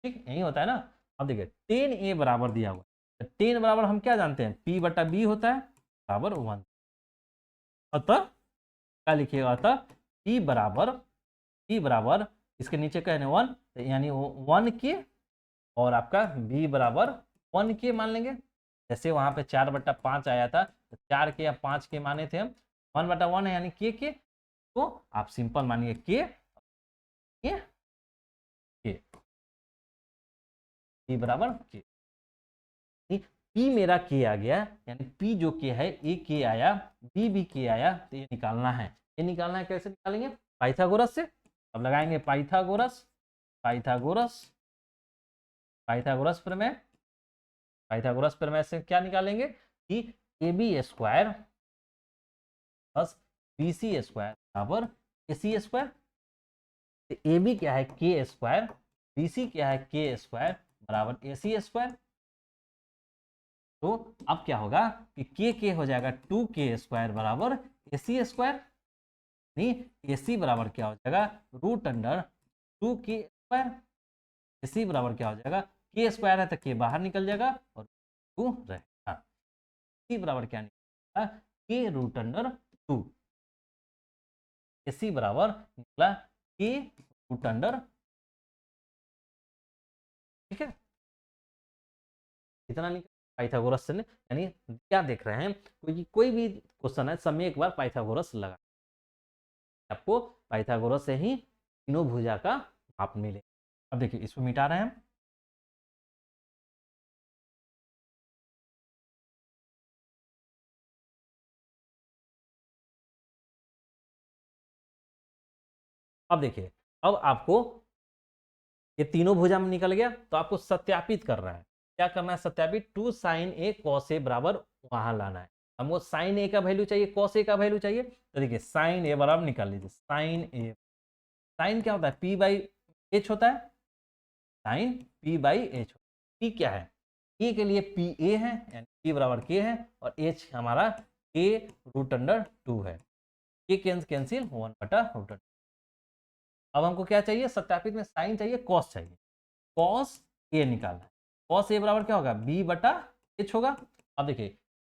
ठीक यही होता है ना। अब देखिए टेन ए बराबर दिया हुआ है, टेन बराबर हम क्या जानते हैं पी बटा बी होता है बराबर 1, अतः क्या लिखिएगा, अतः पी बराबर इसके नीचे कहने 1 यानी 1 के और आपका बी बराबर 1 के मान लेंगे, जैसे वहां पे 4/5 आया था तो 4 के या 5 के माने थे हम, 1/1 है यानी के, तो आप सिंपल मानिए के पी बराबर के, पी मेरा के आ गया, यानी पी जो के है ए के आया, बी भी के आया, तो ये निकालना है, ये निकालना है कैसे निकालेंगे पाइथागोरस से। अब लगाएंगे पाइथागोरस, पाइथागोरस पाइथागोरस प्रमेय, पाइथागोरस प्रमेय से क्या निकालेंगे कि A B square plus B C square बराबर A C square. A B क्या है के स्क्वायर, बी सी क्या है के स्क्वायर बराबर ए सी स्क्वायर। तो अब क्या होगा कि के हो जाएगा 2k² बराबर ए सी स्क्वायर। नहीं, ए सी बराबर क्या हो जाएगा रूट अंडर 2k²। ए सी बराबर क्या हो जाएगा के स्क्वायर है तो के बाहर निकल जाएगा और 2 रहेगा। सी बराबर क्या निकला के रूट अंडर 2। ए सी बराबर निकला के रूट अंडर, ठीक है, इतना निकला पाइथागोरस से। यानी क्या देख रहे हैं, कोई भी क्वेश्चन है सब में एक बार पाइथागोरस लगा, आपको पाइथागोरस से ही तीनों भुजा का माप मिले। अब देखिए इसको मिटा रहे हैं हम। अब देखिए, अब आपको ये तीनों भुजा में निकल गया तो आपको सत्यापित कर रहा है। क्या करना है सत्यापित, 2 sin a cos a बराबर वहां लाना है। हमको sin a का वैल्यू चाहिए, cos a का वैल्यू चाहिए, तो देखिए sin a बराबर निकाल लीजिए। sin a, sin क्या होता है p बाई h होता है, sin p by h। p क्या है, a के लिए p a है यानी p बराबर k है, और h हमारा k रूट अंडर 2 है। k cancel 1/√। अब हमको क्या चाहिए सत्यापित में, साइन चाहिए कॉस चाहिए, कॉस ए निकालना है। कॉस ए बराबर क्या होगा b/h होगा। अब देखिए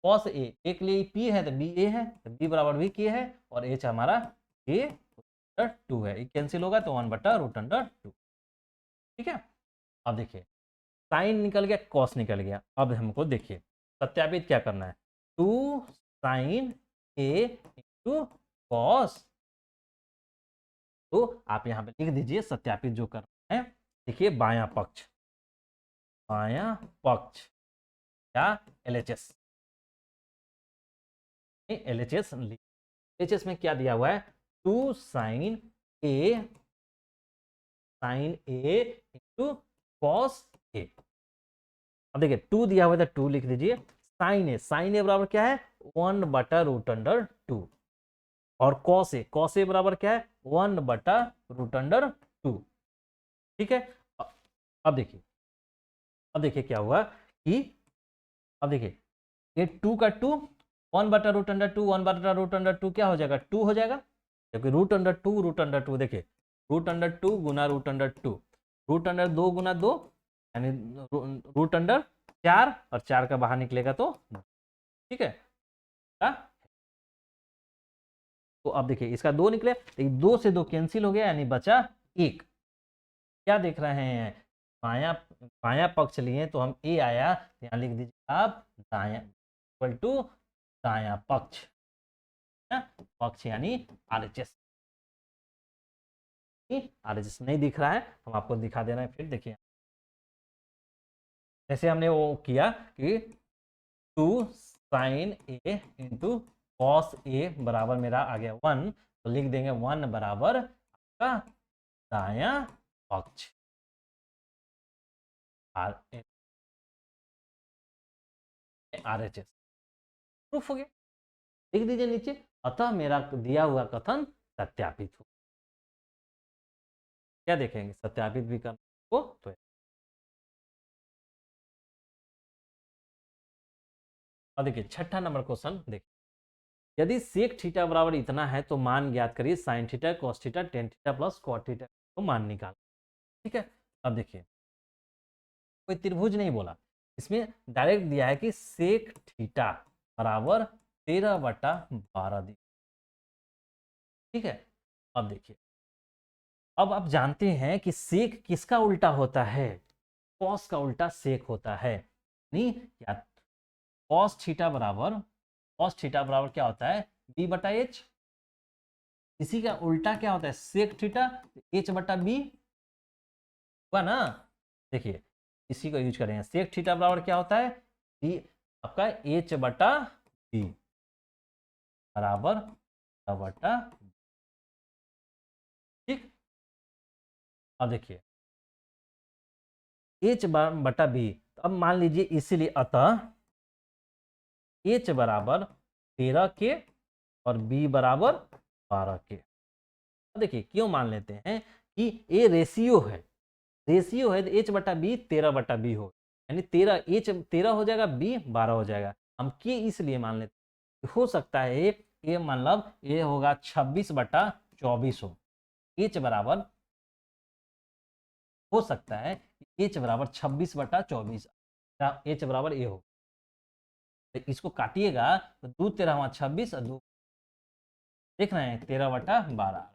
कॉस ए के लिए p है तो b a है, तो b बराबर भी k है, और h हमारा k√2 है। कैंसिल होगा तो 1/√2, ठीक है। अब देखिए साइन निकल गया, कॉस निकल गया। अब हमको देखिए सत्यापित क्या करना है, 2 sin a इंटू कॉस। तो आप यहाँ पे लिख दीजिए सत्यापित जो करना है। देखिए बायां पक्ष, बायां पक्ष या LHS, LHS LHS में क्या दिया हुआ है 2 sin a into cos a। अब देखिए 2 दिया हुआ था 2 लिख दीजिए, sin a बराबर क्या है 1/√2, और कॉस ए बराबर क्या है 1/√2, ठीक है। अब देखिए, अब देखिए क्या हुआ कि, अब देखिए ये 2 का 2 1/√2, 1/√2 क्या हो जाएगा 2 हो जाएगा, क्योंकि √2 देखिए √2 गुना √2, √2 गुना 2 यानी √4, और 4 का बाहर निकलेगा तो, ठीक है। तो अब देखिए इसका 2 निकले, तो 2 से 2 कैंसिल हो गया यानी बचा 1। क्या देख रहे हैं, बाया बाया पक्ष लिए तो हम ए आया, यहाँ लिख दीजिए आप दाया इक्वल टू दाया पक्ष, पक्ष यानी RHS। RHS नहीं दिख रहा है, हम आपको दिखा दे रहे हैं। फिर देखिए जैसे हमने वो किया कि 2 sin a into cos A बराबर मेरा आ गया 1, तो लिख देंगे 1 बराबर आपका दाया पक्ष RHS। प्रूफ हो गया, लिख दीजिए नीचे, अतः मेरा दिया हुआ कथन सत्यापित हो। क्या देखेंगे सत्यापित भी करना हो तो, और देखिए छठा नंबर क्वेश्चन देखिए, यदि सेक थीटा बराबर इतना है तो मान ज्ञात करिए sine theta cos theta tan theta plus cot theta को मान निकाल, ठीक है। अब देखिए कोई त्रिभुज नहीं बोला, इसमें डायरेक्ट दिया है कि सेक थीटा बराबर 13/12 दी, ठीक है। अब देखिए, अब आप जानते हैं कि सेक किसका उल्टा होता है, कॉस का उल्टा सेक होता है। नहीं या कॉस थीटा बराबर क्या होता है b/h, इसी का उल्टा क्या होता है सेक थीटा h/b हुआ ना। देखिए इसी को यूज करें, सेक थीटा बराबर क्या होता है b आपका h/b बराबर बटा, ठीक। अब देखिए h/b, तो अब मान लीजिए इसीलिए अतः h बराबर 13 के और b बराबर 12 के। देखिए क्यों मान लेते हैं कि ए रेशियो है तो h बटा बी 13/b हो, यानी 13 h 13 हो जाएगा, b 12 हो जाएगा। हम के इसलिए मान लेते हैं, हो सकता है ए मतलब ए होगा 26/24 हो, h बराबर हो सकता है h बराबर 26/24, h बराबर ए हो। तो इसको काटिएगा तो 2 13 26 और 2 देख रहे हैं 13/12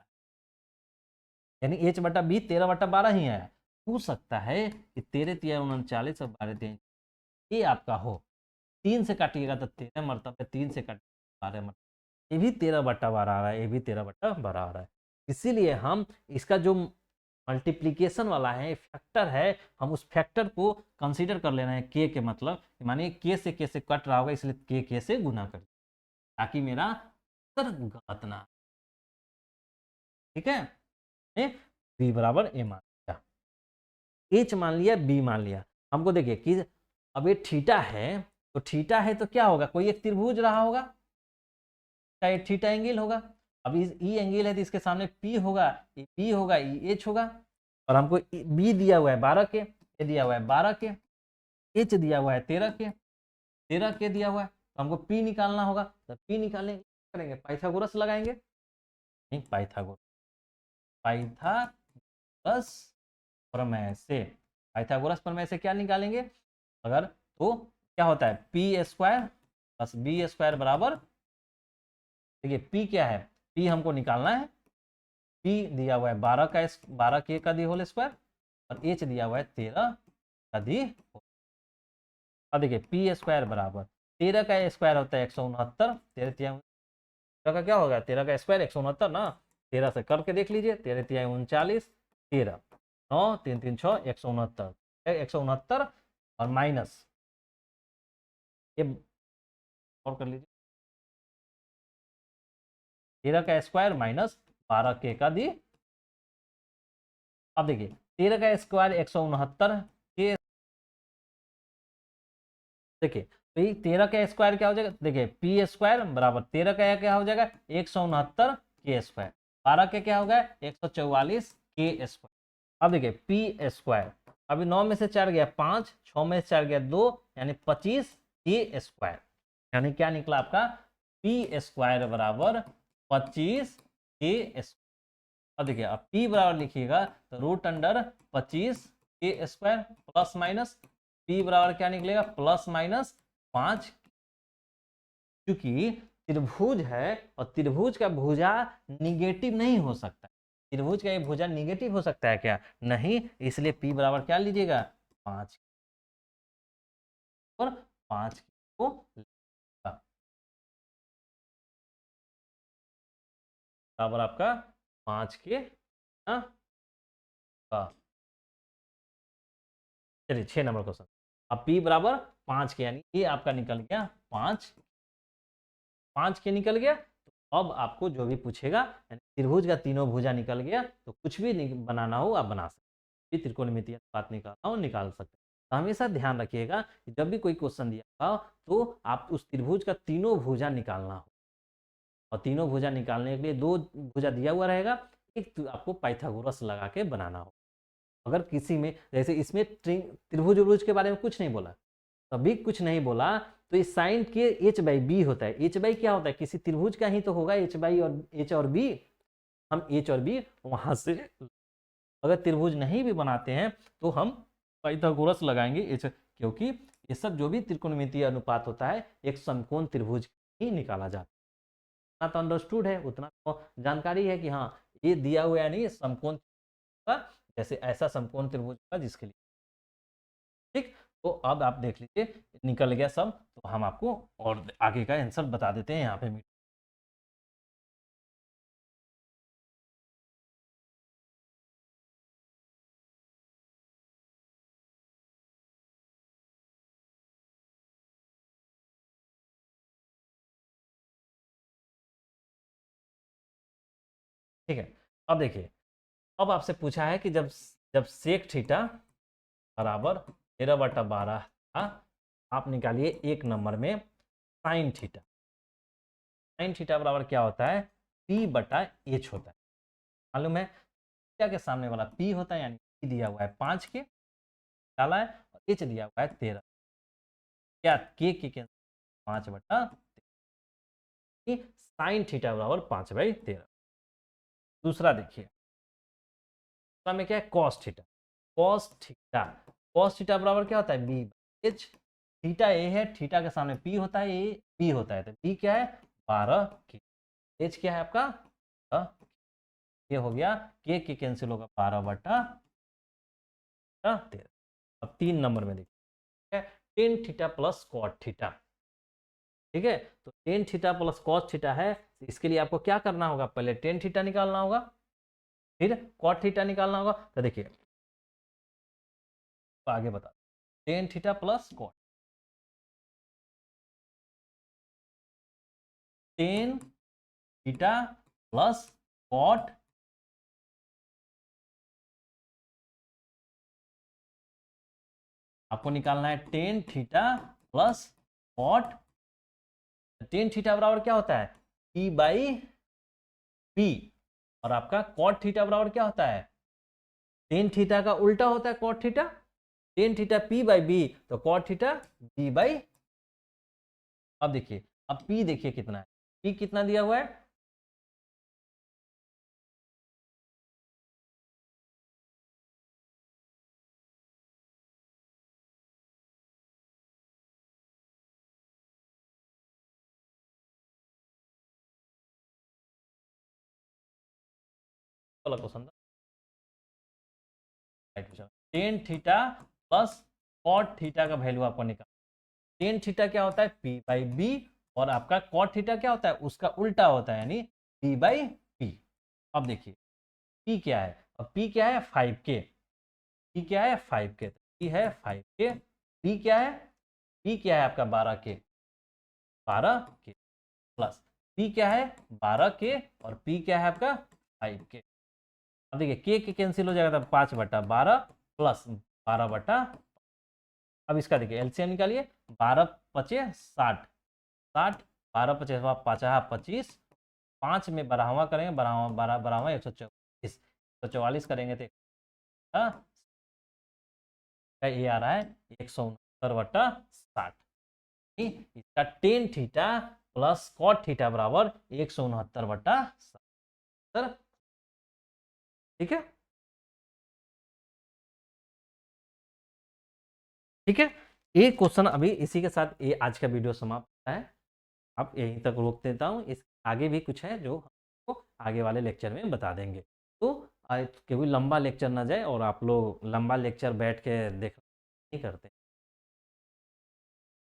यानी h बटा बी 13/12 ही है। हो सकता है कि 13 तिया 39 और 12 तिया ये आपका हो, 3 से काटिएगा तो 13 मरतबा 3 से काट 12 मरतबा, ये भी 13/12 आ रहा है, ये भी 13/12 आ रहा है। इसीलिए हम इसका जो मल्टीप्लीकेशन वाला है फैक्टर है, हम उस फैक्टर को कंसीडर कर ले रहे हैं के मतलब मानिए के से कट रहा होगा, इसलिए के से गुना कर ताकि मेरा उत्तर गलत ना। ठीक है, बी बराबर ए मान लिया, एच मान लिया, बी मान लिया। हमको देखिए कि अब ये थीटा है तो थीटा है तो क्या होगा, कोई एक त्रिभुज रहा होगा, क्या ये थीटा एंगल होगा। अब इस ई एंगल है तो इसके सामने पी होगा, ये पी होगा, ये एच होगा। और हमको बी दिया हुआ है 12 के, ए दिया हुआ है 12 के, एच दिया हुआ है 13 के दिया हुआ है, तो हमको पी निकालना होगा। तो पी निकालने करेंगे पाइथागोरस लगाएंगे, नहीं पाइथागोरस प्रमेय से क्या निकालेंगे अगर, तो क्या होता है P square plus B square बराबर, देखिए पी क्या है, पी हमको निकालना है, पी दिया हुआ है 12 के का दी होल स्क्वायर और एच दिया हुआ है 13 का दी। अब देखिए पी स्क्वायर बराबर 13 का स्क्वायर होता है 169, 13 का क्या होगा 13 का स्क्वायर 169 ना, 13 से करके देख लीजिए, 13 तिया 39, 13 9 3 3 6 169 और माइनस ये और कर लीजिए 13 का स्क्वायर माइनस 12 के का दी। अब देखिए 13 का स्क्वायर 169 के, देखिए तो ये 13 का स्क्वायर क्या हो जाएगा, देखिए पी स्क्वायर बराबर 13 का क्या हो जाएगा 169 के स्क्वायर, 12 के क्या हो गया 144 के स्क्वायर। अब देखिए पी स्क्वायर अभी 9 में से 4 गया 5, 6 में से 4 गया 2, यानी 25 के स्क्वायर, यानी क्या निकला आपका पी स्क्वायर बराबर 25 के स्क्वायर। अब देखिए अब पी बराबर लिखिएगा तो रूट अंडर 25 के स्क्वायर प्लस माइनस पी बराबर क्या निकलेगा प्लस माइनस 5, क्योंकि त्रिभुज है और त्रिभुज का भुजा निगेटिव नहीं हो सकता, त्रिभुज का ये भुजा निगेटिव हो सकता है क्या, नहीं, इसलिए पी बराबर क्या लीजिएगा 5 और 5 को बराबर आपका 5 के ना का। चलिए 6 नंबर क्वेश्चन, अब p बराबर 5 के, यानी ये आपका निकल गया 5 के निकल गया। तो अब आपको जो भी पूछेगा त्रिभुज का तीनों भुजा निकल गया, तो कुछ भी बनाना हो आप बना सकते, त्रिकोणमितीय अनुपात निकालना हो निकाल सकते। तो हमेशा ध्यान रखिएगा कि जब भी कोई क्वेश्चन दिया हो तो आप उस त्रिभुज का तीनों भुजा निकालना हो, और तीनों भुजा निकालने के लिए 2 भुजा दिया हुआ रहेगा, एक तो आपको पाइथागोरस लगा के बनाना हो। अगर किसी में जैसे इसमें त्रिभुज के बारे में कुछ नहीं बोला, तभी कुछ नहीं बोला, तो इस साइन के एच बाई बी होता है, एच बाई क्या होता है किसी त्रिभुज का ही तो होगा, एच बाई और एच और बी, हम एच और बी वहां से अगर त्रिभुज नहीं भी बनाते हैं तो हम पाइथागोरस लगाएंगे एच, क्योंकि ये सब जो भी त्रिकोणमितीय अनुपात होता है एक समकोण त्रिभुज ही निकाला जाता है। उतना तो अंडरस्टूड है, उतना तो जानकारी है कि हाँ ये दिया हुआ है नहीं समकोण का, जैसे ऐसा समकोण त्रिभुज का जिसके लिए, ठीक। तो अब आप देख लीजिए निकल गया सब, तो हम आपको और आगे का आंसर बता देते हैं यहाँ पे। ठीक है, अब देखिए अब आपसे पूछा है कि जब जब सेक थीटा बराबर 13/12 था, आप निकालिए 1 नंबर में साइन थीटा। साइन थीटा बराबर क्या होता है, पी बटा एच होता है। मालूम है थीटा के सामने वाला पी होता है, यानी P दिया हुआ है 5 के डाला है और एच दिया हुआ है 13, क्या के कैंसिल 5 बटा साइन थीटा बराबर 5/13। दूसरा देखिए, दूसरा में क्या है, cos theta. Cos theta, cos theta बराबर क्या होता है, बी एच। थीटा ए है, थीटा के सामने पी होता है, ए बी होता है, तो बी क्या है 12 के, एच क्या है आपका ये हो गया, के कैंसिल होगा 12/13। अब 3 नंबर में देखिए tan theta plus cot theta. ठीक है, तो tan theta plus cos theta है, इसके लिए आपको क्या करना होगा, पहले टेन थीटा निकालना होगा, फिर कॉट थीटा निकालना होगा। तो देखिए तो आगे बता, tan theta plus cot, tan theta plus cot, आपको निकालना है tan theta plus cot. Tan theta बराबर क्या होता है, पी बाई पी, और आपका कॉट थीटा बराबर क्या होता है, टेन थीटा का उल्टा होता है cot theta, tan theta P by B, तो कॉट थीटा बी बाई। अब देखिए, अब पी देखिए कितना है, पी कितना दिया हुआ है, वाला क्वेश्चन था, tan theta plus cot theta का वैल्यू आपको निकाल, टेन थीटा क्या होता है पी बाई बी, और आपका कॉट थीटा क्या होता है उसका उल्टा होता है, यानी पी बाई पी। अब देखिए पी क्या है, अब पी क्या है 5K, पी क्या है 5K, पी है 5K, पी क्या है, पी क्या है आपका 12K प्लस पी क्या है 12K, और पी क्या है आपका 5K। अब देखिए के कैंसिल हो जाएगा, तो 5/12 प्लस 12/, अब इसका देखिए एलसीएम निकालिए, 12×5 = 60, 60, 12×5 = 25, 5 में 12वां करेंगे, 12 144, 144 करेंगे तो ये आ रहा है 169/60। इसका tan theta plus cot theta बराबर 169/60। ठीक है, ठीक है, ये क्वेश्चन अभी इसी के साथ ये आज का वीडियो समाप्त होता है। अब यहीं तक रोक देता हूँ, इस आगे भी कुछ है जो हमको आगे वाले लेक्चर में बता देंगे। तो क्योंकि लंबा लेक्चर ना जाए, और आप लोग लंबा लेक्चर बैठ के देख नहीं करते,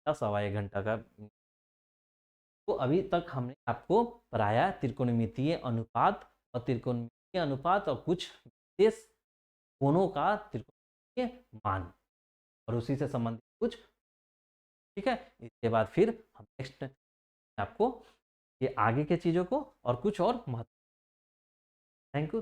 1.25 घंटा का। तो अभी तक हमने आपको पढ़ाया त्रिकोणमितीय अनुपात और त्रिकोणमितीय अनुपात, और कुछ विशेष कोणों का त्रिकोणमितीय मान, और उसी से संबंधित कुछ। ठीक है, इसके बाद फिर हम नेक्स्ट आपको ये आगे के चीज़ों को और कुछ और महत्व। Thank you.